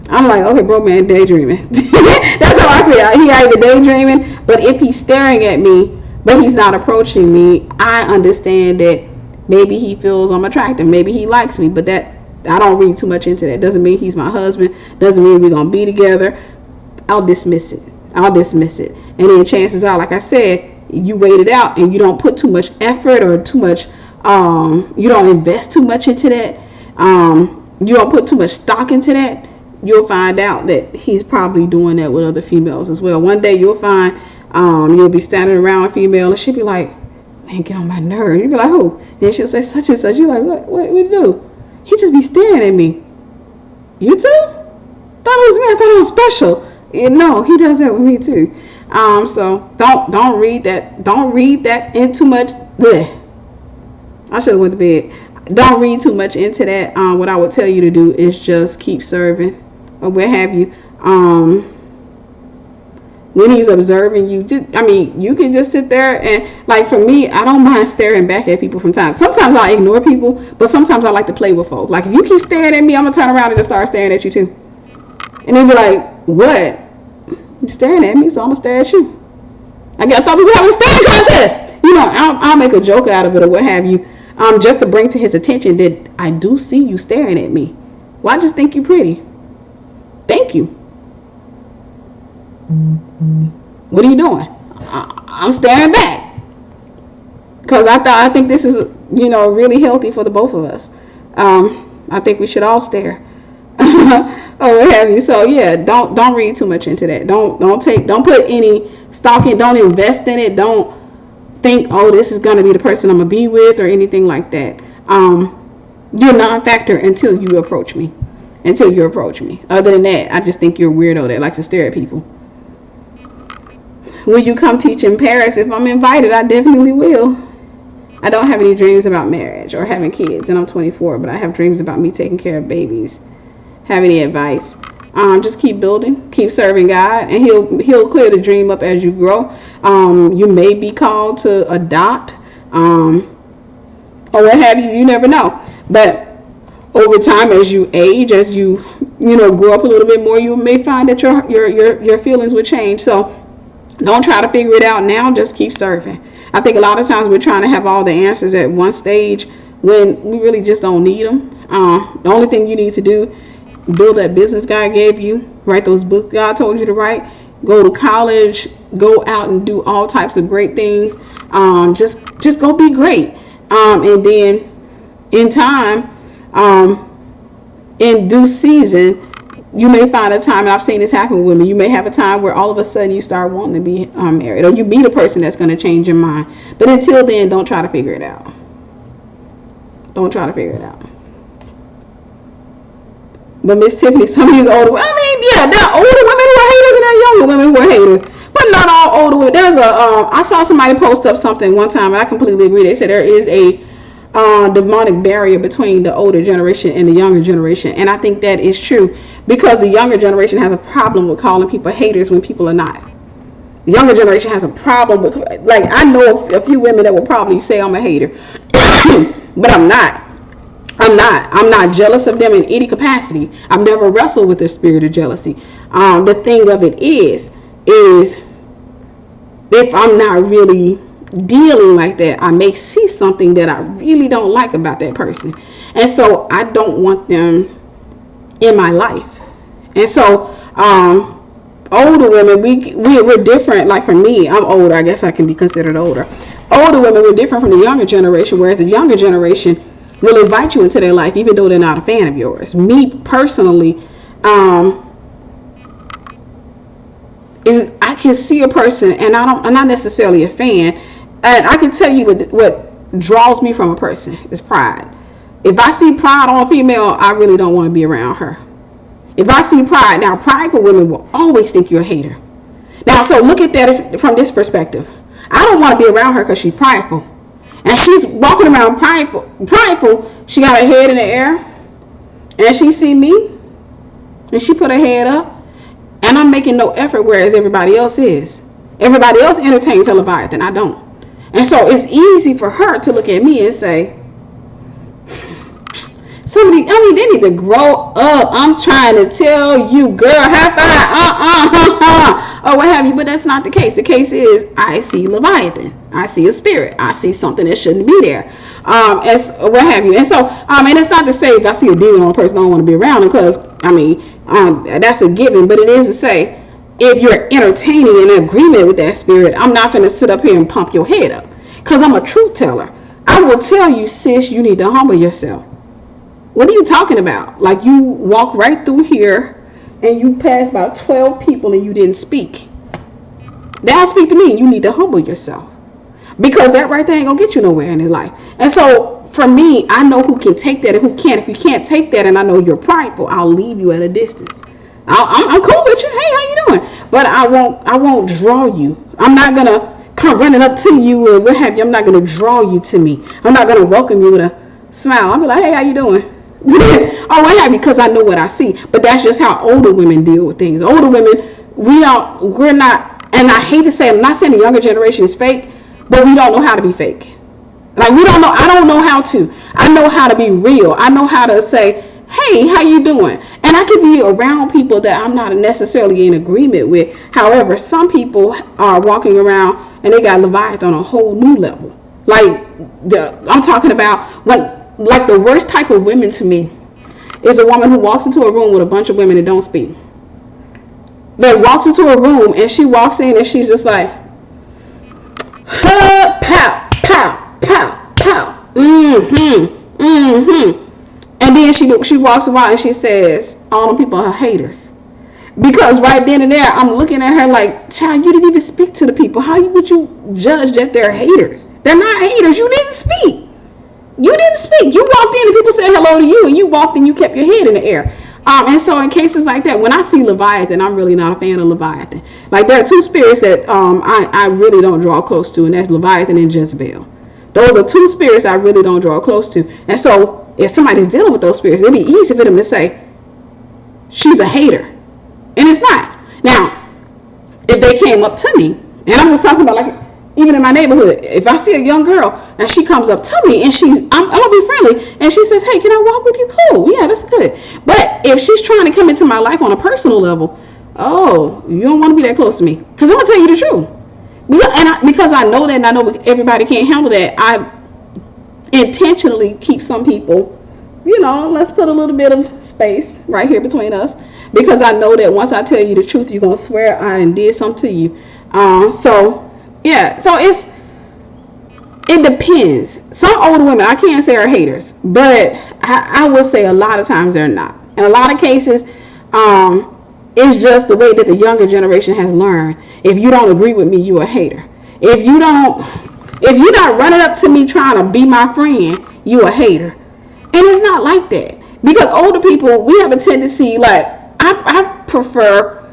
I'm like, okay, bro, man, daydreaming. That's how I see it. He either daydreaming, but if he's staring at me, but he's not approaching me, I understand that maybe he feels I'm attractive. Maybe he likes me, but that, I don't read too much into that. Doesn't mean he's my husband. Doesn't mean we're going to be together. I'll dismiss it. And then chances are, like I said, you wait it out and you don't put too much effort or too much, you don't invest too much into that. You don't put too much stock into that. you'll find out that he's probably doing that with other females as well. One day you'll find you'll be standing around a female and she'll be like, man, get on my nerves. You'll be like, who? And she'll say such and such. You're like, what you do? He just be staring at me. You too? Thought it was me. I thought it was special. No, he does that with me too. So don't read that. Don't read that in too much. Bleh. I should have went to bed. Don't read too much into that. What I would tell you to do is just keep serving or what have you. When he's observing you, you can just sit there and, like, for me, I don't mind staring back at people from time. Sometimes I ignore people, but sometimes I like to play with folks. Like, if you keep staring at me, I'm gonna turn around and just start staring at you too. And then be like, what? You're staring at me, so I'm gonna stare at you. I thought we were having a staring contest. I'll make a joke out of it or what have you, just to bring to his attention that I do see you staring at me. Well, I just think you're pretty. Thank you. What are you doing? I'm staring back because I think this is really healthy for the both of us. I think we should all stare. Or what have you. So yeah, don't read too much into that. Don't put any stock in. Don't invest in it. Don't think, oh, this is gonna be the person I'm gonna be with or anything like that. You're a non-factor until you approach me. Other than that, I just think you're a weirdo that likes to stare at people. Will you come teach in Paris? If I'm invited, I definitely will. I don't have any dreams about marriage or having kids, and I'm 24, but I have dreams about me taking care of babies. Have any advice? Just keep building, keep serving God, and He'll clear the dream up as you grow. You may be called to adopt, or what have you. You never know. But over time, as you age, as you grow up a little bit more, you may find that your feelings would change. So don't try to figure it out now. Just keep serving. I think a lot of times we're trying to have all the answers at one stage when we really just don't need them. The only thing you need to do, build that business God gave you, write those books God told you to write, go to college, go out and do all types of great things. Just go be great. And then in time, in due season, you may find a time, and I've seen this happen with women, you may have a time where all of a sudden you start wanting to be married, or you meet a person that's going to change your mind. But until then, don't try to figure it out. But Miss Tiffany, some of these older women, there are older women who are haters and there are younger women who are haters. But not all older women. There's I saw somebody post up something one time, and I completely agree. They said there is a demonic barrier between the older generation and the younger generation. And I think that is true, because the younger generation has a problem with calling people haters when people are not. The younger generation has a problem with, like, I know a few women that will probably say I'm a hater, but I'm not. I'm not jealous of them in any capacity. I've never wrestled with the spirit of jealousy. The thing of it is if I'm not really dealing like that, I may see something that I really don't like about that person, and so I don't want them in my life. And so older women, we're different. Like for me, I'm older, I guess I can be considered older. Older women, we're different from the younger generation, whereas the younger generation will invite you into their life even though they're not a fan of yours. Me personally, I can see a person and I'm not necessarily a fan, and I can tell you what draws me from a person is pride. If I see pride on a female, I really don't want to be around her. If I see pride, now prideful women will always think you're a hater. Now, so look at that from this perspective. I don't want to be around her because she's prideful. And she's walking around prideful. She got her head in the air. And she see me. And she put her head up. And I'm making no effort, whereas everybody else is. Everybody else entertains her Leviathan. I don't. And so it's easy for her to look at me and say, they need to grow up. I'm trying to tell you, girl, high five, or what have you. But that's not the case. The case is, I see Leviathan. I see a spirit. I see something that shouldn't be there. As what have you. And so, and it's not to say if I see a demon on a person, I don't want to be around them, because that's a given. But it is to say, if you're entertaining an agreement with that spirit, I'm not going to sit up here and pump your head up, because I'm a truth teller. I will tell you, sis, you need to humble yourself. What are you talking about? Like, you walk right through here and you passed about 12 people and you didn't speak. Now speak to me. You need to humble yourself, because that right there ain't gonna get you nowhere in life. And so for me, I know who can take that and who can't. If you can't take that, and I know you're prideful, I'll leave you at a distance. I'm cool with you. Hey, how you doing? But I won't draw you. I'm not gonna come running up to you or what have you. I'm not gonna draw you to me. I'm not gonna welcome you with a smile. I'll be like, hey, how you doing? Or what have you, because I know what I see. But that's just how older women deal with things. Older women, we're not, and I hate to say, I'm not saying the younger generation is fake, but we don't know how to be fake. Like, we don't know. I don't know how to. I know how to be real. I know how to say, hey, how you doing? And I can be around people that I'm not necessarily in agreement with. However, some people are walking around and they got Leviathan on a whole new level. Like, I'm talking about like the worst type of women to me is a woman who walks into a room with a bunch of women that don't speak. That walks into a room and she walks in and she's just like, pow, pow, pow, pow, and then she walks around and she says, all them people are haters. Because right then and there, I'm looking at her like, child, you didn't even speak to the people. How would you judge that they're haters? They're not haters. You didn't speak. You didn't speak. You walked in and people said hello to you, and you walked and you kept your head in the air. And so in cases like that, when I see Leviathan, I'm really not a fan of Leviathan. Like, there are two spirits that I really don't draw close to, and that's Leviathan and Jezebel. Those are two spirits I really don't draw close to. And so if somebody's dealing with those spirits, it'd be easy for them to say, she's a hater. And it's not. Now, if they came up to me, and I'm just talking about, like, even in my neighborhood, if I see a young girl and she comes up to me and I'm gonna be friendly, and she says, hey, can I walk with you? Cool, yeah, that's good. But if she's trying to come into my life on a personal level, oh, you don't want to be that close to me, because I'm gonna tell you the truth. Because I know that, and I know everybody can't handle that, I intentionally keep some people, let's put a little bit of space right here between us, because I know that once I tell you the truth, you're gonna swear I did something to you. So it depends. Some older women, I can't say are haters, but I would say a lot of times they're not. In a lot of cases, it's just the way that the younger generation has learned. If you don't agree with me, you're a hater. If you're not running up to me trying to be my friend, you're a hater. And it's not like that. Because older people, we have a tendency, like, I prefer,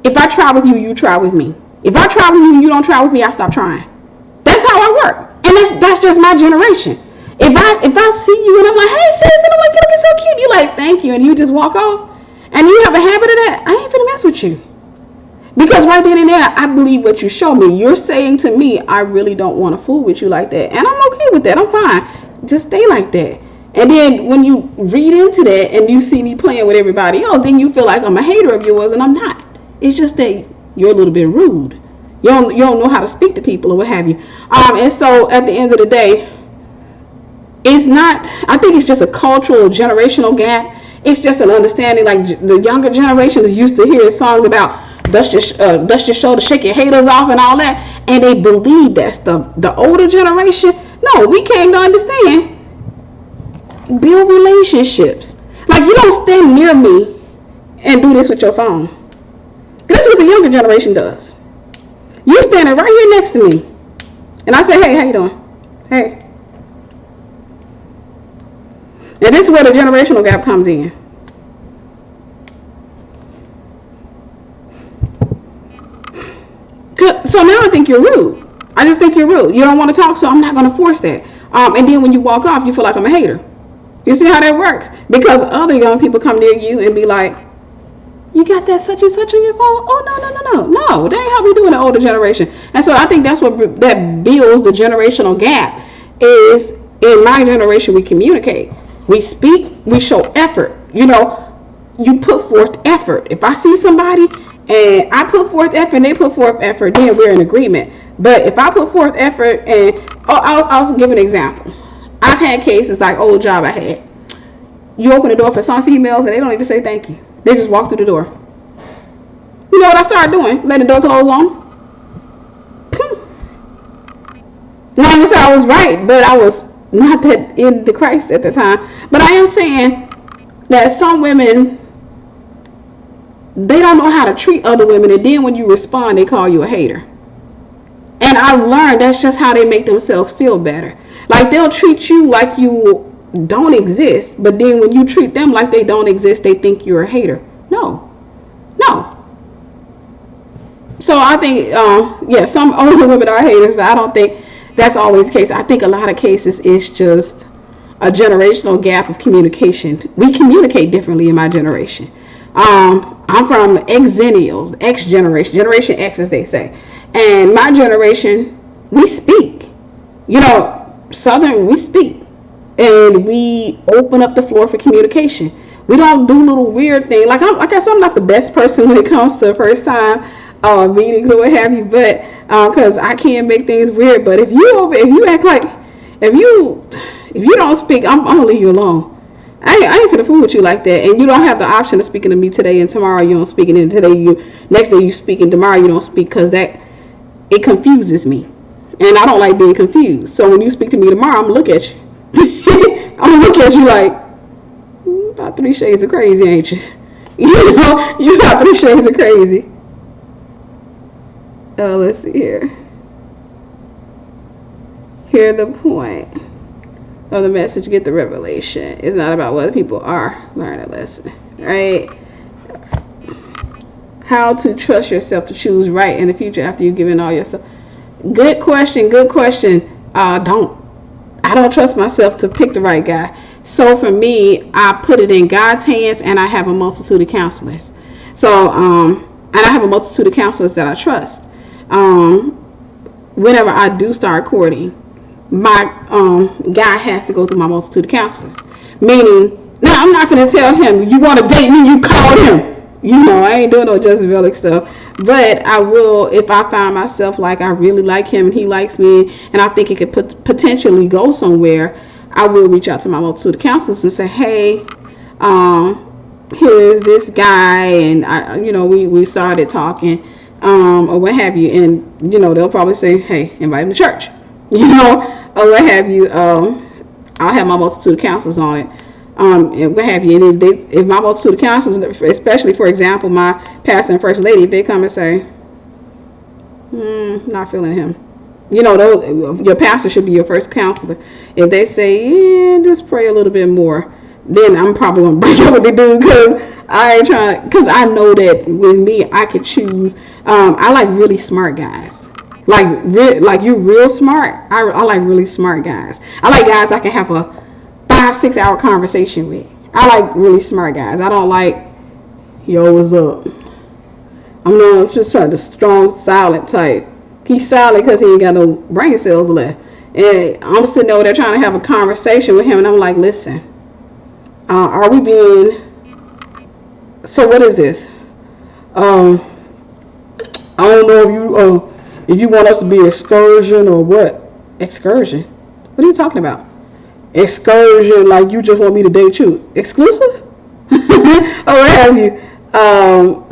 if I try with you, you try with me. If I try with you and you don't try with me, I stop trying. That's how I work. And that's just my generation. If I see you and I'm like, hey sis, and I'm like, you're looking so cute, you're like, thank you, and you just walk off, and you have a habit of that, I ain't finna mess with you. Because right then and there, I believe what you show me. You're saying to me, I really don't want to fool with you like that. And I'm okay with that. I'm fine. Just stay like that. And then when you read into that and you see me playing with everybody else, then you feel like I'm a hater of yours, and I'm not. It's just that you're a little bit rude. You don't know how to speak to people or what have you. And so at the end of the day, it's not, I think it's just a cultural, generational gap. It's just an understanding, like the younger generation is used to hearing songs about dust your shoulder, shake your haters off and all that, and they believe that stuff. The older generation, no, we came to understand, build relationships. Like, you don't stand near me and do this with your phone. This is what the younger generation does. You standing right here next to me, and I say, hey, how you doing? Hey. And this is where the generational gap comes in. So now I think you're rude. I just think you're rude. You don't want to talk, so I'm not going to force that. And then when you walk off, you feel like I'm a hater. You see how that works? Because other young people come near you and be like, you got that such and such on your phone? Oh, no, that ain't how we do in the older generation. And so I think that's what that builds the generational gap. Is in my generation, we communicate, we speak, we show effort. You put forth effort. If I see somebody and I put forth effort and they put forth effort, then we're in agreement. But if I put forth effort and I'll give an example. I've had cases like old job I had. You open the door for some females and they don't even say thank you. They just walk through the door. You know what I started doing? Letting the door close on. Not to say I was right, but I was not that in the Christ at the time. But I am saying that some women they don't know how to treat other women, and then when you respond, they call you a hater. And I've learned that's just how they make themselves feel better. Like, they'll treat you like you don't exist, but then when you treat them like they don't exist, they think you're a hater. No. So I think, some older women are haters, but I don't think that's always the case. I think a lot of cases it's just a generational gap of communication. We communicate differently in my generation. I'm from Xennials, X generation, Generation X, as they say. And my generation, we speak. Southern, we speak. And we open up the floor for communication. We don't do little weird things. Like I said, I'm not the best person when it comes to first time meetings or what have you, but because I can't make things weird. But if you act like if you don't speak, I'm gonna leave you alone. I ain't gonna fool with you like that. And you don't have the option of speaking to me today and tomorrow you don't speak, and then next day you speak and tomorrow you don't speak, because it confuses me, and I don't like being confused. So when you speak to me tomorrow, I'm gonna look at you. I'm gonna look at you like, about 3 shades of crazy, ain't you? You got 3 shades of crazy. Let's see here. Hear the point of the message, get the revelation. It's not about whether people are learning a lesson, right? How to trust yourself to choose right in the future after you've given all yourself. Good question. I don't trust myself to pick the right guy. So for me, I put it in God's hands, and I have a multitude of counselors. So, and I have a multitude of counselors that I trust. Whenever I do start courting, my guy has to go through my multitude of counselors. Meaning, now I'm not going to tell him, you want to date me, you call him. I ain't doing no Jezebelic stuff. But I will, if I find myself like I really like him and he likes me, and I think it could potentially go somewhere, I will reach out to my multitude of counselors and say, hey, here's this guy, and we started talking, or what have you, and they'll probably say, hey, invite him to church, or what have you. I'll have my multitude of counselors on it. And what have you, and if my multitude of counselors, especially for example my pastor and first lady, if they come and say, not feeling him, your pastor should be your first counselor. If they say, just pray a little bit more, then I'm probably gonna break up with the dude, because I know that with me I could choose. I like really smart guys. Like you're real smart. I like really smart guys. I like guys I can have a 5-6 hour conversation with. I like really smart guys. I don't like, yo, what's up? I'm not just trying to strong, silent type. He's silent because he ain't got no brain cells left. And I'm sitting over there trying to have a conversation with him, and I'm like, listen, are we being, so what is this? I don't know if you want us to be excursion or what. Excursion? What are you talking about? Excursion, like you just want me to date you. Exclusive? Or what have you.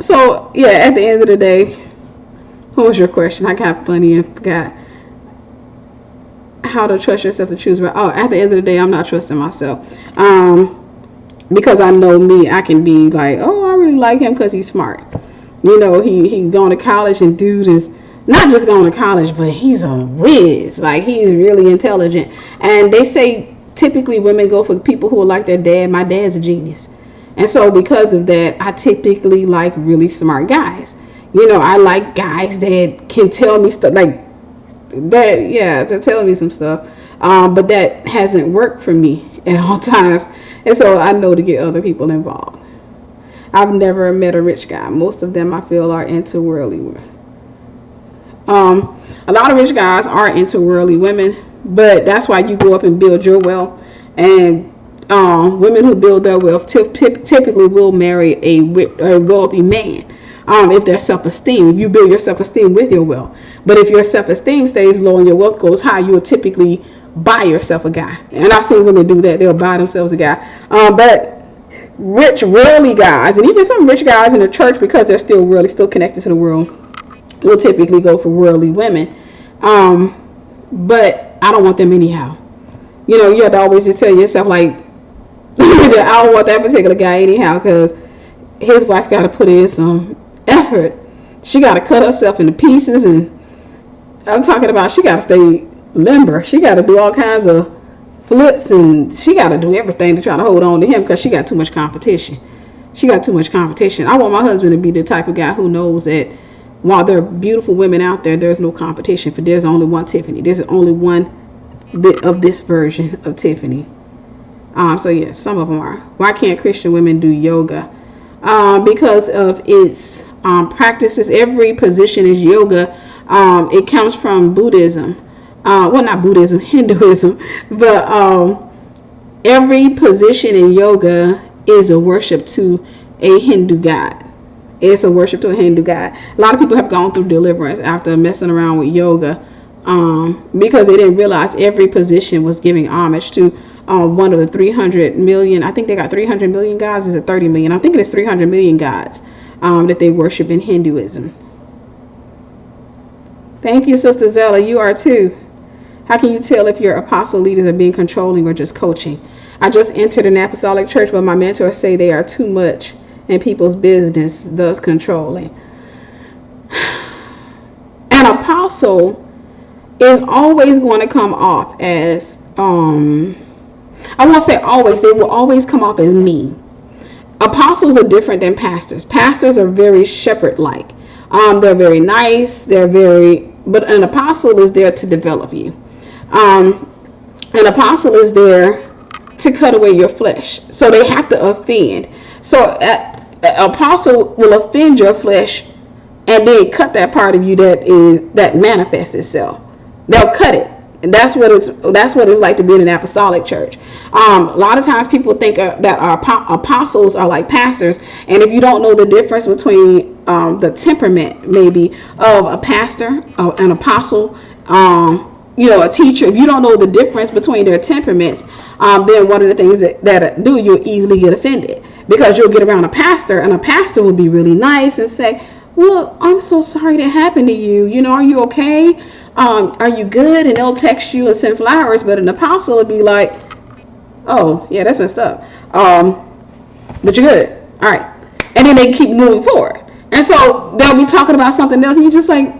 So yeah, at the end of the day, what was your question? I got funny and forgot. How to trust yourself to choose right. Oh, at the end of the day, I'm not trusting myself. Because I know me, I can be like, oh, I really like him because he's smart. He's going to college, and dude is not just going to college, but he's a whiz. Like, he's really intelligent. And they say typically women go for people who are like their dad. My dad's a genius. And so because of that, I typically like really smart guys. I like guys that can tell me stuff like that. Yeah, to tell me some stuff. But that hasn't worked for me at all times. And so I know to get other people involved. I've never met a rich guy. Most of them I feel are into worldly women. A lot of rich guys are into worldly women, but that's why you go up and build your wealth. And women who build their wealth typically will marry a wealthy man. If their self-esteem, if you build your self-esteem with your wealth. But if your self-esteem stays low and your wealth goes high, you will typically buy yourself a guy. And I've seen women do that. They'll buy themselves a guy. But rich, worldly guys, and even some rich guys in the church, because they're still worldly, still connected to the world, will typically go for worldly women. But I don't want them anyhow. You have to always just tell yourself, like, I don't want that particular guy anyhow, because his wife got to put in some effort. She got to cut herself into pieces, and I'm talking about she got to stay limber. She got to do all kinds of flips, and she got to do everything to try to hold on to him because she got too much competition. She got too much competition. I want my husband to be the type of guy who knows that while there are beautiful women out there, there's no competition. For there's only one Tiffany. There's only one of this version of Tiffany. So yeah, some of them are. Why can't Christian women do yoga? Because of its practices. Every position is yoga. It comes from Buddhism. Well, not Buddhism, Hinduism. But every position in yoga is a worship to a Hindu god. It's a worship to a Hindu god. A lot of people have gone through deliverance after messing around with yoga because they didn't realize every position was giving homage to one of the 300 million. I think they got 300 million gods. Is it 30 million? I'm thinking it's 300 million gods that they worship in Hinduism. Thank you, Sister Zella. You are too. How can you tell if your apostle leaders are being controlling or just coaching? I just entered an apostolic church, but my mentors say they are too much in people's business, thus controlling. An apostle is always going to come off as, I won't say always, they will always come off as mean. Apostles are different than pastors. Pastors are very shepherd-like. They're very nice, but an apostle is there to develop you. An apostle is there to cut away your flesh. So they have to offend. So an apostle will offend your flesh and then cut that part of you that manifests itself. They'll cut it. And that's what it's like to be in an apostolic church. A lot of times people think that our apostles are like pastors, and if you don't know the difference between the temperament maybe of a pastor, an apostle, a teacher, if you don't know the difference between their temperaments, then one of the things that you'll easily get offended, because you'll get around a pastor, and a pastor will be really nice and say, well, I'm so sorry that happened to you. Are you okay? Are you good? And they'll text you and send flowers. But an apostle would be like, oh, yeah, that's messed up. But you're good. All right. And then they keep moving forward. And so they'll be talking about something else. And you're just like,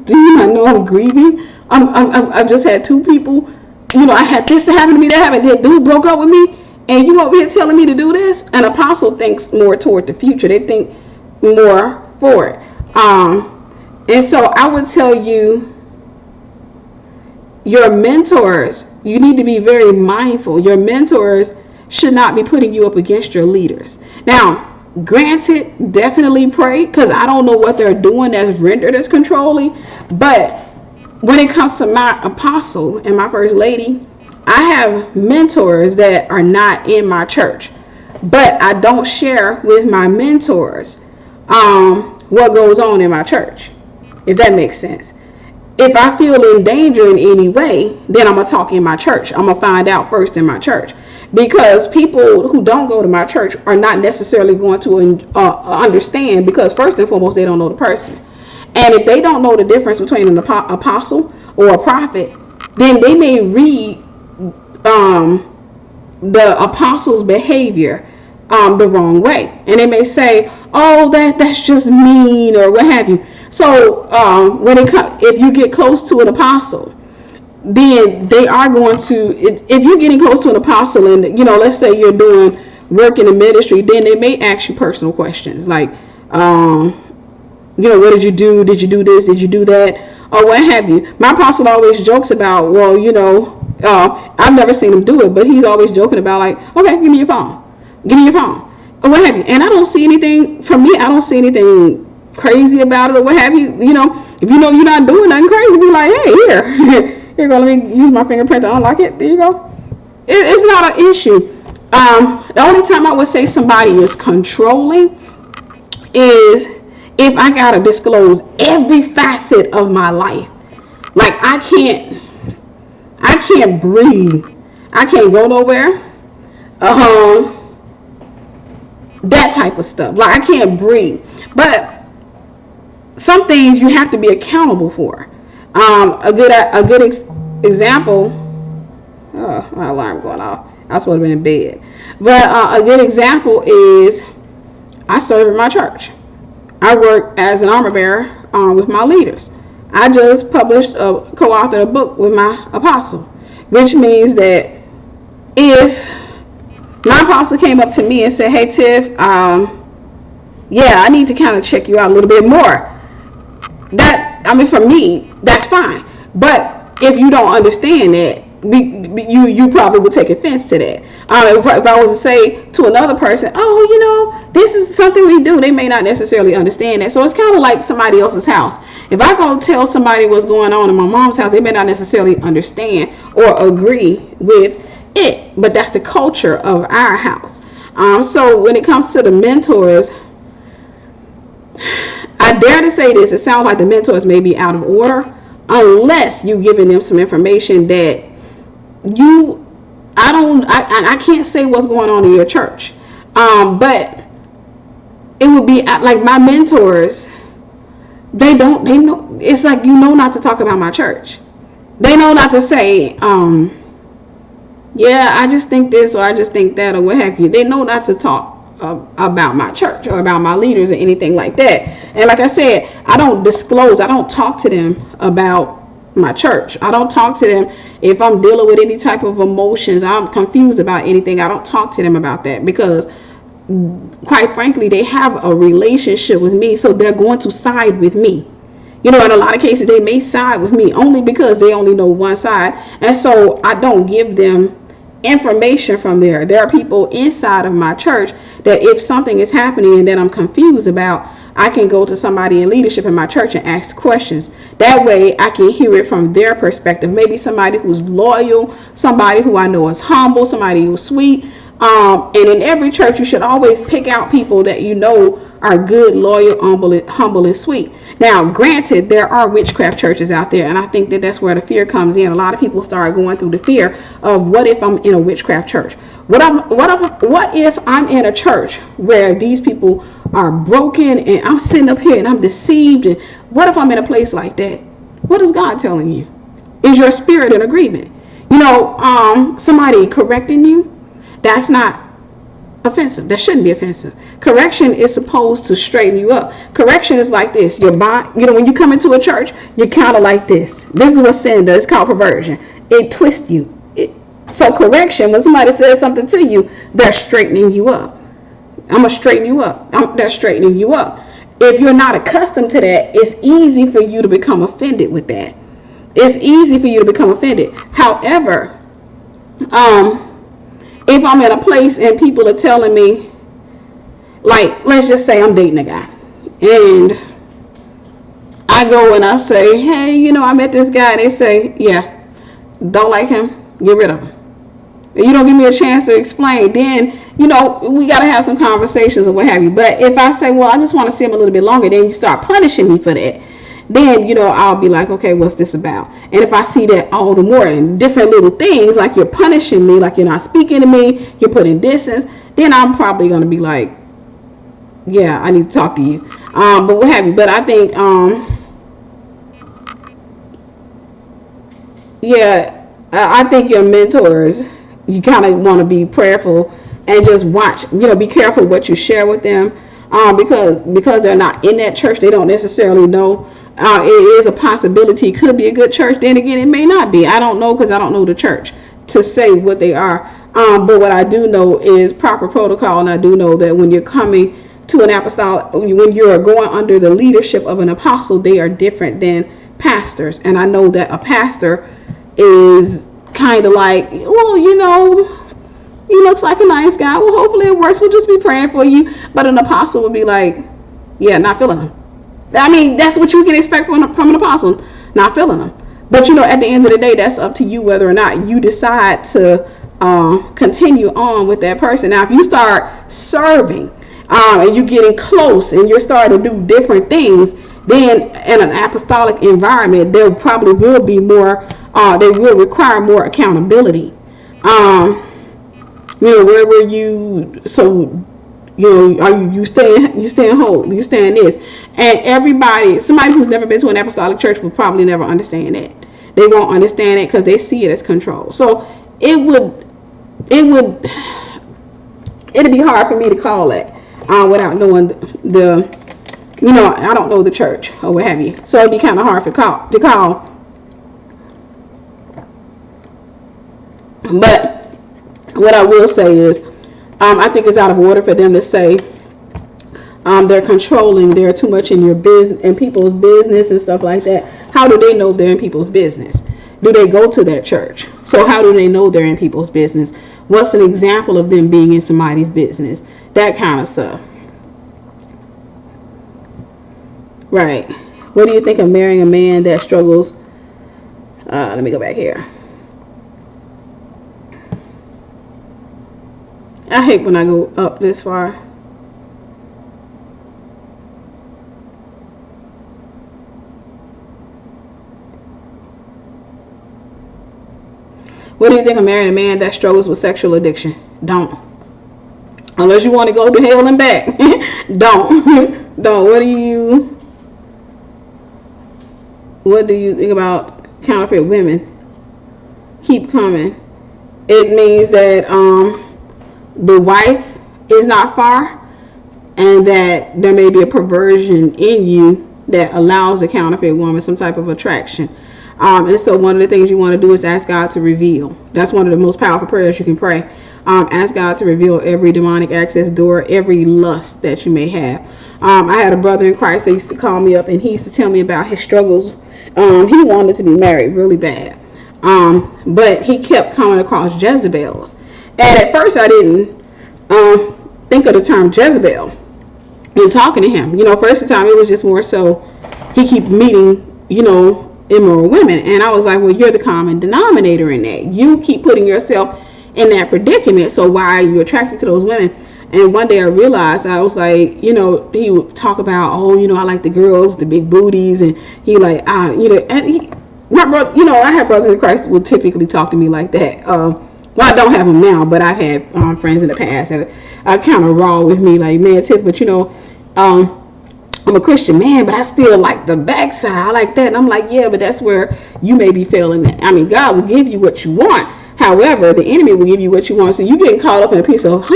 do you not know I'm grieving? I've just had two people, I had this to happen to me, that happened. That dude broke up with me. And you over here telling me to do this? An apostle thinks more toward the future. They think more forward. And so I would tell you, your mentors, you need to be very mindful. Your mentors should not be putting you up against your leaders. Now, granted, definitely pray, because I don't know what they're doing that's rendered as controlling. But when it comes to my apostle and my first lady, I have mentors that are not in my church. But I don't share with my mentors what goes on in my church, if that makes sense. If I feel in danger in any way, then I'm going to talk in my church. I'm going to find out first in my church. Because people who don't go to my church are not necessarily going to understand, because first and foremost, they don't know the person. And if they don't know the difference between an apostle or a prophet, then they may read the apostle's behavior the wrong way. And they may say, oh, that's just mean, or what have you. So if you get close to an apostle, then they are going to, if you're getting close to an apostle and, let's say you're doing work in the ministry, then they may ask you personal questions like, what did you do? Did you do this? Did you do that? Or what have you. My apostle always jokes about, well, I've never seen him do it, but he's always joking about like, okay, give me your phone. Give me your phone. Or what have you. And I don't see anything, for me, I don't see anything crazy about it or what have you. If you're not doing nothing crazy, be like, hey, here go, let me use my fingerprint to unlock it. There you go. It's not an issue. The only time I would say somebody is controlling is if I gotta disclose every facet of my life. Like I can't breathe. I can't go nowhere. That type of stuff. Like I can't breathe. But some things you have to be accountable for. A good example. Oh, my alarm going off. I was supposed to be in bed. But a good example is I serve in my church. I work as an armor bearer with my leaders. I just co-authored a book with my apostle, which means that if my apostle came up to me and said, hey, Tiff, I need to kind of check you out a little bit more. For me, that's fine. But if you don't understand that, you probably would take offense to that. If I was to say to another person, this is something we do, they may not necessarily understand that. So it's kind of like somebody else's house. If I go tell somebody what's going on in my mom's house, they may not necessarily understand or agree with it. But that's the culture of our house. So when it comes to the mentors, I dare to say this, it sounds like the mentors may be out of order unless you're giving them some information that I can't say what's going on in your church. But it would be like my mentors, they know, it's like, not to talk about my church. They know not to say, I just think this or I just think that or what have you. They know not to talk about my church or about my leaders or anything like that. And like I said, I don't talk to them about my church. I don't talk to them if I'm dealing with any type of emotions, I'm confused about anything. I don't talk to them about that because quite frankly, they have a relationship with me, so they're going to side with me. In a lot of cases, they may side with me only because they only know one side. And so I don't give them information from there. There are people inside of my church that if something is happening and that I'm confused about, I can go to somebody in leadership in my church and ask questions. That way I can hear it from their perspective. Maybe somebody who's loyal, somebody who I know is humble, somebody who's sweet. And in every church, you should always pick out people that are good, loyal, humble, and sweet. Now, granted, there are witchcraft churches out there, and I think that that's where the fear comes in. A lot of people start going through the fear of what if I'm in a witchcraft church? What if I'm in a church where these people are broken and I'm sitting up here and I'm deceived? And what if I'm in a place like that? What is God telling you? Is your spirit in agreement? Somebody correcting you, that's not offensive. That shouldn't be offensive. Correction is supposed to straighten you up. Correction is like this. Your body, when you come into a church, you're kind of like this. This is what sin does. It's called perversion. It twists you. So correction, when somebody says something to you, they're straightening you up. I'm going to straighten you up. They're straightening you up. If you're not accustomed to that, it's easy for you to become offended with that. It's easy for you to become offended. However, if I'm in a place and people are telling me, like, let's just say I'm dating a guy, and I go and I say, hey, I met this guy, and they say, yeah, don't like him, get rid of him. And you don't give me a chance to explain, then, we got to have some conversations or what have you. But if I say, well, I just want to see him a little bit longer, then you start punishing me for that. Then, I'll be like, okay, what's this about? And if I see that all the more in different little things, like you're punishing me, like you're not speaking to me, you're putting distance, then I'm probably going to be like, yeah, I need to talk to you. But what have you. But I think, I think your mentors, you kind of want to be prayerful and just watch, be careful what you share with them. Because they're not in that church, they don't necessarily know. It is a possibility. It could be a good church. Then again, it may not be. I don't know because I don't know the church to say what they are. But what I do know is proper protocol. And I do know that when you're coming to an apostolic, when you're going under the leadership of an apostle, they are different than pastors. And I know that a pastor is kind of like, well, he looks like a nice guy. Well, hopefully it works. We'll just be praying for you. But an apostle would be like, yeah, not feeling him. I mean, that's what you can expect from an apostle, not feeling them. But, at the end of the day, that's up to you whether or not you decide to continue on with that person. Now, if you start serving and you're getting close and you're starting to do different things, then in an apostolic environment, there probably will be more, they will require more accountability. Where were you? So, are you staying whole? You staying this? And somebody who's never been to an apostolic church will probably never understand that. They won't understand it because they see it as control. So it'd be hard for me to call it. without knowing I don't know the church or what have you. So it'd be kind of hard to call. But what I will say is, I think it's out of order for them to say they're controlling, they're too much in your business, in people's business and stuff like that. How do they know they're in people's business? Do they go to that church? So how do they know they're in people's business? What's an example of them being in somebody's business? That kind of stuff. Right. What do you think of marrying a man that struggles? Let me go back here. I hate when I go up this far. What do you think of marrying a man that struggles with sexual addiction? Don't. Unless you want to go to hell and back. Don't. Don't. What do you think about counterfeit women? Keep coming. It means that the wife is not far, and that there may be a perversion in you that allows a counterfeit woman some type of attraction. And so one of the things you want to do is ask God to reveal. That's one of the most powerful prayers you can pray. Ask God to reveal every demonic access door, every lust that you may have. I had a brother in Christ that used to call me up, and he used to tell me about his struggles. He wanted to be married really bad. But he kept coming across Jezebels. And at first I didn't think of the term Jezebel when talking to him. First time it was just more so he keep meeting, immoral women. And I was like, well, you're the common denominator in that. You keep putting yourself in that predicament. So why are you attracted to those women? And one day I realized, I was like, he would talk about, I like the girls, the big booties. And he like, my brother, I have brothers in Christ who would typically talk to me like that. Well, I don't have them now, but I've had friends in the past that are kind of raw with me, like, man, Tiff, but I'm a Christian man, but I still like the backside. I like that. And I'm like, yeah, but that's where you may be failing at. I mean, God will give you what you want. However, the enemy will give you what you want. So you getting caught up in a piece of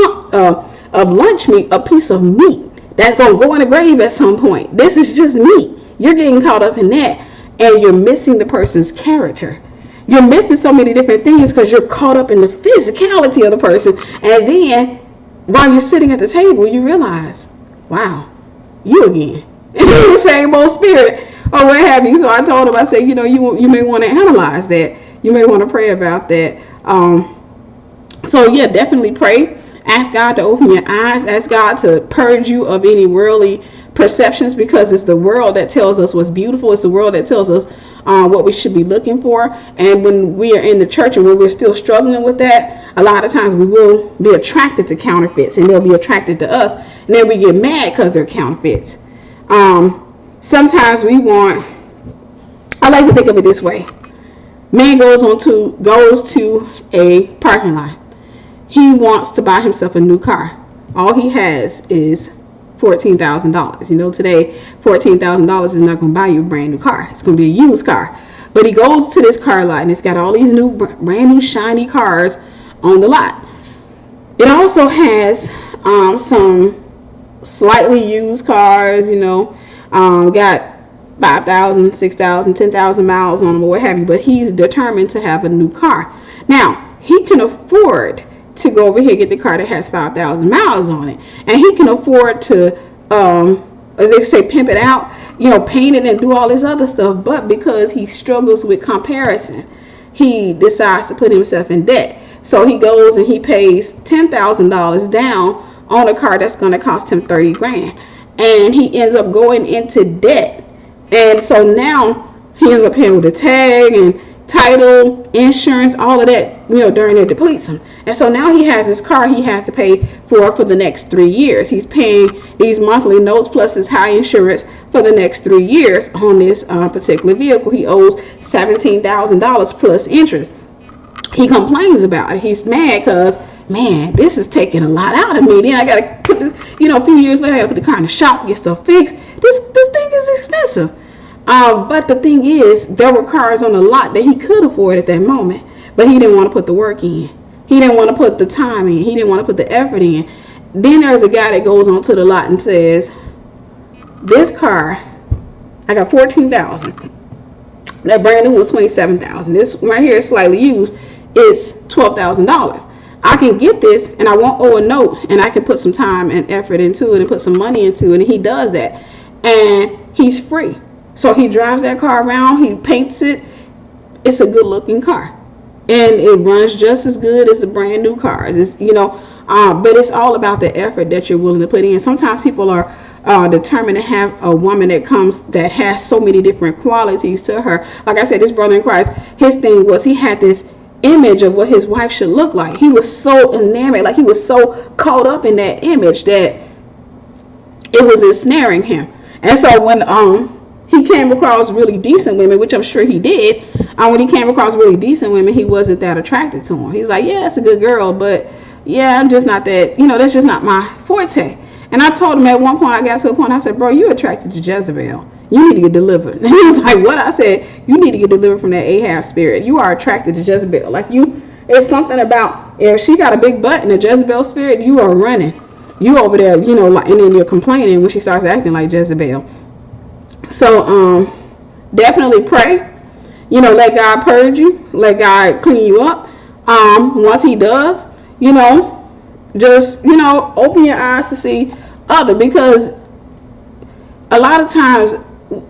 lunch meat, a piece of meat that's going to go in the grave at some point. This is just meat. You're getting caught up in that, and you're missing the person's character. You're missing so many different things because you're caught up in the physicality of the person. And then while you're sitting at the table, you realize, wow, you again. And it's the same old spirit or what have you. So I told him, I said, you may want to analyze that. You may want to pray about that. So yeah, definitely pray. Ask God to open your eyes. Ask God to purge you of any worldly perceptions, because it's the world that tells us what's beautiful. It's the world that tells us what we should be looking for. And when we are in the church and when we're still struggling with that, a lot of times we will be attracted to counterfeits, and they'll be attracted to us, and then we get mad because they're counterfeits. Sometimes I like to think of it this way. Man goes to a parking lot. He wants to buy himself a new car. All he has is $14,000. Today $14,000 is not going to buy you a brand new car. It's going to be a used car. But he goes to this car lot, and it's got all these brand new shiny cars on the lot. It also has some slightly used cars, got 5,000, 6,000, 10,000 miles on them or what have you, but he's determined to have a new car. Now, he can afford to go over here and get the car that has 5,000 miles on it, and he can afford to, as they say, pimp it out, paint it and do all this other stuff. But because he struggles with comparison, he decides to put himself in debt. So he goes and he pays $10,000 down on a car that's going to cost him 30 grand, and he ends up going into debt. And so now he ends up paying with a tag and title, insurance, all of that, during it depletes him. And so now he has his car he has to pay for the next 3 years. He's paying these monthly notes plus his high insurance for the next 3 years on this particular vehicle. He owes $17,000 plus interest. He complains about it. He's mad because, man, this is taking a lot out of me. Then I got to put this, a few years later, I got to put the car in the shop, get stuff fixed. This thing is expensive. But the thing is, there were cars on the lot that he could afford at that moment, but he didn't want to put the work in. He didn't want to put the time in. He didn't want to put the effort in. Then there's a guy that goes onto the lot and says, this car, I got 14,000. That brand new was 27,000. This right here is slightly used. It's $12,000. I can get this and I won't owe a note, and I can put some time and effort into it and put some money into it, and he does that. And he's free. So he drives that car around, he paints it. It's a good looking car. And it runs just as good as the brand new cars. It's, but it's all about the effort that you're willing to put in. Sometimes people are determined to have a woman that has so many different qualities to her. Like I said, this brother in Christ, his thing was he had this image of what his wife should look like. He was so enamored, like he was so caught up in that image that it was ensnaring him. And so when he came across really decent women, which I'm sure he did, when he came across really decent women, he wasn't that attracted to them. He's like, yeah, it's a good girl, but yeah, I'm just not that, that's just not my forte. And I told him at one point, I got to a point, I said, bro, you're attracted to Jezebel. You need to get delivered. And he was like, what? I said, you need to get delivered from that Ahab spirit. You are attracted to Jezebel. Like it's something about, if she got a big butt in the Jezebel spirit, you are running. You over there, and then you're complaining when she starts acting like Jezebel. So, definitely pray. Let God purge you. Let God clean you up. Once he does, just, open your eyes to see other, because a lot of times,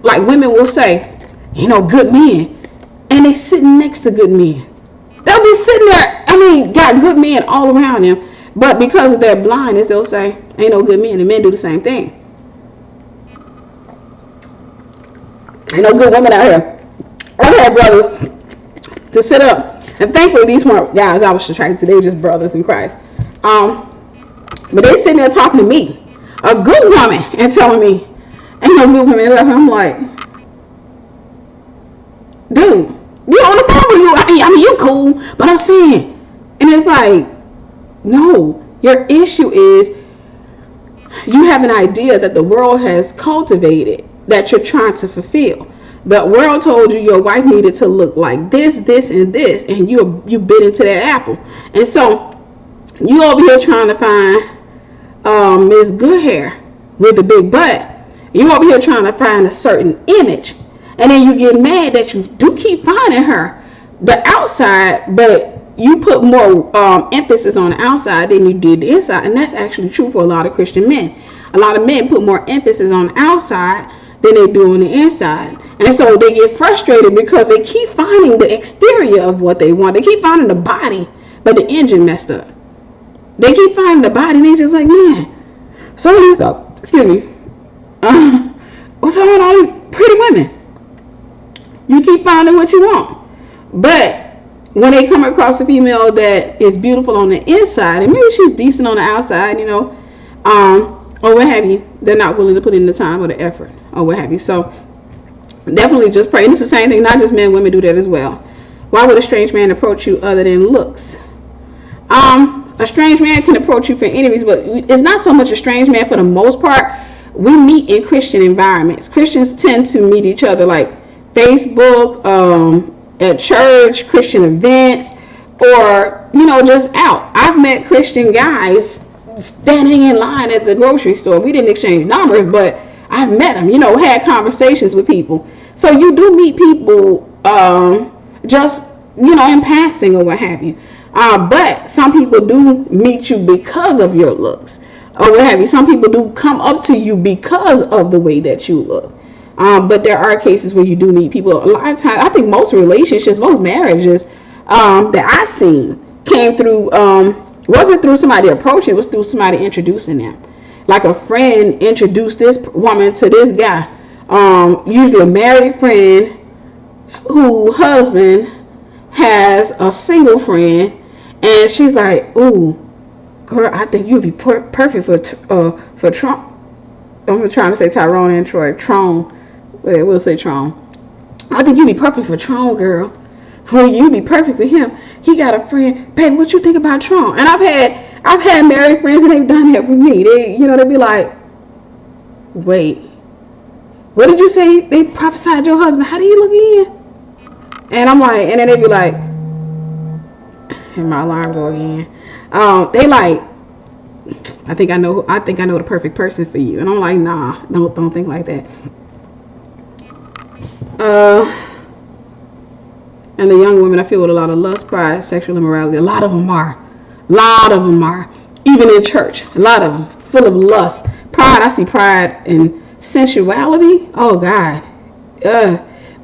like, women will say, good men, and they sitting next to good men. They'll be sitting there, got good men all around them, but because of their blindness, they'll say, ain't no good men, and men do the same thing. Ain't no good women out here. I had brothers to sit up, and thankfully these weren't guys I was attracted to, they were just brothers in Christ. But they sitting there talking to me, a good woman, and telling me, ain't no good women left. I'm like, dude, you on the phone with you? You cool, but I'm saying, and it's like, no, your issue is you have an idea that the world has cultivated that you're trying to fulfill. The world told you your wife needed to look like this, this, and this, and you bit into that apple. And so you over here trying to find Miss Good Hair with the big butt. You over here trying to find a certain image, and then you get mad that you do keep finding her the outside, but you put more emphasis on the outside than you did the inside. And that's actually true for a lot of Christian men. A lot of men put more emphasis on the outside than they do on the inside. And so they get frustrated because they keep finding the exterior of what they want. They keep finding the body, but the engine messed up. They keep finding the body, and they just like, man, some of these, what's wrong with all these pretty women? You keep finding what you want. But when they come across a female that is beautiful on the inside, and maybe she's decent on the outside, or what have you, they're not willing to put in the time or the effort, or what have you. So definitely just pray. And it's the same thing, not just men, women do that as well. Why would a strange man approach you other than looks? A strange man can approach you for any reason, but it's not so much a strange man for the most part. We meet in Christian environments. Christians tend to meet each other like Facebook, at church, Christian events, or, just out. I've met Christian guys standing in line at the grocery store. We didn't exchange numbers, but I've met them, had conversations with people. So you do meet people just, in passing or what have you. But some people do meet you because of your looks or what have you. Some people do come up to you because of the way that you look. But there are cases where you do meet people. A lot of times, I think most relationships, most marriages that I've seen came through, wasn't through somebody approaching, it was through somebody introducing them. Like a friend introduced this woman to this guy, usually a married friend whose husband has a single friend, and she's like, ooh, girl, I think you'd be perfect for Trump. I'm trying to say Tyrone and Troy. Tron. We'll say Tron. I think you'd be perfect for Tron, girl. Well, you'd be perfect for him. He got a friend. Baby, what you think about Tron? And I've had married friends, and they've done that with me. They be like, wait, what did you say? They prophesied your husband. How do you look again? And I'm like, and then they be like, and my alarm go again. They like, I know the perfect person for you. And I'm like, nah, don't think like that. And the young women I feel with a lot of lust, pride, sexual immorality. A lot of them are. Even in church, a lot of them full of lust. Pride, I see pride and sensuality. Oh God.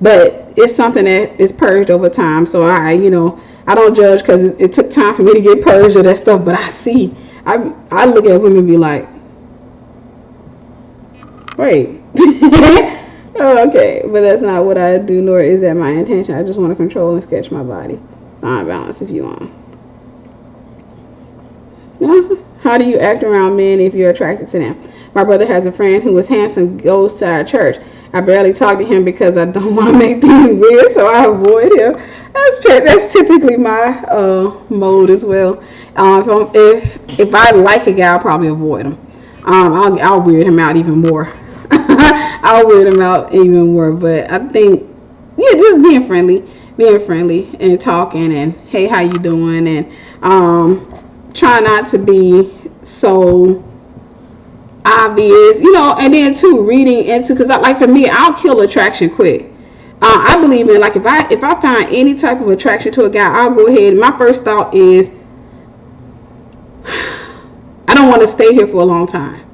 But it's something that is purged over time. So I don't judge because it took time for me to get purged of that stuff. But I look at women and be like, wait. Oh, okay, but that's not what I do, nor is that my intention. I just want to control and sketch my body. Find balance if you want. How do you act around men if you're attracted to them? My brother has a friend who is handsome, goes to our church. I barely talk to him because I don't want to make things weird, so I avoid him. That's typically my mode as well. If I like a guy, I'll probably avoid him. I'll weird him out even more. I'll weird him out even more. But I think, just being friendly and talking and hey, how you doing, and try not to be so obvious, and then too reading into, because like for me, I'll kill attraction quick. I believe in, like, if I find any type of attraction to a guy, I'll go ahead. My first thought is, I don't want to stay here for a long time.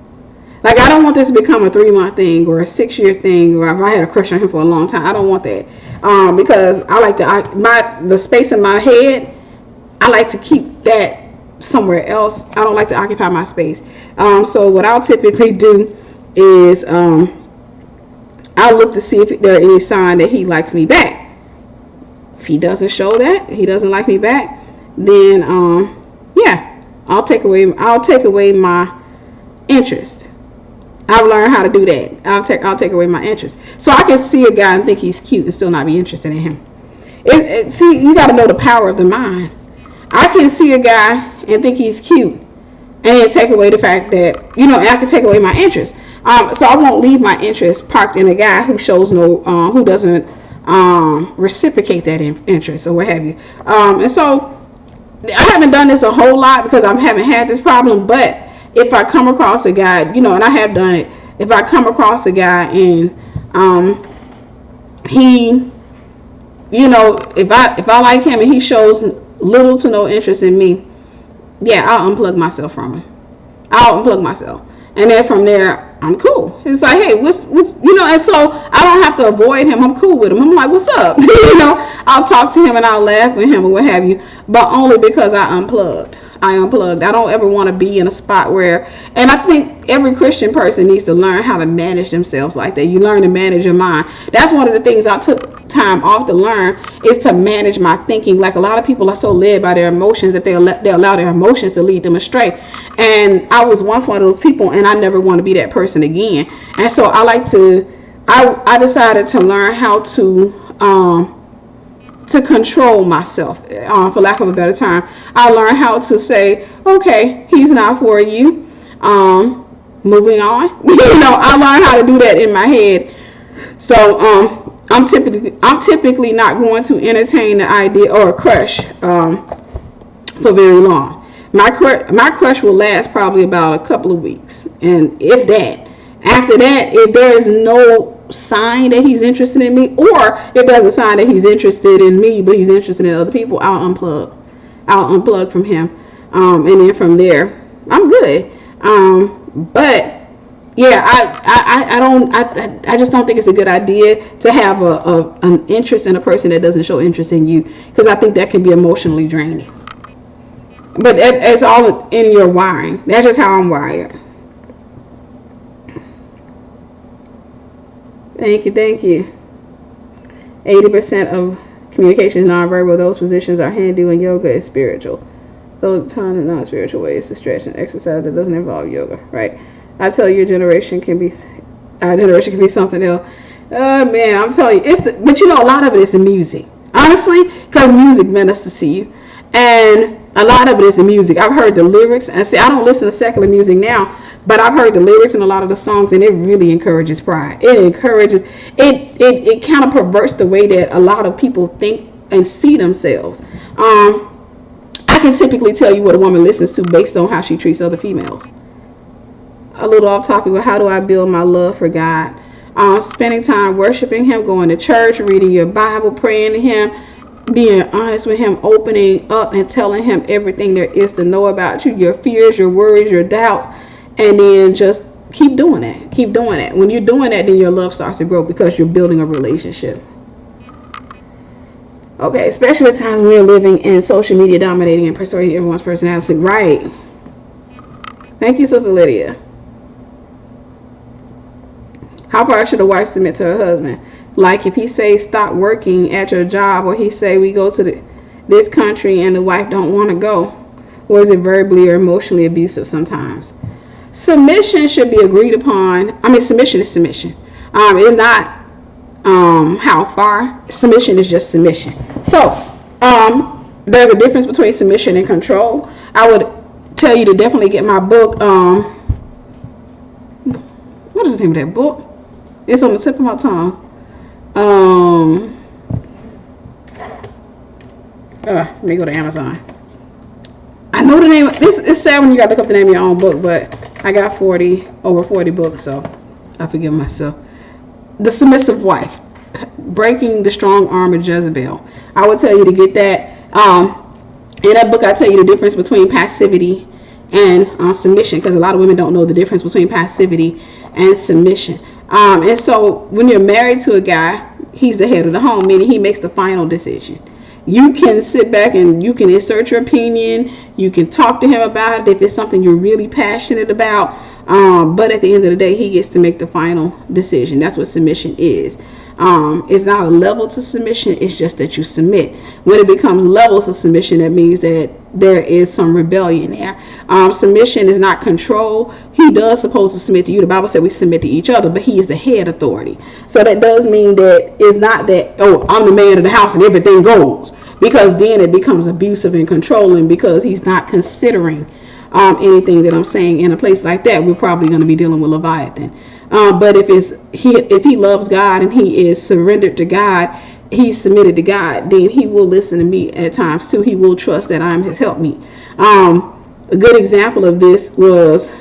Like, I don't want this to become a 3-month thing or a 6-year thing, or if I had a crush on him for a long time. I don't want that, because I like the space in my head. I like to keep that somewhere else. I don't like to occupy my space. So what I'll typically do is I'll look to see if there are any sign that he likes me back. If he doesn't show that, he doesn't like me back, then I'll take away my interest. I've learned how to do that. I'll take away my interest. So I can see a guy and think he's cute and still not be interested in him. See, you got to know the power of the mind. I can see a guy and think he's cute, and then take away the fact that, and I can take away my interest. So I won't leave my interest parked in a guy who shows who doesn't reciprocate that interest or what have you. And so I haven't done this a whole lot because I haven't had this problem, but if I come across a guy, and I have done it, if I come across a guy and he, if I like him and he shows little to no interest in me, I'll unplug myself from him. I'll unplug myself, and then from there, I'm cool. It's like, hey, what, and so I don't have to avoid him. I'm cool with him. I'm like, what's up? I'll talk to him and I'll laugh with him or what have you, but only because I unplugged. I don't ever want to be in a spot where, and I think every Christian person needs to learn how to manage themselves like that. You learn to manage your mind. That's one of the things I took time off to learn, is to manage my thinking. Like, a lot of people are so led by their emotions that they allow their emotions to lead them astray. And I was once one of those people, and I never want to be that person again. And so I decided to learn how to control myself, for lack of a better term. I learned how to say, okay, he's not for you. Moving on. I learned how to do that in my head. So I'm typically not going to entertain the idea or a crush for very long. My crush will last probably about a couple of weeks, and if that. After that, if there is no sign that he's interested in me, or if there's a sign that he's interested in me but he's interested in other people, I'll unplug from him, and then from there I'm good. But I just don't think it's a good idea to have an interest in a person that doesn't show interest in you, because I think that can be emotionally draining. But it's all in your wiring. That's just how I'm wired. Thank you. 80% of communication is nonverbal. Those positions are Hindu, and yoga is spiritual. Those time in non-spiritual ways to stretch and exercise that doesn't involve yoga, right? I tell you, our generation can be something else. Man, I'm telling you, but a lot of it is the music. Honestly, because music ministers to you, and a lot of it is the music. I've heard the lyrics, and see, I don't listen to secular music now, but I've heard the lyrics in a lot of the songs, and it really encourages pride. It kind of perverts the way that a lot of people think and see themselves. I can typically tell you what a woman listens to based on how she treats other females. a little off topic, but how do I build my love for God? Spending time worshiping Him, going to church, reading your Bible, praying to Him, being honest with Him, opening up and telling Him everything there is to know about you, your fears, your worries, your doubts, and then just keep doing that. Keep doing that. When you're doing that, then your love starts to grow because you're building a relationship. Okay, especially at times when we're living in social media dominating and persuading everyone's personality. Right. Thank you, Sister Lydia. How far should a wife submit to her husband? Like if he say stop working at your job, or he say we go to this country and the wife don't want to go, or is it verbally or emotionally abusive sometimes? Submission should be agreed upon. I mean, submission is submission. It's not how far. Submission is just submission. So there's a difference between submission and control. I would tell you to definitely get my book. What is the name of that book? It's on the tip of my tongue. Let me go to Amazon. I know the name. This is sad when you gotta look up the name of your own book, but I got over 40 books, so I forgive myself. The Submissive Wife, Breaking the Strong Arm of Jezebel. I would tell you to get that. In that book, I tell you the difference between passivity and submission, because a lot of women don't know the difference between passivity and submission. And so when you're married to a guy, he's the head of the home, meaning he makes the final decision. You can sit back and you can insert your opinion. You can talk to him about it if it's something you're really passionate about. But at the end of the day, he gets to make the final decision. That's what submission is. It's not a level to submission. It's just that you submit. When it becomes levels of submission, that means that there is some rebellion there. Submission is not control. He does supposed to submit to you. The Bible said we submit to each other, but he is the head authority. So that does mean that it's not that, oh, I'm the man of the house and everything goes, because then it becomes abusive and controlling, because he's not considering anything that I'm saying. In a place like that, we're probably going to be dealing with Leviathan. But if he loves God and he is surrendered to God, he's submitted to God, then he will listen to me at times too. He will trust that I'm his helpmeet. A good example of this was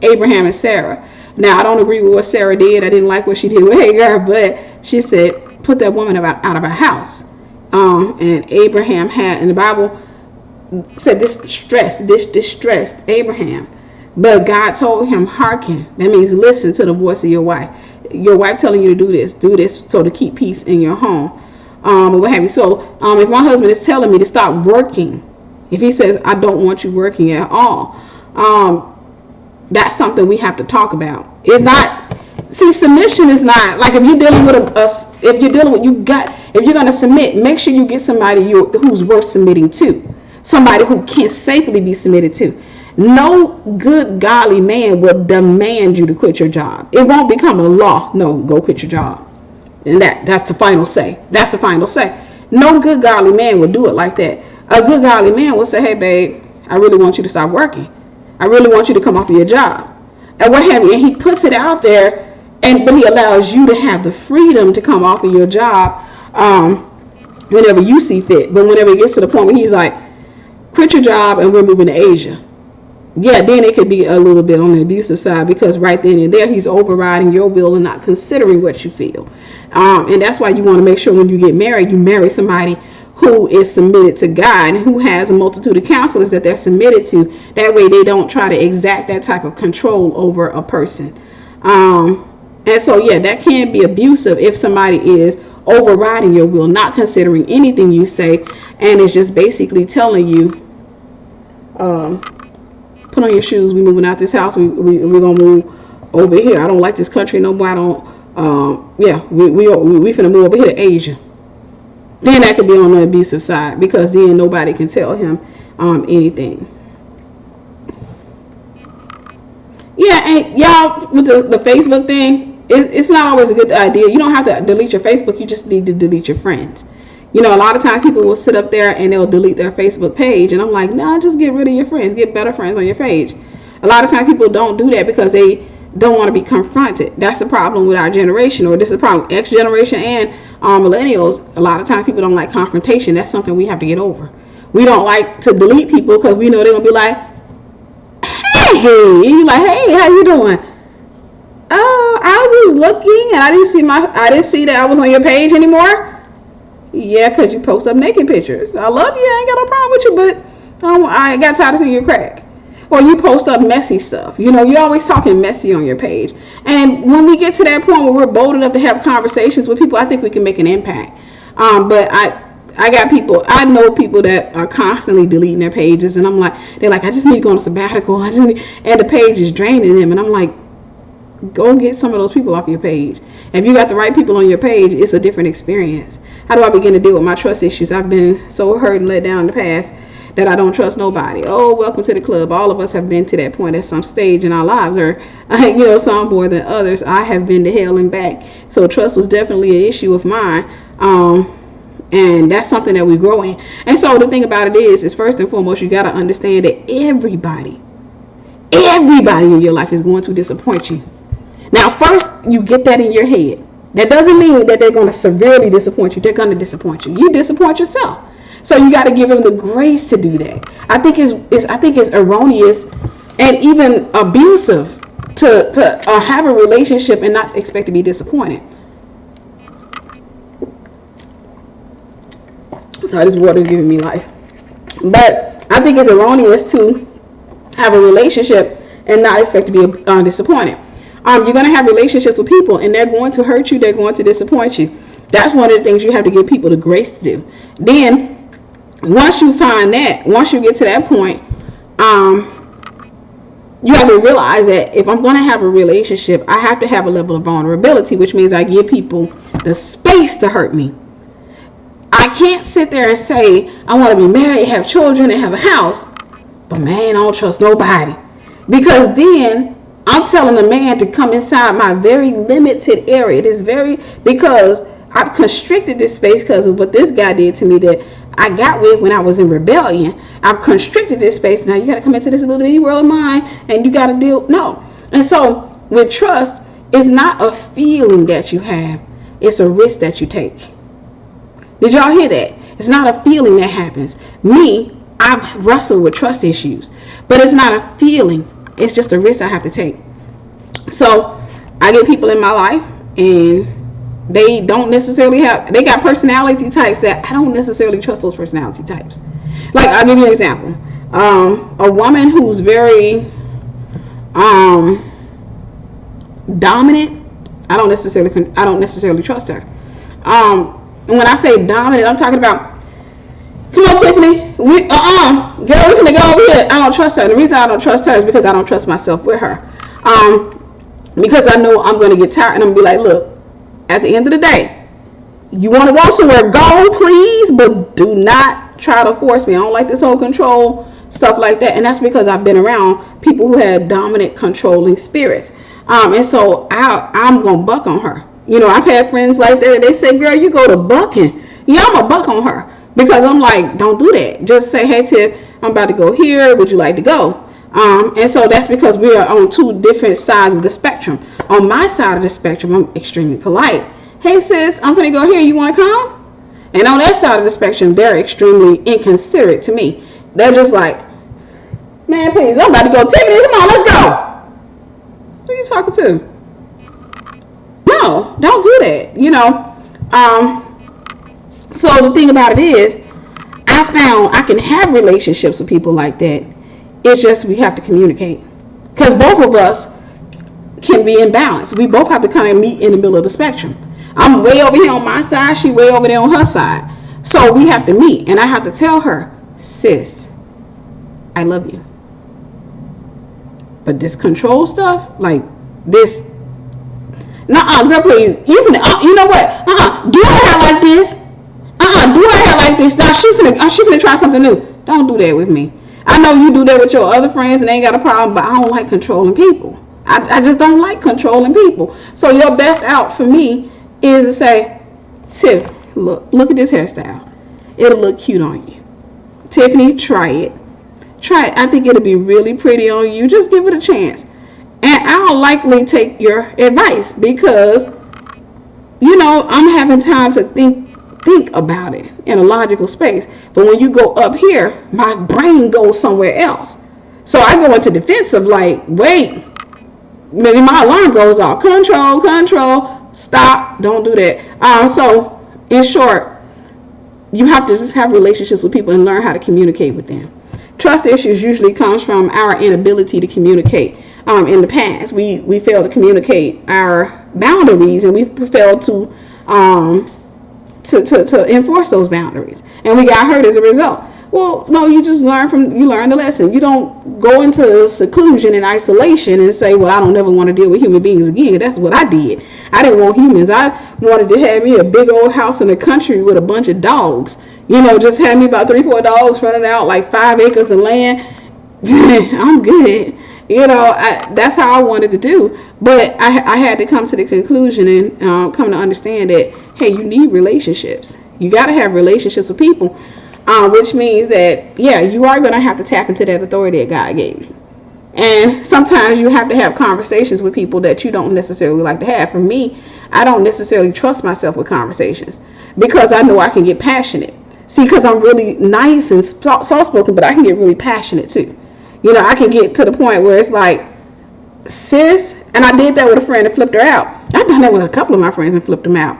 Abraham and Sarah. Now, I don't agree with what Sarah did. I didn't like what she did with Hagar, but she said, put that woman out of her house. And Abraham had, and the Bible said this distressed Abraham. But God told him, hearken. That means listen to the voice of your wife. Your wife telling you to do this, so to keep peace in your home. Or what have you. So if my husband is telling me to stop working, if he says, I don't want you working at all, that's something we have to talk about. It's not, see, submission is not, like if you're dealing with if you're going to submit, make sure you get somebody who's worth submitting to. Somebody who can safely be submitted to. No good, godly man will demand you to quit your job. It won't become a law. No, go quit your job. And that's the final say. That's the final say. No good, godly man will do it like that. A good, godly man will say, hey, babe, I really want you to stop working. I really want you to come off of your job. And what have you. And he puts it out there, but he allows you to have the freedom to come off of your job whenever you see fit. But whenever it gets to the point where he's like, quit your job and we're moving to Asia. Yeah, then it could be a little bit on the abusive side, because right then and there he's overriding your will and not considering what you feel. And that's why you want to make sure when you get married, you marry somebody who is submitted to God and who has a multitude of counselors that they're submitted to. That way they don't try to exact that type of control over a person. And so, yeah, that can be abusive if somebody is overriding your will, not considering anything you say, and is just basically telling you, put on your shoes, we moving out this house, we're gonna move over here. I don't like this country no more. I don't we finna move over here to Asia. Then that could be on the abusive side, because then nobody can tell him anything. Yeah, and y'all, with the Facebook thing, it's not always a good idea. You don't have to delete your Facebook, you just need to delete your friends. You know, a lot of times people will sit up there and they'll delete their Facebook page. And I'm like, nah, just get rid of your friends. Get better friends on your page. A lot of times people don't do that because don't want to be confronted. That's the problem with our generation, or this is the problem X generation and millennials. A lot of times people don't like confrontation. That's something we have to get over. We don't like to delete people because we know they're gonna be like, hey, Hey, and you're like, hey, how you doing? I was looking and I didn't see that I was on your page anymore. Yeah, because you post up naked pictures. I love you, I ain't got no problem with you, but I got tired of seeing your crack. Or you post up messy stuff. You know, you're always talking messy on your page. And when we get to that point where we're bold enough to have conversations with people, I think we can make an impact. But I know people that are constantly deleting their pages, and they're like, I just need to go on a sabbatical. And the page is draining them. And I'm like, go get some of those people off your page. If you got the right people on your page, it's a different experience. How do I begin to deal with my trust issues? I've been so hurt and let down in the past that I don't trust nobody. Oh, welcome to the club. All of us have been to that point at some stage in our lives, or some more than others. I have been to hell and back. So trust was definitely an issue of mine. And that's something that we grow in. And so the thing about it is first and foremost, you got to understand that everybody in your life is going to disappoint you. Now, first, you get that in your head. That doesn't mean that they're going to severely disappoint you. They're going to disappoint you. You disappoint yourself. So you got to give them the grace to do that. I think it's erroneous and even abusive to have a relationship and not expect to be disappointed. Sorry, this water is giving me life. But I think it's erroneous to have a relationship and not expect to be disappointed. You're going to have relationships with people, and they're going to hurt you. They're going to disappoint you. That's one of the things you have to give people the grace to do. Then, once you get to that point, you have to realize that if I'm going to have a relationship, I have to have a level of vulnerability, which means I give people the space to hurt me. I can't sit there and say, I want to be married, have children, and have a house, but man, I don't trust nobody. Because then I'm telling a man to come inside my very limited area. Because I've constricted this space because of what this guy did to me that I got with when I was in rebellion. I've constricted this space. Now you got to come into this little bitty world of mine and you got to deal. No. And so with trust, it's not a feeling that you have. It's a risk that you take. Did y'all hear that? It's not a feeling that happens. I've wrestled with trust issues, but it's not a feeling. It's just a risk I have to take. So I get people in my life and they don't necessarily they got personality types that I don't necessarily trust those personality types. Like, I'll give you an example. A woman who's very dominant, I don't necessarily trust her. And when I say dominant, I'm talking about, come on, Tiffany, girl, we're gonna go over here. I don't trust her. And the reason I don't trust her is because I don't trust myself with her. Because I know I'm gonna get tired and I'm gonna be like, look, at the end of the day, you want to go somewhere, go, please, but do not try to force me. I don't like this whole control stuff like that. And that's because I've been around people who had dominant, controlling spirits. And so I'm gonna buck on her. I've had friends like that. They say, girl, you go to bucking. Yeah, I'm a buck on her. Because I'm like, don't do that. Just say, hey, Tiff, I'm about to go here. Would you like to go? And so that's because we are on two different sides of the spectrum. On my side of the spectrum, I'm extremely polite. Hey, sis, I'm going to go here. You want to come? And on that side of the spectrum, they're extremely inconsiderate to me. They're just like, man, please, I'm about to go. Tiffany, come on, let's go. Who are you talking to? No, don't do that. So the thing about it is, I found I can have relationships with people like that. It's just we have to communicate. Because both of us can be in balance. We both have to kind of meet in the middle of the spectrum. I'm way over here on my side. She way over there on her side. So we have to meet. And I have to tell her, sis, I love you. But this control stuff, like this, girl, please. You know what? Do her hair like this. Do her hair like this. Now she finna try something new. Don't do that with me. I know you do that with your other friends and they ain't got a problem, but I don't like controlling people. I just don't like controlling people. So your best out for me is to say, Tiff, look at this hairstyle. It'll look cute on you. Tiffany, try it. I think it'll be really pretty on you. Just give it a chance. And I'll likely take your advice because, I'm having time to think about it in a logical space. But when you go up here, my brain goes somewhere else. So I go into defensive, like, wait, maybe my alarm goes off. Control, stop, don't do that. So in short, you have to just have relationships with people and learn how to communicate with them. Trust issues usually comes from our inability to communicate. In the past, we failed to communicate our boundaries, and we failed to enforce those boundaries, and we got hurt as a result. Well, no, you just learn the lesson. You don't go into seclusion and isolation and say, well, I don't never want to deal with human beings again. That's what I did. I didn't want humans. I wanted to have me a big old house in the country with a bunch of dogs. Just have me about 3-4 dogs running out, like 5 acres of land. I'm good. That's how I wanted to do. But I had to come to the conclusion and come to understand that, hey, you need relationships. You got to have relationships with people, which means that, yeah, you are going to have to tap into that authority that God gave you. And sometimes you have to have conversations with people that you don't necessarily like to have. For me, I don't necessarily trust myself with conversations because I know I can get passionate. See, because I'm really nice and soft-spoken, but I can get really passionate too. I can get to the point where it's like, sis, and I did that with a friend and flipped her out. I've done that with a couple of my friends and flipped them out.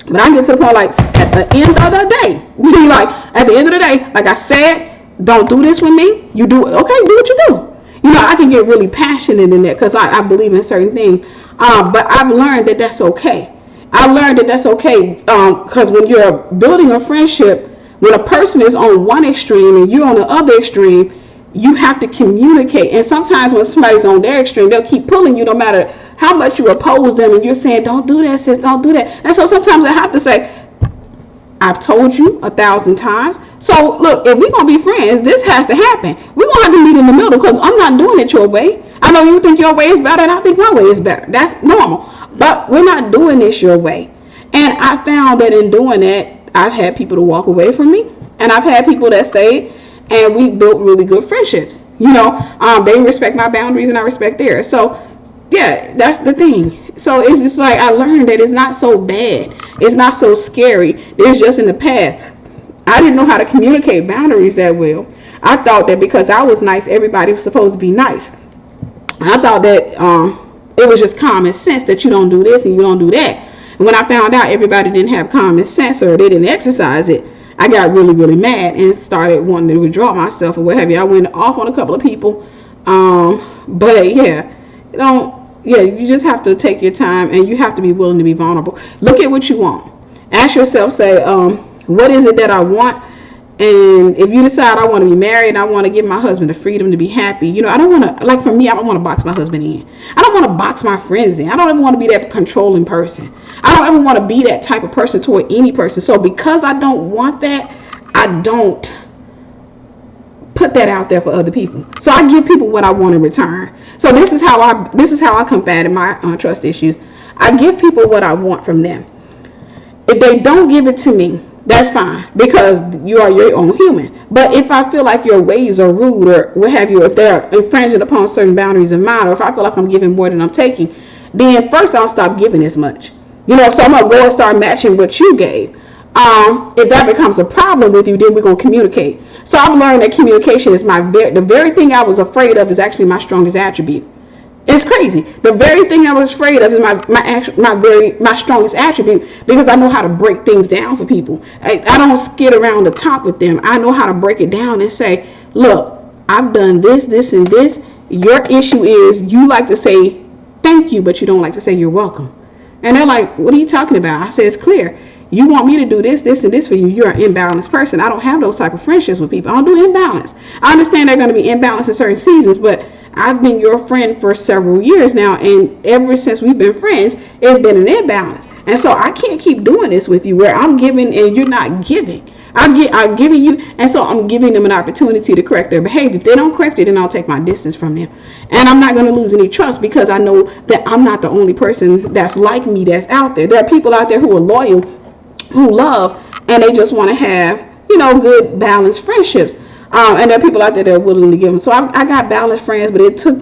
But I get to the point, like, at the end of the day, see, like, at the end of the day, like I said, don't do this with me. You do it. Okay, do what you do. I can get really passionate in that because I believe in certain things. But I've learned that that's okay. I've learned that that's okay because when you're building a friendship, when a person is on one extreme and you're on the other extreme, you have to communicate. And sometimes when somebody's on their extreme, they'll keep pulling you no matter how much you oppose them, and you're saying, don't do that, sis, don't do that. And so sometimes I have to say, I've told you 1,000 times. So look, if we're going to be friends, this has to happen. We're going to have to meet in the middle because I'm not doing it your way. I know you think your way is better and I think my way is better. That's normal. But we're not doing this your way. And I found that in doing that, I've had people to walk away from me, and I've had people that stayed, and we built really good friendships. They respect my boundaries and I respect theirs. So yeah, that's the thing. So it's just like I learned that it's not so bad. It's not so scary. It's just in the path. I didn't know how to communicate boundaries that well. I thought that because I was nice, everybody was supposed to be nice. I thought that it was just common sense that you don't do this and you don't do that. And when I found out everybody didn't have common sense or they didn't exercise it, I got really, really mad and started wanting to withdraw myself or what have you. I went off on a couple of people. But yeah, you just have to take your time and you have to be willing to be vulnerable. Look at what you want. Ask yourself, say, what is it that I want? And if you decide I want to be married and I want to give my husband the freedom to be happy, I don't want to, like for me, I don't want to box my husband in. I don't want to box my friends in. I don't ever want to be that controlling person. I don't ever want to be that type of person toward any person. So because I don't want that, I don't put that out there for other people. So I give people what I want in return. So this is how I combated my trust issues. I give people what I want from them. If they don't give it to me, that's fine, because you are your own human. But if I feel like your ways are rude or what have you, if they're infringing upon certain boundaries of mine, or if I feel like I'm giving more than I'm taking, then first I'll stop giving as much. So I'm going to go and start matching what you gave. If that becomes a problem with you, then we're going to communicate. So I've learned that communication is the very thing I was afraid of is actually my strongest attribute. It's crazy. The very thing I was afraid of is my strongest attribute, because I know how to break things down for people. I don't skid around the top with them. I know how to break it down and say, look, I've done this, this, and this. Your issue is you like to say thank you, but you don't like to say you're welcome. And they're like, what are you talking about? I say, it's clear. You want me to do this, this, and this for you. You're an imbalanced person. I don't have those type of friendships with people. I don't do imbalance. I understand they're going to be imbalanced in certain seasons, but I've been your friend for several years now, and ever since we've been friends, it's been an imbalance. And so I can't keep doing this with you where I'm giving and you're not giving. I'm giving you, and so I'm giving them an opportunity to correct their behavior. If they don't correct it, then I'll take my distance from them. And I'm not going to lose any trust, because I know that I'm not the only person that's like me that's out there. There are people out there who are loyal, who love, and they just want to have, good, balanced friendships. And there are people out there that are willing to give them. So I got balanced friends, but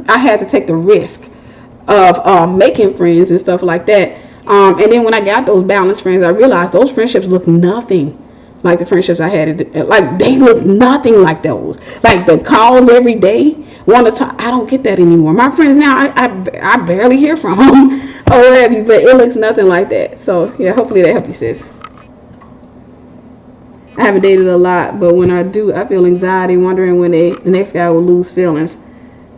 I had to take the risk of making friends and stuff like that. And then when I got those balanced friends, I realized those friendships look nothing like the friendships I had. Like, they look nothing like those. Like the calls every day, want to talk. I don't get that anymore. My friends now, I barely hear from them or what have you, but it looks nothing like that. So yeah, hopefully that helped you, sis. I haven't dated a lot, but when I do, I feel anxiety, wondering when the next guy will lose feelings.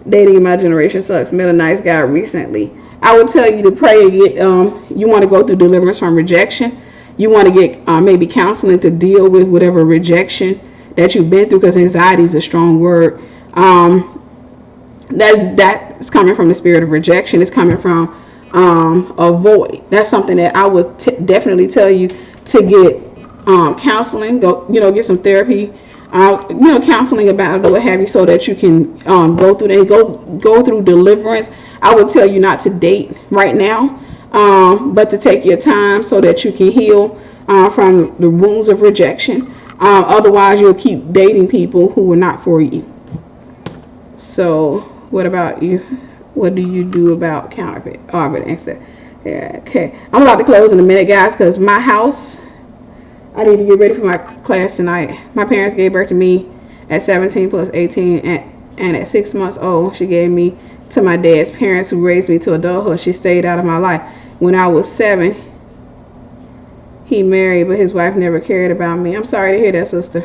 Dating in my generation sucks. Met a nice guy recently. I would tell you to pray and get, you want to go through deliverance from rejection. You want to get maybe counseling to deal with whatever rejection that you've been through, because anxiety is a strong word. That's coming from the spirit of rejection. It's coming from a void. That's something that I would definitely tell you to get counseling. Go, get some therapy. Counseling about it or what have you, so that you can go through that, go through deliverance. I would tell you not to date right now, but to take your time so that you can heal from the wounds of rejection. Otherwise, you'll keep dating people who are not for you. So, what about you? What do you do about counterfeit? Yeah, okay. I'm about to close in a minute, guys, because my house, I need to get ready for my class tonight. My parents gave birth to me at 17 plus 18, and at 6 months old, she gave me to my dad's parents, who raised me to adulthood. She stayed out of my life. When I was 7, he married, but his wife never cared about me. I'm sorry to hear that, sister.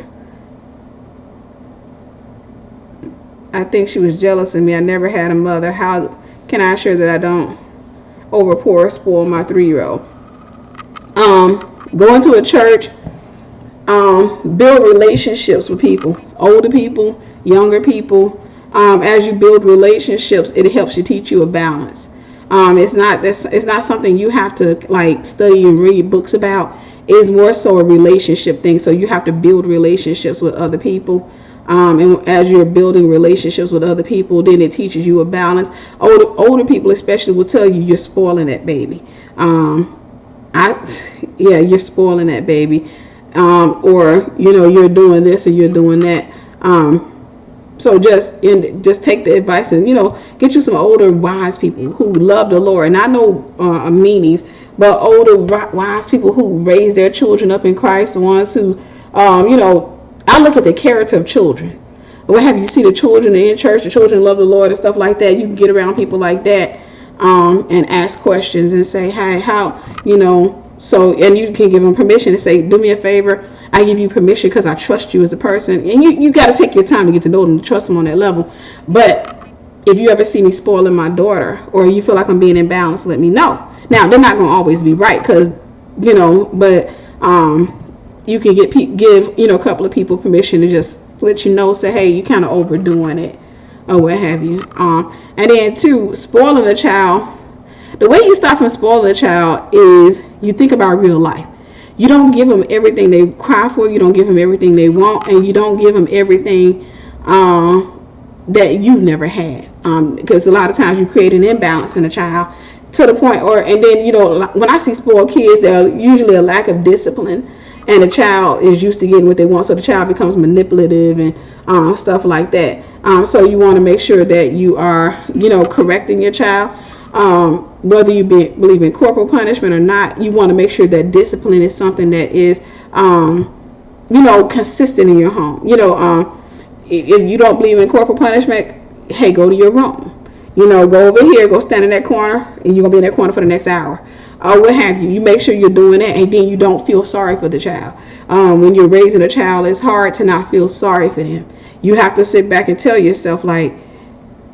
I think she was jealous of me. I never had a mother. How can I assure that I don't overpour or spoil my 3-year-old? Go into a church, build relationships with people, older people, younger people. As you build relationships, it helps you teach you a balance. It's not something you have to like study and read books about. It's more so a relationship thing. So you have to build relationships with other people. And as you're building relationships with other people, then it teaches you a balance. Older people especially will tell you you're spoiling that baby. You're spoiling that baby, or you're doing this or you're doing that. So just take the advice and get you some older wise people who love the Lord, and I know meanies, but older wise people who raise their children up in Christ, the ones who I look at the character of children. What have you see the children in church? The children love the Lord and stuff like that. You can get around people like that. And ask questions and say, hey, how, so, and you can give them permission to say, do me a favor. I give you permission because I trust you as a person. And you got to take your time to get to know them, to trust them on that level. But if you ever see me spoiling my daughter, or you feel like I'm being imbalanced, let me know. Now, they're not going to always be right because, but you can give a couple of people permission to just let you know, say, hey, you kind of overdoing it, or what have you. And then too, spoiling a child, the way you stop from spoiling a child is you think about real life. You don't give them everything they cry for, you don't give them everything they want, and you don't give them everything that you've never had, because a lot of times you create an imbalance in a child to the point, and then when I see spoiled kids, there's usually a lack of discipline, and the child is used to getting what they want, so the child becomes manipulative and stuff like that. So you want to make sure that you are, correcting your child. Whether you believe in corporal punishment or not, you want to make sure that discipline is something that is, consistent in your home. If you don't believe in corporal punishment, hey, go to your room. Go over here, go stand in that corner, and you're going to be in that corner for the next hour. Or what have you. You make sure you're doing that, and then you don't feel sorry for the child. When you're raising a child, it's hard to not feel sorry for them. You have to sit back and tell yourself, like,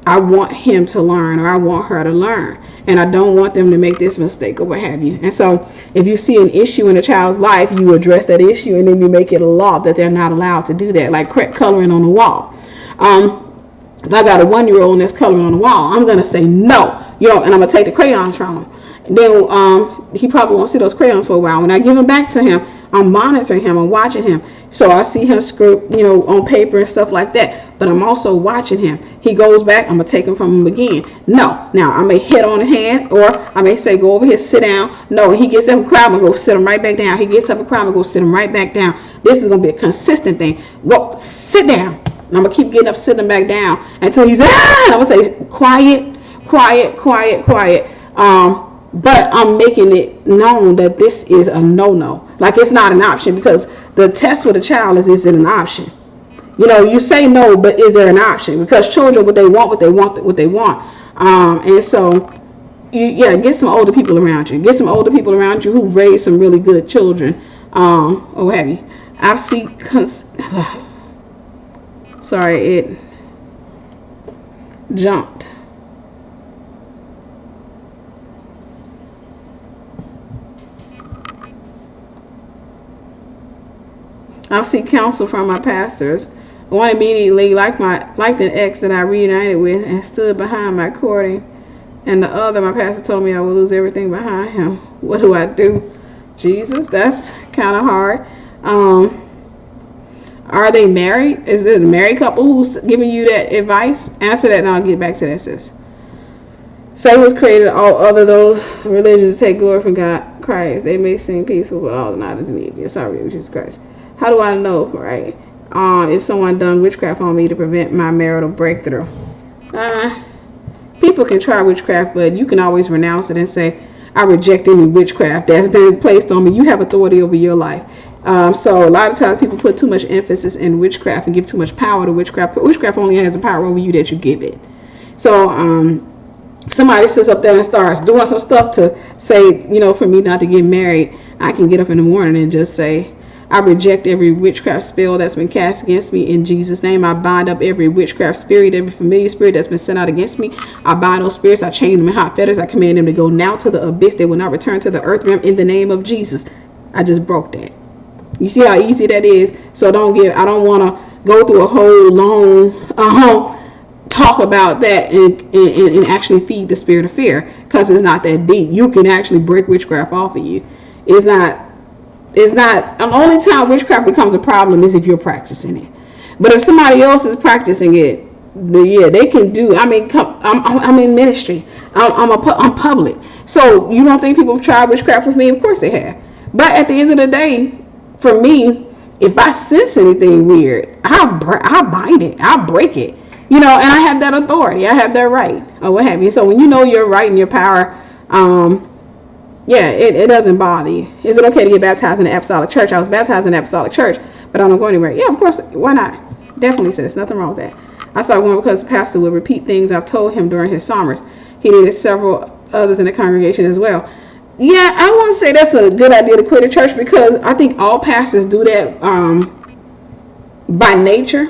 I want him to learn, or I want her to learn, and I don't want them to make this mistake, or what have you. And so if you see an issue in a child's life, you address that issue, and then you make it a law that they're not allowed to do that, like coloring on the wall. If I got a 1-year-old that's coloring on the wall, I'm going to say no, and I'm going to take the crayons from him. And then he probably won't see those crayons for a while. When I give them back to him, I'm monitoring him, I'm watching him. So I see him script, on paper and stuff like that. But I'm also watching him. He goes back, I'm going to take him from him again. No. Now, I may hit on the hand, or I may say, go over here, sit down. No, he gets up and cry, I'm going to go sit him right back down. He gets up and cry, I'm going to go sit him right back down. This is going to be a consistent thing. Go, sit down. And I'm going to keep getting up, sitting back down until he's, and I'm going to say, quiet, quiet, quiet, quiet. But I'm making it known that this is a no-no. Like, it's not an option, because the test with a child is it an option? You know, you say no, but is there an option? Because children, what they want, and so get some older people around you. Get some older people around you who raised some really good children, or what have you. I've seen. Sorry, it jumped. I've seek counsel from my pastors. One immediately liked an ex that I reunited with and stood behind my courting, and the other, my pastor told me I would lose everything behind him. What do I do? Jesus, that's kind of hard. Are they married? Is it a married couple who's giving you that advice? Answer that and I'll get back to that, sis. Satan was created all other those religions to take glory from God, Christ. They may seem peaceful, but all not in the need. Yes, sorry, Jesus Christ. How do I know, right? If someone done witchcraft on me to prevent my marital breakthrough. People can try witchcraft, but you can always renounce it and say, I reject any witchcraft that's been placed on me. You have authority over your life. So a lot of times people put too much emphasis in witchcraft and give too much power to witchcraft. But witchcraft only has the power over you that you give it. So somebody sits up there and starts doing some stuff to say, for me not to get married, I can get up in the morning and just say, I reject every witchcraft spell that's been cast against me in Jesus' name. I bind up every witchcraft spirit, every familiar spirit that's been sent out against me. I bind those spirits. I chain them in hot fetters. I command them to go now to the abyss. They will not return to the earth realm in the name of Jesus. I just broke that. You see how easy that is? So I don't want to go through a whole long talk about that and actually feed the spirit of fear, because it's not that deep. You can actually break witchcraft off of you. It's not the only time witchcraft becomes a problem is if you're practicing it. But if somebody else is practicing it, they can do. I'm in ministry. I'm public. So you don't think people have tried witchcraft with me? Of course they have. But at the end of the day, for me, if I sense anything weird, I'll bind it. I'll break it. And I have that authority. I have that right, or what have you. So when you know your right and your power, it doesn't bother you. Is it okay to get baptized in the apostolic church? I was baptized in the apostolic church, but I don't go anywhere. Yeah, of course. Why not? Definitely, sis. Nothing wrong with that. I started going because the pastor would repeat things I've told him during his summers. He needed several others in the congregation as well. Yeah, I want to say that's a good idea to quit a church, because I think all pastors do that by nature.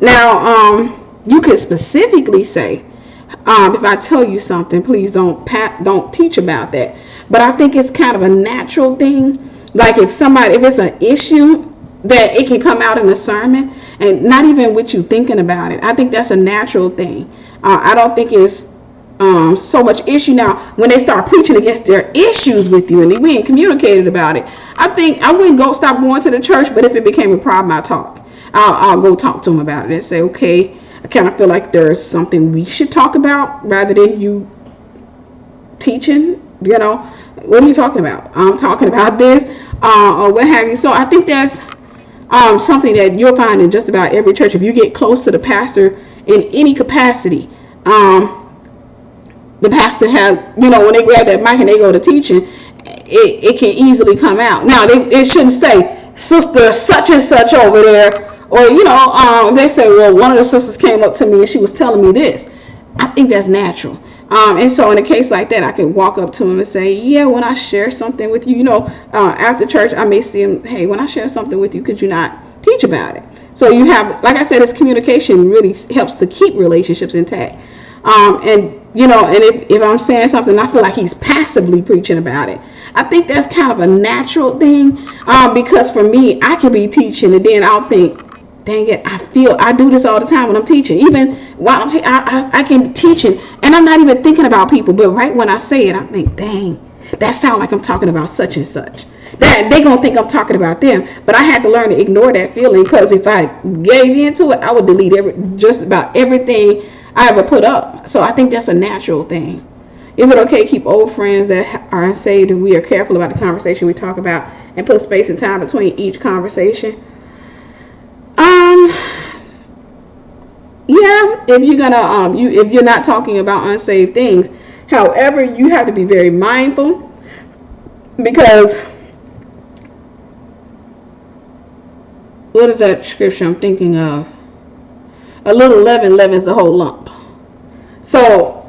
Now, you could specifically say, if I tell you something, please don't teach about that. But I think it's kind of a natural thing. Like if it's an issue, that it can come out in a sermon and not even with you thinking about it. I think that's a natural thing. I don't think it's so much issue. Now, when they start preaching against their issues with you and we ain't communicated about it, I think I wouldn't stop going to the church. But if it became a problem, I'll go talk to them about it and say, okay, I kind of feel like there's something we should talk about rather than you teaching. What are you talking about? I'm talking about this, or what have you. So I think that's something that you'll find in just about every church. If you get close to the pastor in any capacity, the pastor has, when they grab that mic and they go to teaching, it can easily come out. Now, they shouldn't say, sister such and such over there, or, they say, well, one of the sisters came up to me and she was telling me this. I think that's natural. And so in a case like that, I can walk up to him and say, yeah, when I share something with you, after church, I may see him, hey, when I share something with you, could you not teach about it? So you have, like I said, this communication really helps to keep relationships intact. And if I'm saying something, I feel like he's passively preaching about it. I think that's kind of a natural thing, because for me, I can be teaching and then I'll think, dang it, I do this all the time when I'm teaching. Even while I can be teaching and I'm not even thinking about people, but right when I say it, I think, dang, that sounds like I'm talking about such and such. That they gonna think I'm talking about them. But I had to learn to ignore that feeling, because if I gave into it, I would delete just about everything I ever put up. So I think that's a natural thing. Is it okay to keep old friends that are unsaved and we are careful about the conversation we talk about and put space and time between each conversation? Yeah, if you're gonna if you're not talking about unsaved things. However, you have to be very mindful, because what is that scripture I'm thinking of? A little leaven leavens the whole lump. So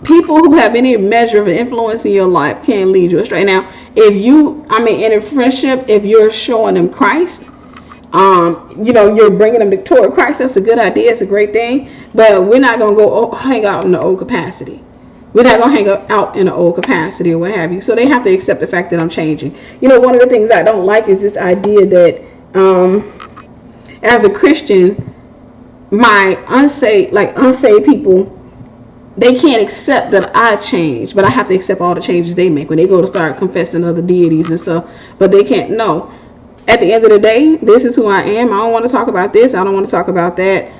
people who have any measure of influence in your life can lead you astray. Now, if you, in a friendship, if you're showing them Christ, you're bringing them toward Christ, that's a good idea. It's a great thing. But we're not going to go hang out in the old capacity. We're not going to hang out in the old capacity or what have you. So they have to accept the fact that I'm changing. One of the things I don't like is this idea that as a Christian, my unsaved people, they can't accept that I change, but I have to accept all the changes they make when they go to start confessing other deities and stuff. But they can't know. At the end of the day, this is who I am. I don't want to talk about this. I don't want to talk about that.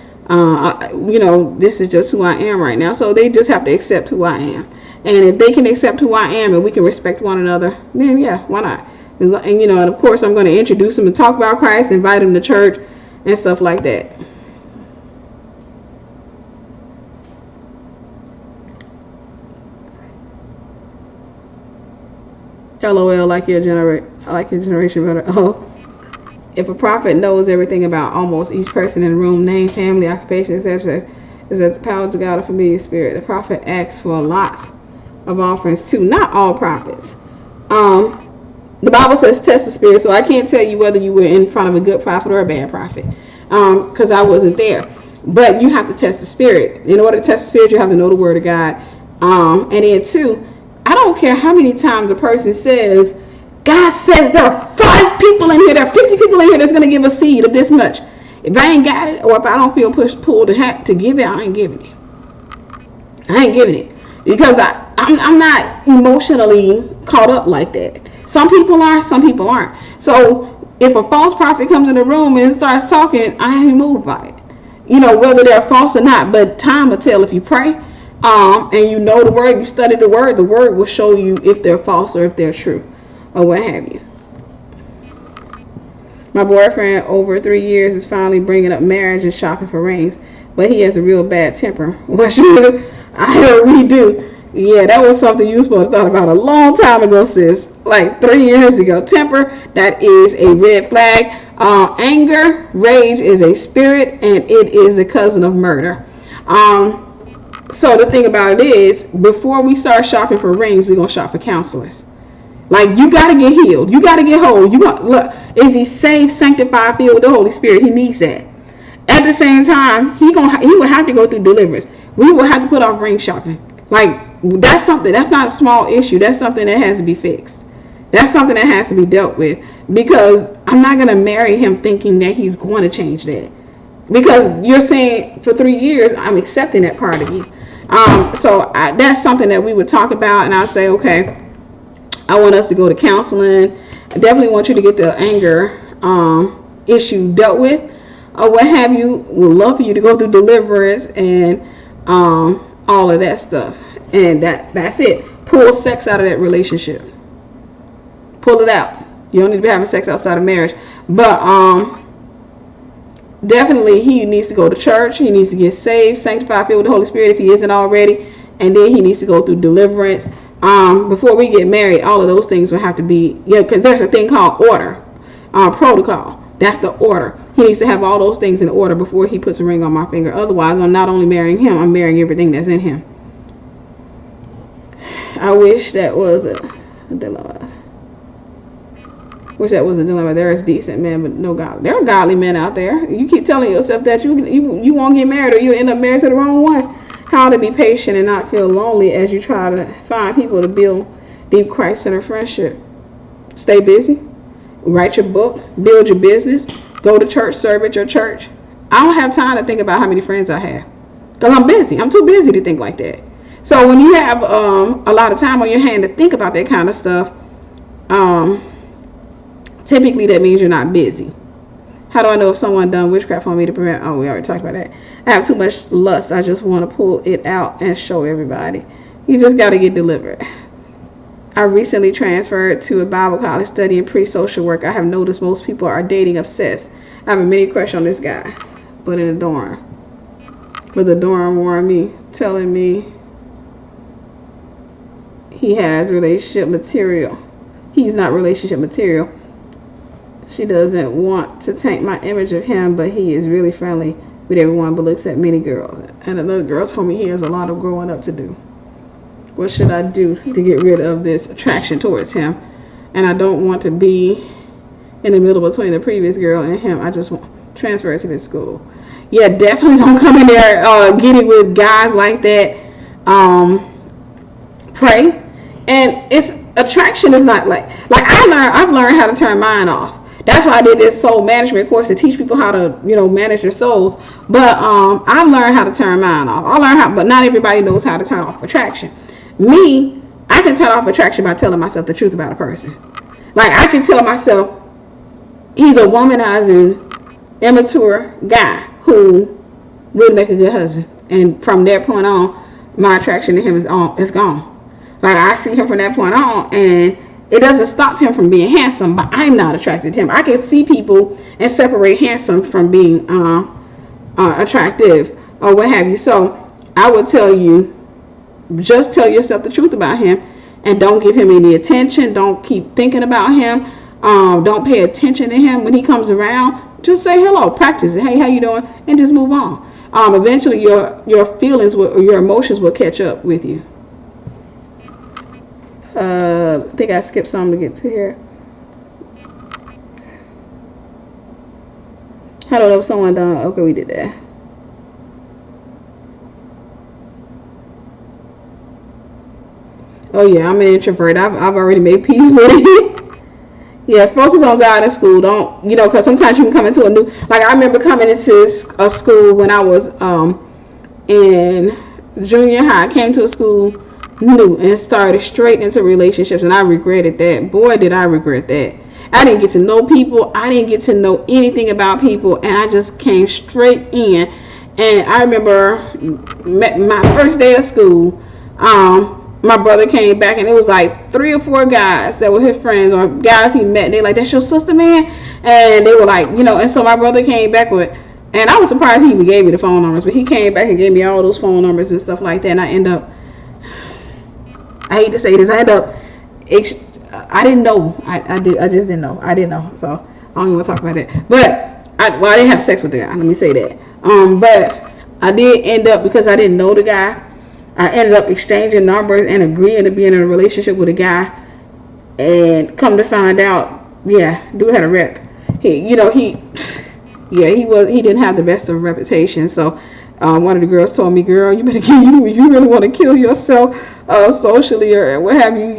This is just who I am right now. So they just have to accept who I am. And if they can accept who I am and we can respect one another, then yeah, why not? And of course I'm going to introduce them and talk about Christ, invite them to church and stuff like that. LOL, like your generation better. Oh, if a prophet knows everything about almost each person in the room, name, family, occupation, etc., is that the power to God, a familiar spirit. The prophet asks for lots of offerings too. Not all prophets. The Bible says test the spirit, so I can't tell you whether you were in front of a good prophet or a bad prophet, because I wasn't there. But you have to test the spirit. In order to test the spirit, you have to know the word of God. And then too, I don't care how many times a person says, God says there are 5 people in here, there are 50 people in here that's going to give a seed of this much. If I ain't got it, or if I don't feel pulled to give it, I ain't giving it. I ain't giving it. Because I'm not emotionally caught up like that. Some people are, some people aren't. So if a false prophet comes in the room and starts talking, I ain't moved by it. Whether they're false or not, but time will tell. If you pray, and you know the word, you study the word will show you if they're false or if they're true or what have you. My boyfriend over 3 years is finally bringing up marriage and shopping for rings, but he has a real bad temper. What should I redo? Yeah, that was something you were supposed to thought about a long time ago, sis. Like 3 years ago. Temper, that is a red flag. Anger, rage is a spirit, and it is the cousin of murder. So the thing about it is, before we start shopping for rings, we're going to shop for counselors. Like, you got to get healed. You got to get whole. Look, is he saved, sanctified, filled with the Holy Spirit? He needs that. At the same time, he will have to go through deliverance. We will have to put off ring shopping. Like, that's something, that's not a small issue. That's something that has to be fixed. That's something that has to be dealt with. Because I'm not going to marry him thinking that he's going to change that. Because you're saying for 3 years, I'm accepting that part of you. So that's something that we would talk about, and I'll say, okay, I want us to go to counseling. I definitely want you to get the anger issue dealt with, or what have you. Would love for you to go through deliverance and all of that stuff. And that's it. Pull sex out of that relationship. Pull it out. You don't need to be having sex outside of marriage. But definitely he needs to go to church. He needs to get saved, sanctified, filled with the Holy Spirit if he isn't already. And then he needs to go through deliverance. Before we get married, all of those things will have to be, because there's a thing called order, protocol. That's the order. He needs to have all those things in order before he puts a ring on my finger. Otherwise, I'm not only marrying him, I'm marrying everything that's in him. I wish that was a dilemma. There is decent men, but no godly. There are godly men out there. You keep telling yourself that you won't get married, or you end up married to the wrong one. How to be patient and not feel lonely as you try to find people to build deep Christ-centered friendship. Stay busy. Write your book. Build your business. Go to church. Serve at your church. I don't have time to think about how many friends I have, because I'm busy. I'm too busy to think like that. So when you have a lot of time on your hand to think about that kind of stuff, typically that means you're not busy. How do I know if someone done witchcraft on me to prevent? Oh, we already talked about that. I have too much lust. I just want to pull it out and show everybody. You just got to get delivered. I recently transferred to a Bible college studying pre-social work. I have noticed most people are dating obsessed. I have a mini crush on this guy, but in a dorm. But the dorm warned me, telling me he has relationship material. He's not relationship material. She doesn't want to taint my image of him, but he is really friendly. with everyone but looks at many girls. And another girl told me he has a lot of growing up to do. What should I do to get rid of this attraction towards him? And I don't want to be in the middle between the previous girl and him. I just want to transfer to this school. Yeah, definitely don't come in there getting with guys like that. Pray. And it's attraction is not I've learned how to turn mine off. That's why I did this soul management course to teach people how to, manage their souls. But I've learned how to turn mine off. I learned how, but not everybody knows how to turn off attraction. Me, I can turn off attraction by telling myself the truth about a person. Like, I can tell myself he's a womanizing, immature guy who would make a good husband. And from that point on, my attraction to him is gone. Like, I see him from that point on, and it doesn't stop him from being handsome, but I'm not attracted to him. I can see people and separate handsome from being attractive or what have you. So I would tell you, just tell yourself the truth about him and don't give him any attention. Don't keep thinking about him. Don't pay attention to him when he comes around. Just say hello, practice it. Hey, how you doing? And just move on. Eventually your feelings or your emotions will catch up with you. I think I skipped something to get to here. I don't know if someone done. Okay, we did that. Oh yeah, I'm an introvert. I've already made peace with it. Yeah, focus on God in school. Don't, because sometimes you can come into a new, like I remember coming into a school when I was in junior high. I came to a school new and started straight into relationships, and I regretted that. Boy, did I regret that. I didn't get to know people. I didn't get to know anything about people, and I just came straight in. And I remember my first day of school, my brother came back, and it was like 3 or 4 guys that were his friends or guys he met. They like, that's your sister, man? And they were like, and so my brother came back with, and I was surprised he even gave me the phone numbers, but he came back and gave me all those phone numbers and stuff like that. And I hate to say this, I didn't know. I just didn't know. I didn't know. So I don't even want to talk about that. But I didn't have sex with the guy. Let me say that. But I did end up, because I didn't know the guy, I ended up exchanging numbers and agreeing to be in a relationship with a guy. And come to find out, yeah, dude had a rep. He didn't have the best of reputation. So one of the girls told me, girl, you better if you really want to kill yourself socially or what have you,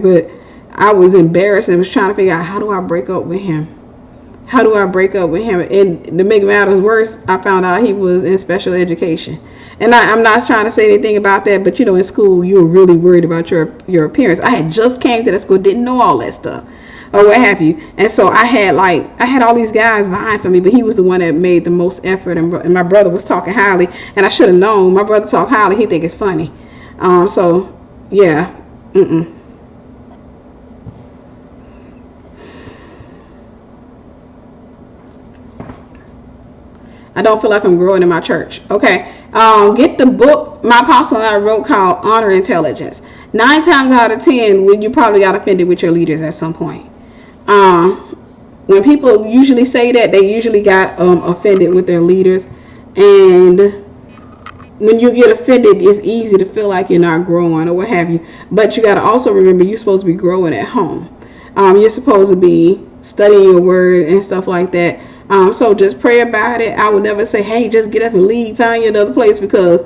But I was embarrassed and was trying to figure out, how do I break up with him? And to make matters worse, I found out he was in special education. And I'm not trying to say anything about that, but in school, you were really worried about your appearance. I had just came to that school, didn't know all that stuff or what have you. And so I had all these guys vying for me, but he was the one that made the most effort, and my brother was talking highly, and I should have known. My brother talk highly, he think it's funny. So yeah, I don't feel like I'm growing in my church. Okay. Get the book my apostle and I wrote called Honor Intelligence. 9 times out of 10, when you probably got offended with your leaders at some point. When people usually say that, they usually got offended with their leaders. And when you get offended, it's easy to feel like you're not growing or what have you. But you got to also remember, you're supposed to be growing at home. You're supposed to be studying your word and stuff like that. So just pray about it. I would never say, hey, just get up and leave, find you another place, because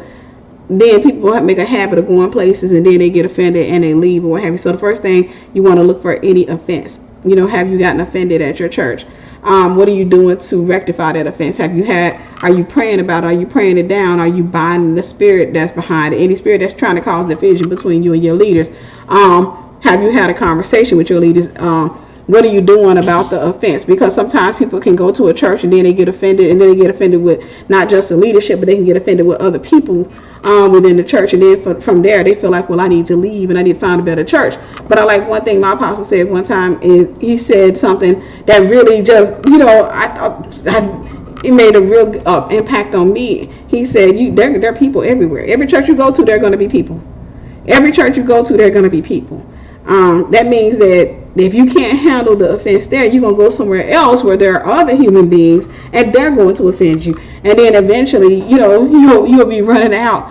then people make a habit of going places and then they get offended and they leave or what have you. So the first thing, you want to look for any offense. Have you gotten offended at your church? What are you doing to rectify that offense? Are you praying about it? Are you praying it down? Are you binding the spirit that's behind it? Any spirit that's trying to cause division between you and your leaders? Have you had a conversation with your leaders? What are you doing about the offense? Because sometimes people can go to a church and then they get offended, and then they get offended with not just the leadership, but they can get offended with other people within the church. And then from there, they feel like, well, I need to leave and I need to find a better church. But I like one thing my apostle said one time, is he said something that really just, I thought it made a real impact on me. He said, there are people everywhere. Every church you go to, there are going to be people. Every church you go to, there are going to be people. That means that if you can't handle the offense there, you're going to go somewhere else where there are other human beings and they're going to offend you. And then eventually, you'll be running out.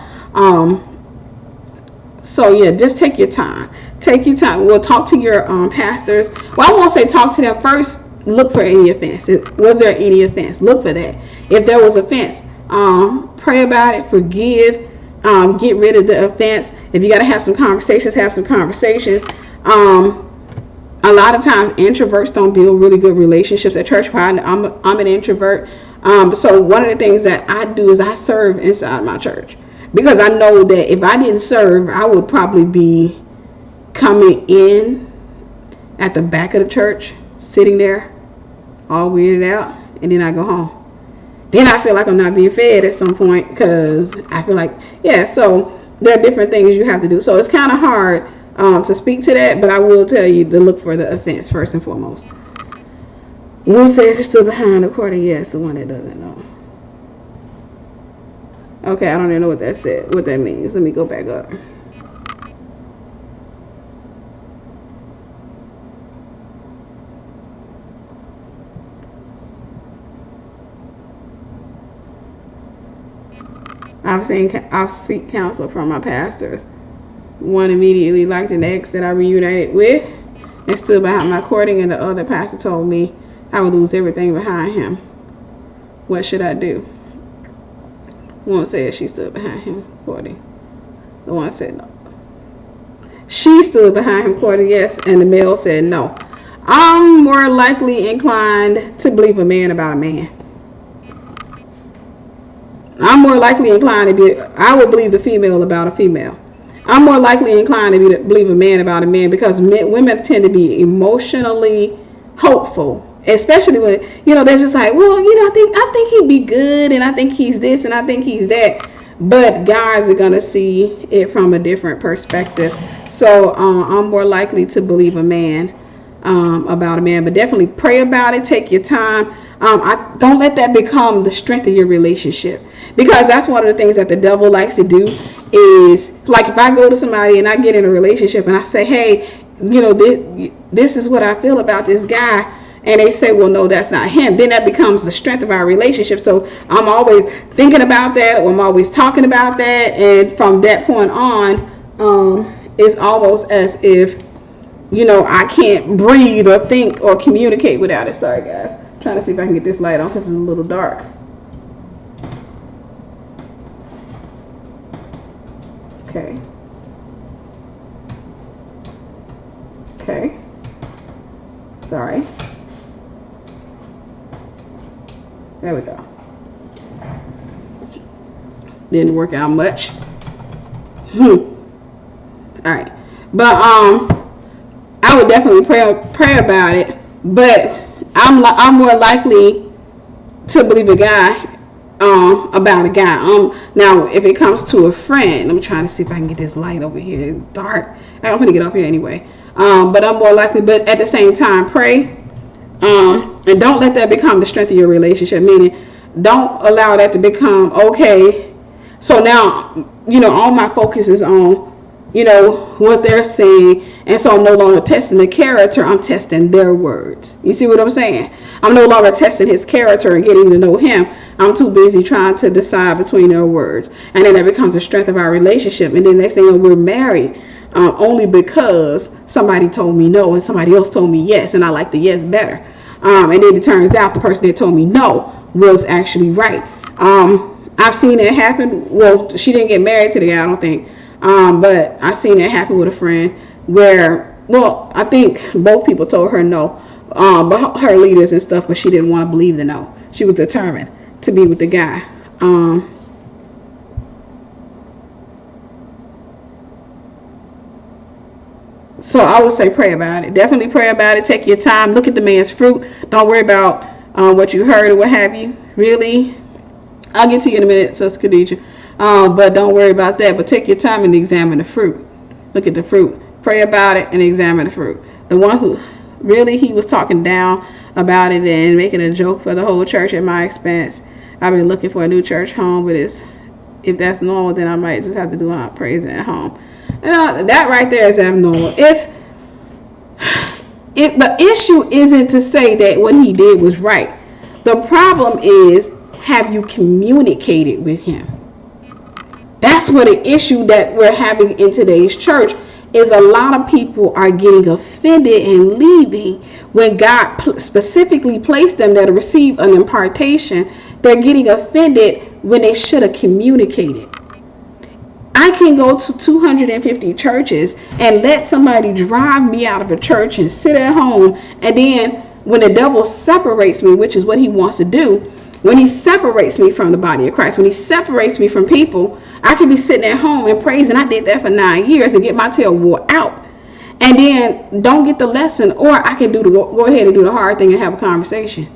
So yeah, just take your time. Take your time. We'll talk to your pastors. Well, I won't say talk to them first. Look for any offense. Was there any offense? Look for that. If there was offense, pray about it. Forgive. Get rid of the offense. If you got to have some conversations, have some conversations. A lot of times introverts don't build really good relationships at church. I'm an introvert. So one of the things that I do is I serve inside my church, because I know that if I didn't serve, I would probably be coming in at the back of the church, sitting there all weirded out, and then I go home. Then I feel like I'm not being fed at some point, because I feel like, so there are different things you have to do. So it's kind of hard to speak to that, but I will tell you to look for the offense first and foremost. Who said you're still behind according? Yes, the one that doesn't know. Okay, I don't even know what that means. Let me go back up. I've seek counsel from my pastors. One immediately liked an ex that I reunited with and stood behind my courting, and the other pastor told me I would lose everything behind him. What should I do? One said she stood behind him courting. The one said no. She stood behind him courting, yes, and the male said no. I'm more likely inclined to believe a man about a man. I'm more likely inclined I would believe the female about a female. I'm more likely inclined to believe a man about a man, because women tend to be emotionally hopeful, especially when, they're just like, well, I think he'd be good, and I think he's this, and I think he's that. But guys are going to see it from a different perspective. So I'm more likely to believe a man about a man, but definitely pray about it. Take your time. I don't let that become the strength of your relationship, because that's one of the things that the devil likes to do. Is like, if I go to somebody and I get in a relationship and I say, hey, this is what I feel about this guy, and they say, well, no, that's not him, then that becomes the strength of our relationship. So I'm always thinking about that, or I'm always talking about that, and from that point on, it's almost as if I can't breathe or think or communicate without it. Sorry guys, I'm trying to see if I can get this light on because it's a little dark. Okay. Sorry. There we go. Didn't work out much. All right. But I would definitely pray about it. But I'm more likely to believe a guy about a guy. Now, if it comes to a friend, I'm trying to see if I can get this light over here. It's dark. I'm gonna get up here anyway. But I'm more likely. But at the same time, pray. And don't let that become the strength of your relationship. Meaning, don't allow that to become okay. So now, all my focus is on, what they're saying. And so I'm no longer testing the character, I'm testing their words. You see what I'm saying? I'm no longer testing his character and getting to know him. I'm too busy trying to decide between their words. And then that becomes the strength of our relationship. And then next thing you know, we're married only because somebody told me no and somebody else told me yes. And I like the yes better. And then it turns out the person that told me no was actually right. I've seen it happen. Well, she didn't get married to the guy, I don't think. But I've seen it happen with a friend where, I think both people told her no, but her leaders and stuff, but she didn't want to believe the no. She was determined to be with the guy. So I would say pray about it. Definitely pray about it. Take your time. Look at the man's fruit. Don't worry about what you heard or what have you. Really, I'll get to you in a minute, Sister Khadijah. But don't worry about that. But take your time and examine the fruit. Look at the fruit. Pray about it and examine the fruit. The one who really, he was talking down about it and making a joke for the whole church at my expense. I've been looking for a new church home, but if that's normal, then I might just have to do my praising at home. That right there is abnormal. It's the issue isn't to say that what he did was right. The problem is, have you communicated with him? That's what the issue that we're having in today's church is. A lot of people are getting offended and leaving when God specifically placed them there to receive an impartation. They're getting offended when they should have communicated. I can go to 250 churches and let somebody drive me out of a church and sit at home, and then when the devil separates me, which is what he wants to do, when he separates me from the body of Christ, when he separates me from people, I can be sitting at home and praising. I did that for 9 years and get my tail wore out, and then don't get the lesson. Or I can go ahead and do the hard thing and have a conversation.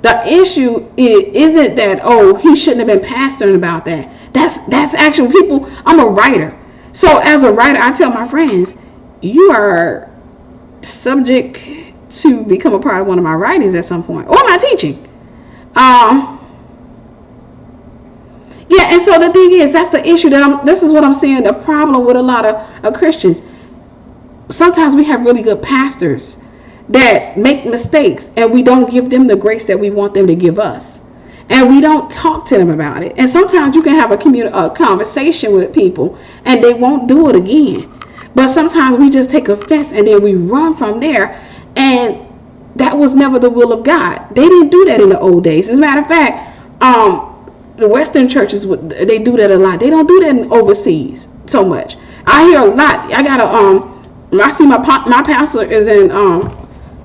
The issue isn't that, oh, he shouldn't have been pastoring about that. That's actually people. I'm a writer. So as a writer, I tell my friends, you are subject to become a part of one of my writings at some point, or my teaching. Yeah, and so the thing is, that's the issue this is what I'm saying, the problem with a lot of Christians. Sometimes we have really good pastors that make mistakes, and we don't give them the grace that we want them to give us. And we don't talk to them about it. And sometimes you can have a conversation with people and they won't do it again. But sometimes we just take offense and then we run from there. And that was never the will of God. They didn't do that in the old days. As a matter of fact, the Western churches, they do that a lot. They don't do that in overseas so much. I hear a lot. I see my pastor is in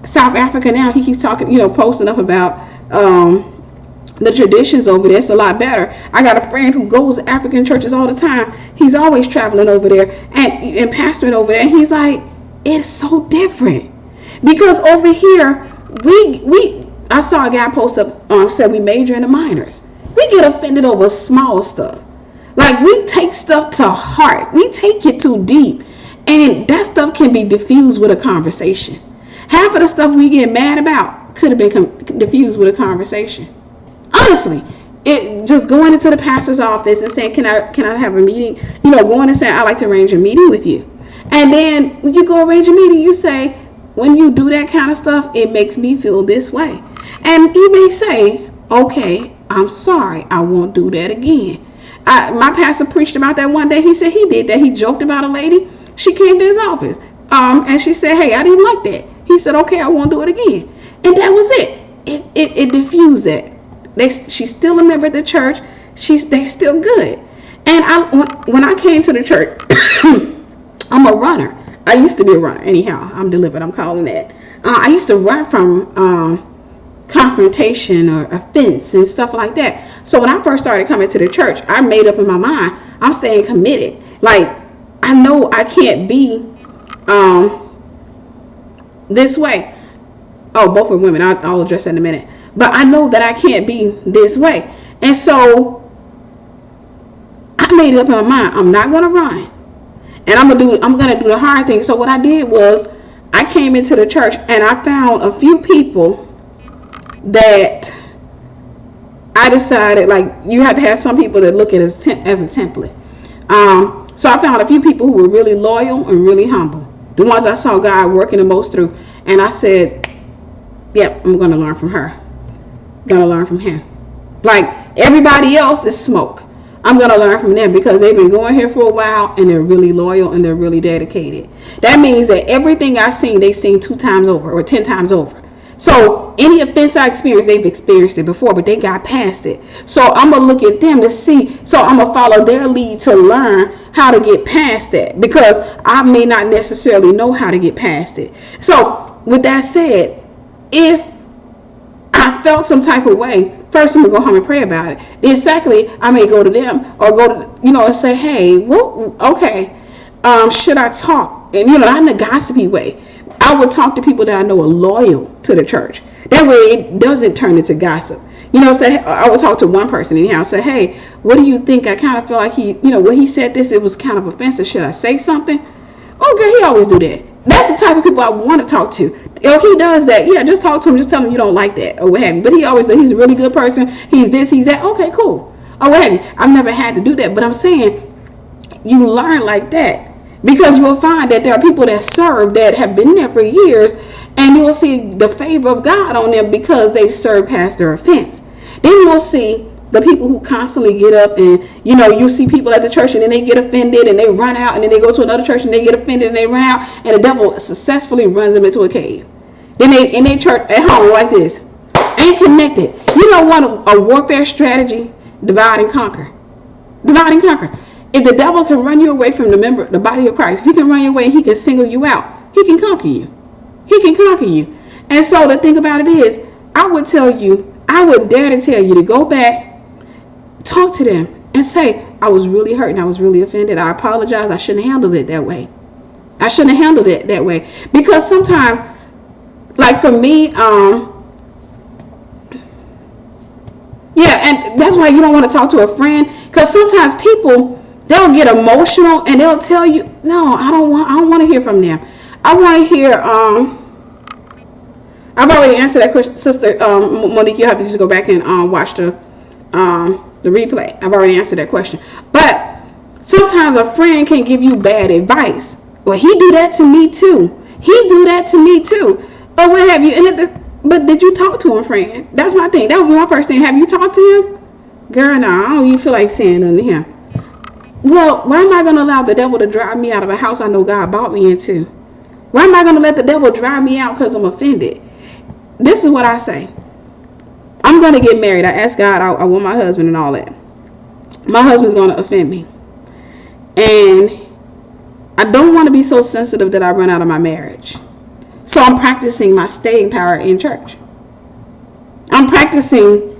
South Africa now. He keeps talking, posting up about the traditions over there. It's a lot better. I got a friend who goes to African churches all the time. He's always traveling over there and pastoring over there. He's like, it's so different because over here I saw a guy post up said we major in the minors. We get offended over small stuff. Like, we take stuff to heart. We take it too deep, and that stuff can be diffused with a conversation. Half of the stuff we get mad about could have been diffused with a conversation. Honestly, it just going into the pastor's office and saying, can I have a meeting? Going and saying, I'd like to arrange a meeting with you. And then when you go arrange a meeting, you say, when you do that kind of stuff, it makes me feel this way. And he may say, okay, I'm sorry, I won't do that again. My pastor preached about that one day. He said he did that. He joked about a lady. She came to his office and she said, hey, I didn't like that. He said, okay, I won't do it again. And that was it. It diffused that. She's still a member of the church. They still good. And when I came to the church, I'm a runner. I used to be a runner. Anyhow, I'm delivered. I'm calling that. I used to run from confrontation or offense and stuff like that. So when I first started coming to the church, I made up in my mind, I'm staying committed. Like, I know I can't be this way. Oh, both are women. I'll address that in a minute. But I know that I can't be this way. And so I made it up in my mind, I'm not going to run. And I'm going to do the hard thing. So what I did was I came into the church and I found a few people that I decided, like, you have to have some people that look at it as a template. So I found a few people who were really loyal and really humble. The ones I saw God working the most through. And I said, yep, I'm going to learn from her. Going to learn from him. Like, everybody else is smoke. I'm going to learn from them because they've been going here for a while and they're really loyal and they're really dedicated. That means that everything I've seen, they've seen 2 times over or 10 times over. So any offense I experienced, they've experienced it before, but they got past it. So I'm going to look at them to see. So I'm going to follow their lead to learn how to get past that because I may not necessarily know how to get past it. So with that said, if I felt some type of way, first I'm going to go home and pray about it. Then secondly, I may go to them or go to, and say, hey, well, okay, should I talk? And, not in a gossipy way. I would talk to people that I know are loyal to the church. That way it doesn't turn into gossip. Say, I would talk to one person anyhow, say, hey, what do you think? I kind of feel like when he said this, it was kind of offensive. Should I say something? Okay, he always do that. That's the type of people I want to talk to. If he does that, yeah, just talk to him. Just tell him you don't like that or what have you. But he always says he's a really good person. He's this, he's that. Okay, cool. Or what have you. I've never had to do that. But I'm saying you learn like that. Because you'll find that there are people that serve that have been there for years And you'll see the favor of God on them because they've served past their offense. Then you'll see the people who constantly get up and, you see people at the church and then they get offended and they run out, and then they go to another church and they get offended and they run out, and the devil successfully runs them into a cave. Then they in their church at home like this, ain't connected. You don't want a warfare strategy? Divide and conquer. Divide and conquer. If the devil can run you away from the body of Christ, if he can run you away, he can single you out. He can conquer you. He can conquer you. And so the thing about it is, I would dare to tell you to go back, talk to them, and say, I was really hurt and I was really offended. I apologize. I shouldn't have handled it that way. I shouldn't have handled it that way. Because sometimes, like for me, and that's why you don't want to talk to a friend, because sometimes people, they'll get emotional and they'll tell you, no, I don't want to hear from them. I want to hear, I've already answered that question, Sister Monique. You have to just go back and watch the replay. I've already answered that question. But sometimes a friend can give you bad advice. Well, he do that to me too. He do that to me too. Or what have you? But did you talk to him, friend? That's my thing. That would be my first thing. Have you talked to him? Girl, no, I don't even feel like saying nothing to him. Well, why am I going to allow the devil to drive me out of a house I know God brought me into? Why am I going to let the devil drive me out because I'm offended? This is what I say. I'm going to get married. I asked God, I want my husband and all that. My husband's going to offend me. And I don't want to be so sensitive that I run out of my marriage. So I'm practicing my staying power in church. I'm practicing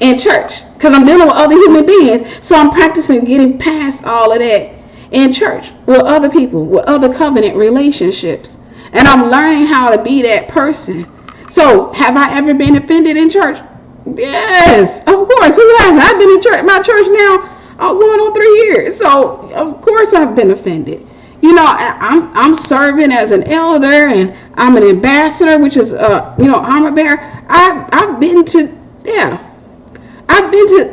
in church because I'm dealing with other human beings. So I'm practicing getting past all of that in church with other people, with other covenant relationships. And I'm learning how to be that person. So have I ever been offended in church? Yes, of course. Who hasn't? I've been in my church now going on 3 years. So of course I've been offended. I'm serving as an elder and I'm an ambassador, which is armor bearer. I've been to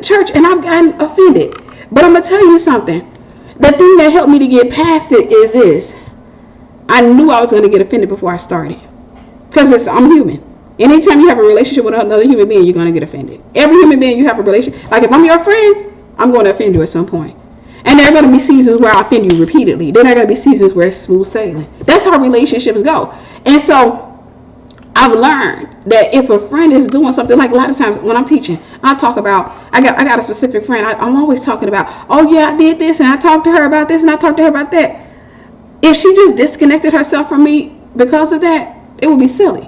church and I've gotten offended. But I'm gonna tell you something. The thing that helped me to get past it is this. I knew I was going to get offended before I started. Because I'm human. Anytime you have a relationship with another human being, you're going to get offended. Every human being you have a relationship, like if I'm your friend, I'm going to offend you at some point. And there are going to be seasons where I offend you repeatedly. Then there are going to be seasons where it's smooth sailing. That's how relationships go. And so I've learned that if a friend is doing something, like a lot of times when I'm teaching, I talk about, I got a specific friend. I'm always talking about, oh yeah, I did this and I talked to her about this and I talked to her about that. If she just disconnected herself from me because of that, it would be silly.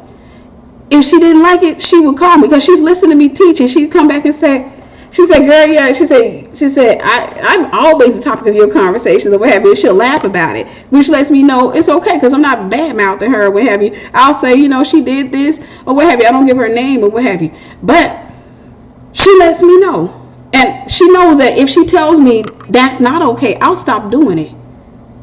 If she didn't like it, she would call me because she's listening to me teach, and she'd come back and say, she said, girl, yeah, she said, I'm always the topic of your conversations or what have you. She'll laugh about it, which lets me know it's okay because I'm not bad mouthing her or what have you. I'll say, she did this or what have you. I don't give her name or what have you. But she lets me know. And she knows that if she tells me that's not okay, I'll stop doing it.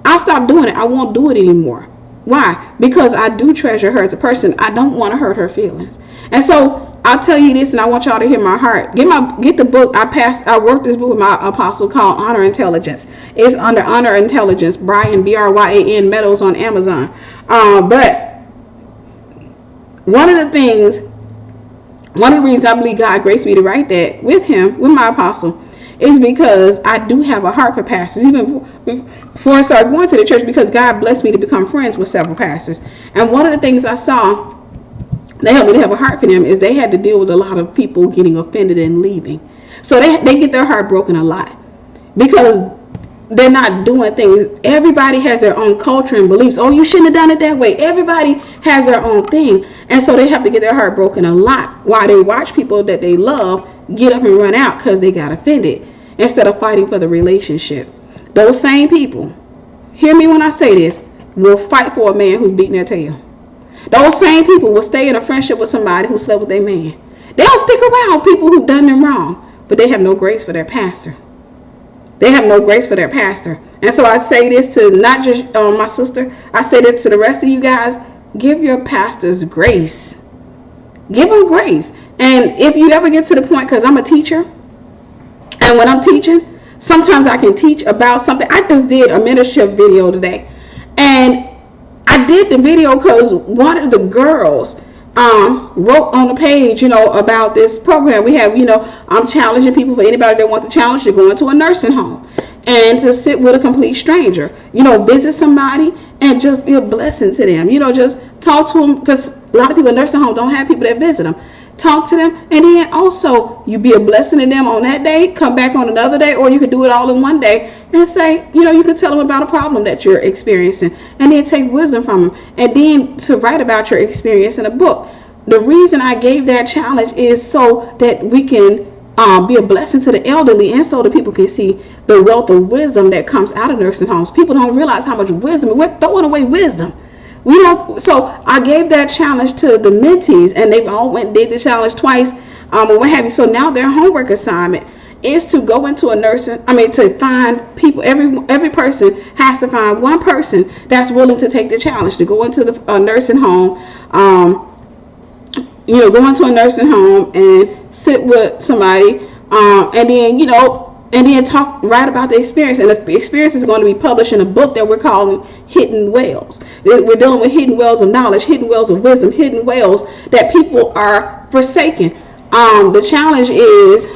I won't do it anymore. Why? Because I do treasure her as a person. I don't want to hurt her feelings. And so I'll tell you this, and I want y'all to hear my heart. Get the book. I worked this book with my apostle called Honor Intelligence. It's under Honor Intelligence, Brian Bryan Meadows on Amazon. But one of the reasons I believe God graced me to write that with my apostle, is because I do have a heart for pastors, even before I started going to the church, because God blessed me to become friends with several pastors. And one of the things I saw that helped me to have a heart for them is they had to deal with a lot of people getting offended and leaving. So they get their heart broken a lot because they're not doing things. Everybody has their own culture and beliefs. Oh, you shouldn't have done it that way. Everybody has their own thing. And so they have to get their heart broken a lot while they watch people that they love get up and run out because they got offended, instead of fighting for the relationship. Those same people, hear me when I say this, will fight for a man who's beating their tail. Those same people will stay in a friendship with somebody who slept with their man. They don't stick around people who've done them wrong, but they have no grace for their pastor. They have no grace for their pastor. And so I say this to not just my sister, I say this to the rest of you guys. Give your pastors grace. Give them grace. And if you ever get to the point, because I'm a teacher, and when I'm teaching, sometimes I can teach about something. I just did a mentorship video today, and I did the video because one of the girls wrote on the page, about this program we have. I'm challenging people, for anybody that wants to challenge, to go into a nursing home and to sit with a complete stranger, visit somebody and just be a blessing to them, just talk to them, because a lot of people in nursing homes don't have people that visit them. Talk to them, and then also you be a blessing to them on that day, come back on another day, or you could do it all in one day and say, you could tell them about a problem that you're experiencing, and then take wisdom from them, and then to write about your experience in a book. The reason I gave that challenge is so that we can be a blessing to the elderly, and so that people can see the wealth of wisdom that comes out of nursing homes. People don't realize how much wisdom, we're throwing away wisdom. So I gave that challenge to the mentees, and they all did the challenge twice, or what have you. So now their homework assignment is to go into to find people. Every person has to find one person that's willing to take the challenge to go into a nursing home. Go into a nursing home and sit with somebody, and then write about the experience. And the experience is going to be published in a book that we're calling Hidden Wells. We're dealing with hidden wells of knowledge, hidden wells of wisdom, hidden wells that people are forsaken. The challenge is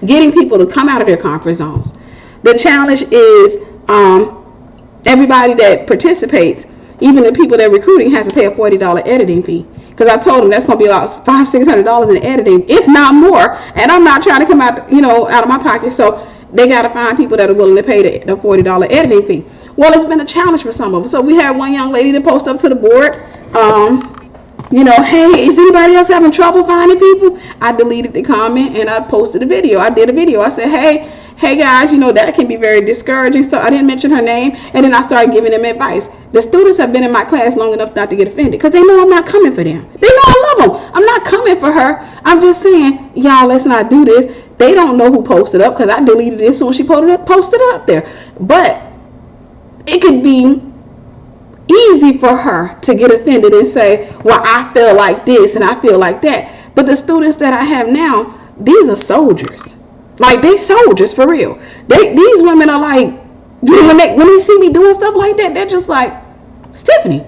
getting people to come out of their comfort zones. The challenge is everybody that participates, even the people that recruiting, has to pay a $40 editing fee. Because I told them that's going to be about $500-$600 in editing, if not more. And I'm not trying to come out, out of my pocket. So they got to find people that are willing to pay the $40 editing fee. Well, it's been a challenge for some of them. So we had one young lady to post up to the board. Hey, is anybody else having trouble finding people? I deleted the comment and I posted a video. I did a video. I said, hey guys, that can be very discouraging. So I didn't mention her name, and then I started giving them advice. The students have been in my class long enough not to get offended, because they know I'm not coming for them. They know I love them. I'm not coming for her. I'm just saying, y'all, let's not do this. They don't know who posted up, because I deleted it as soon as she posted it up there. But it could be easy for her to get offended and say, well, I feel like this and I feel like that. But the students that I have now, these are soldiers. Like, they soldiers for real. These women are like, when they see me doing stuff like that, they're just like, it's Tiffany.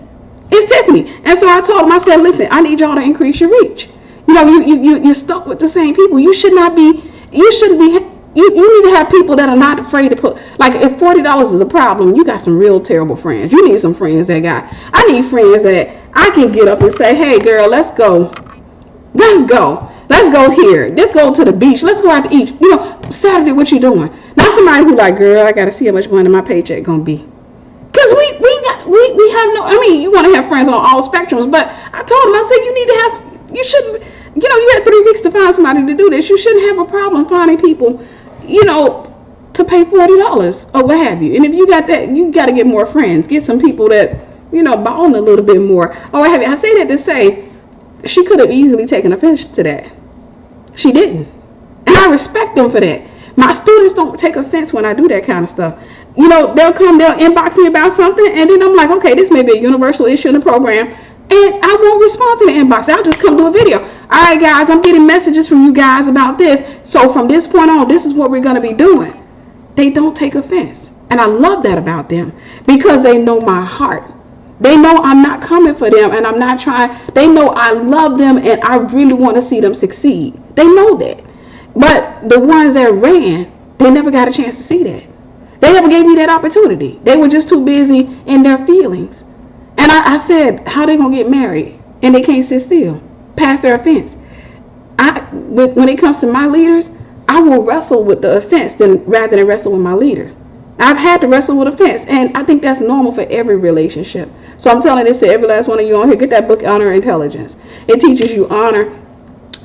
And so I told them, I said, listen, I need y'all to increase your reach. You're stuck with the same people. You shouldn't be, you need to have people that are not afraid to put, like, if $40 is a problem, you got some real terrible friends. You need some friends I need friends that I can get up and say, hey girl, let's go here. Let's go to the beach. Let's go out to eat. Saturday, what you doing? Not somebody who like, girl, I got to see how much money my paycheck going to be. Because we have no, you want to have friends on all spectrums, but I told him, I said, you shouldn't, you had 3 weeks to find somebody to do this. You shouldn't have a problem finding people, to pay $40 or what have you. And if you got that, you got to get more friends. Get some people that, balling a little bit more. Or what have you. I say that to say, she could have easily taken offense to that. She didn't. And I respect them for that. My students don't take offense when I do that kind of stuff. They'll inbox me about something, and then I'm like, okay, this may be a universal issue in the program, and I won't respond to the inbox. I'll just come do a video. All right, guys, I'm getting messages from you guys about this. So from this point on, this is what we're going to be doing. They don't take offense. And I love that about them, because they know my heart. They know I'm not coming for them, and I'm not trying. They know I love them, and I really want to see them succeed. They know that. But the ones that ran, they never got a chance to see that. They never gave me that opportunity. They were just too busy in their feelings. And I said, how they going to get married? And they can't sit still, past their offense. When it comes to my leaders, I will wrestle with the offense rather than wrestle with my leaders. I've had to wrestle with offense, and I think that's normal for every relationship. So I'm telling this to every last one of you on here. Get that book, Honor Intelligence. It teaches you honor.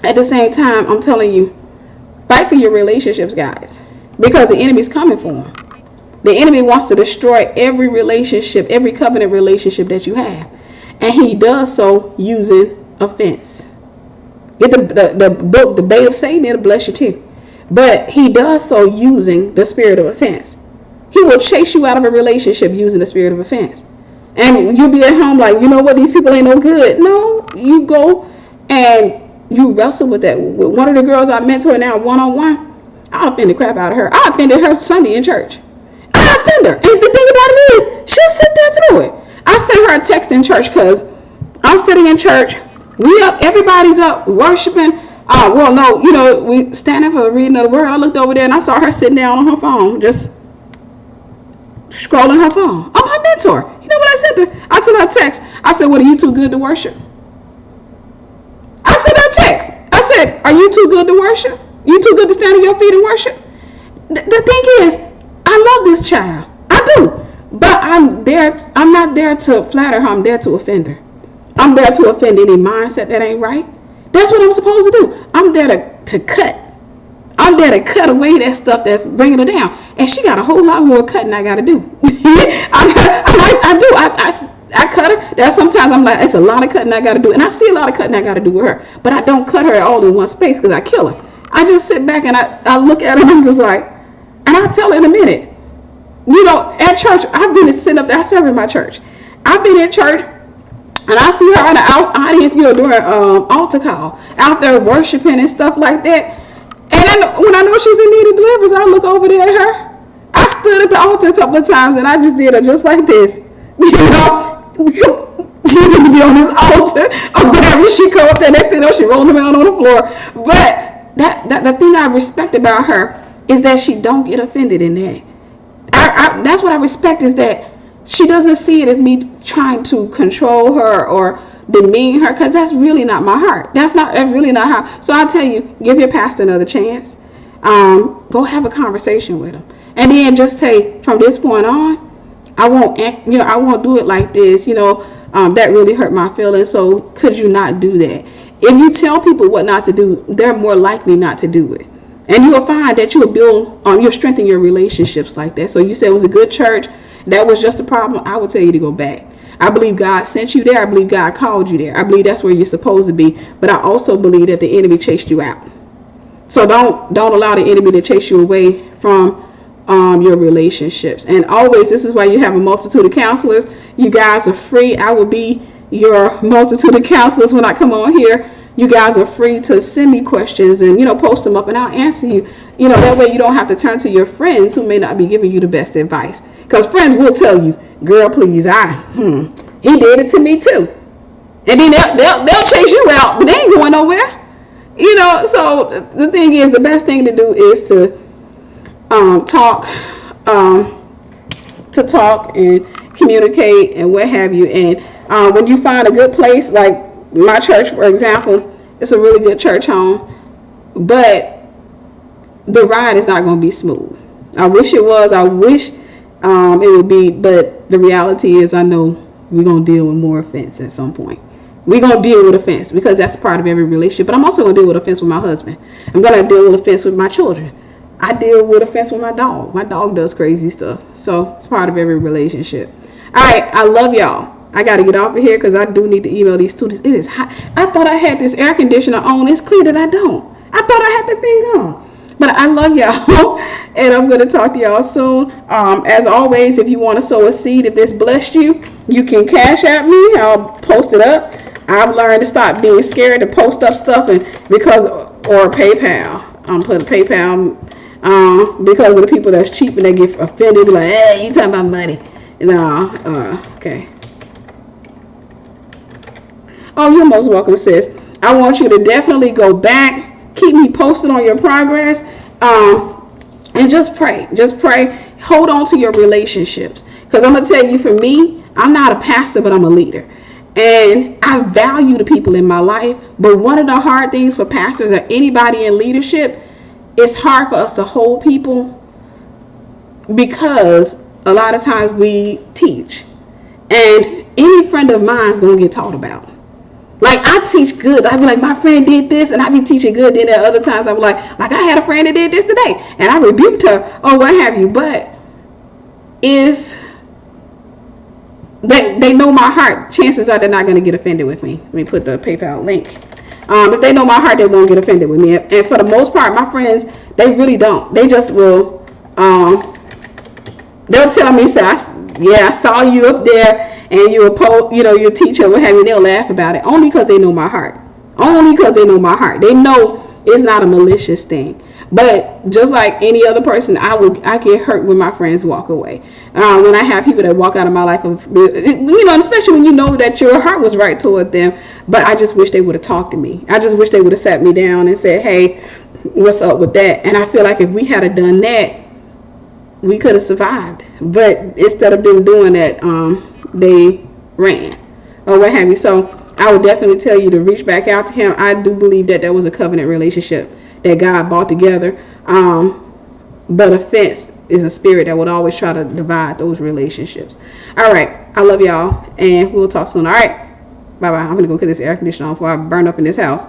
At the same time, I'm telling you, fight for your relationships, guys, because the enemy's coming for them. The enemy wants to destroy every relationship, every covenant relationship that you have, and he does so using offense. Get the book, The Bait of Satan, it'll bless you too. But he does so using the spirit of offense. He will chase you out of a relationship using the spirit of offense. And you'll be at home like, you know what, these people ain't no good. No, you go and you wrestle with that. With one of the girls I mentor now, one-on-one, I offend the crap out of her. I offended her Sunday in church. I offend her. And the thing about it is, she'll sit there through it. I sent her a text in church because I'm sitting in church. We up, everybody's up worshiping. Well, no, we standing for the reading of the word. I looked over there and I saw her sitting down on her phone, just scrolling her phone. I'm her mentor. You know what I said to her? I sent her a text. I said, "What, are you too good to worship?" I sent her a text. I said, "Are you too good to worship? You too good to stand on your feet and worship?" The thing is, I love this child. I do. But I'm not there to flatter her. I'm there to offend her. I'm there to offend any mindset that ain't right. That's what I'm supposed to do. I'm there to cut. I'm there to cut away that stuff that's bringing her down. And she got a whole lot more cutting I got to do. I do. I cut her. There's sometimes I'm like, it's a lot of cutting I got to do. And I see a lot of cutting I got to do with her. But I don't cut her all in one space because I kill her. I just sit back and I look at her and I'm just like, and I'll tell her in a minute. At church, I've been sitting up there, I serve in my church. I've been in church, and I see her in the audience, during altar call, out there worshiping and stuff like that. And when I know she's in need of deliverance, I look over there at her. I stood at the altar a couple of times, and I just did her just like this. She need to be on this altar, or whatever. She come up there, next thing you know, she rolling around on the floor. But the thing I respect about her is that she don't get offended in that. That's what I respect, is that she doesn't see it as me trying to control her or demean her, because that's really not my heart. That's really not how. So I'll tell you, give your pastor another chance. Go have a conversation with him, and then just say, from this point on, I won't do it like this. That really hurt my feelings. So could you not do that? If you tell people what not to do, they're more likely not to do it. And you'll find that you'll strengthen your relationships like that. So you said it was a good church, that was just a problem, I would tell you to go back. I believe God sent you there. I believe God called you there. I believe that's where you're supposed to be. But I also believe that the enemy chased you out. So don't allow the enemy to chase you away from your relationships. And always, this is why you have a multitude of counselors. You guys are free. I will be your multitude of counselors when I come on here. You guys are free to send me questions and, post them up, and I'll answer you. That way you don't have to turn to your friends who may not be giving you the best advice. Because friends will tell you, girl, please, he did it to me too. And then they'll chase you out, but they ain't going nowhere. So the thing is, the best thing to do is to talk and communicate and what have you. And when you find a good place, like my church, for example, it's a really good church home, but the ride is not going to be smooth. I wish it was. I wish it would be, but the reality is, I know we're going to deal with more offense at some point. We're going to deal with offense because that's part of every relationship, but I'm also going to deal with offense with my husband. I'm going to deal with offense with my children. I deal with offense with my dog. My dog does crazy stuff, so it's part of every relationship. All right, I love y'all. I got to get off of here because I do need to email these students. It is hot. I thought I had this air conditioner on. It's clear that I don't. I thought I had the thing on. But I love y'all, and I'm going to talk to y'all soon. As always, if you want to sow a seed, if this blessed you, you can cash at me. I'll post it up. I've learned to stop being scared to post up stuff, or PayPal. I'm putting PayPal because of the people that's cheap and they get offended. Like, hey, you talking about money? No, okay. Oh, you're most welcome, sis. I want you to definitely go back. Keep me posted on your progress. And just pray. Just pray. Hold on to your relationships. Because I'm going to tell you, for me, I'm not a pastor, but I'm a leader. And I value the people in my life. But one of the hard things for pastors or anybody in leadership, it's hard for us to hold people because a lot of times we teach. And any friend of mine is going to get taught about. Like, I teach good. I be like, my friend did this, and I be teaching good. Then there are other times I be like I had a friend that did this today, and I rebuked her or what have you. But if they know my heart, chances are they're not going to get offended with me. Let me put the PayPal link. If they know my heart, they won't get offended with me. And for the most part, my friends, they really don't. They just will. They'll tell me, say, I saw you up there. And your teacher, what have you, they'll laugh about it only because they know my heart. Only because they know my heart. They know, It's not a malicious thing. But just like any other person, I get hurt when my friends walk away. When I have people that walk out of my life, especially when you know that your heart was right toward them. But I just wish they would have talked to me. I just wish they would have sat me down and said, "Hey, what's up with that?" And I feel like if we had done that, we could have survived. But instead of them doing that, they ran or what have you. So I would definitely tell you to reach back out to him. I do believe that was a covenant relationship that God brought together. But offense is a spirit that would always try to divide those relationships. All right. I love y'all. And we'll talk soon. All right. Bye-bye. I'm going to go get this air conditioner on before I burn up in this house.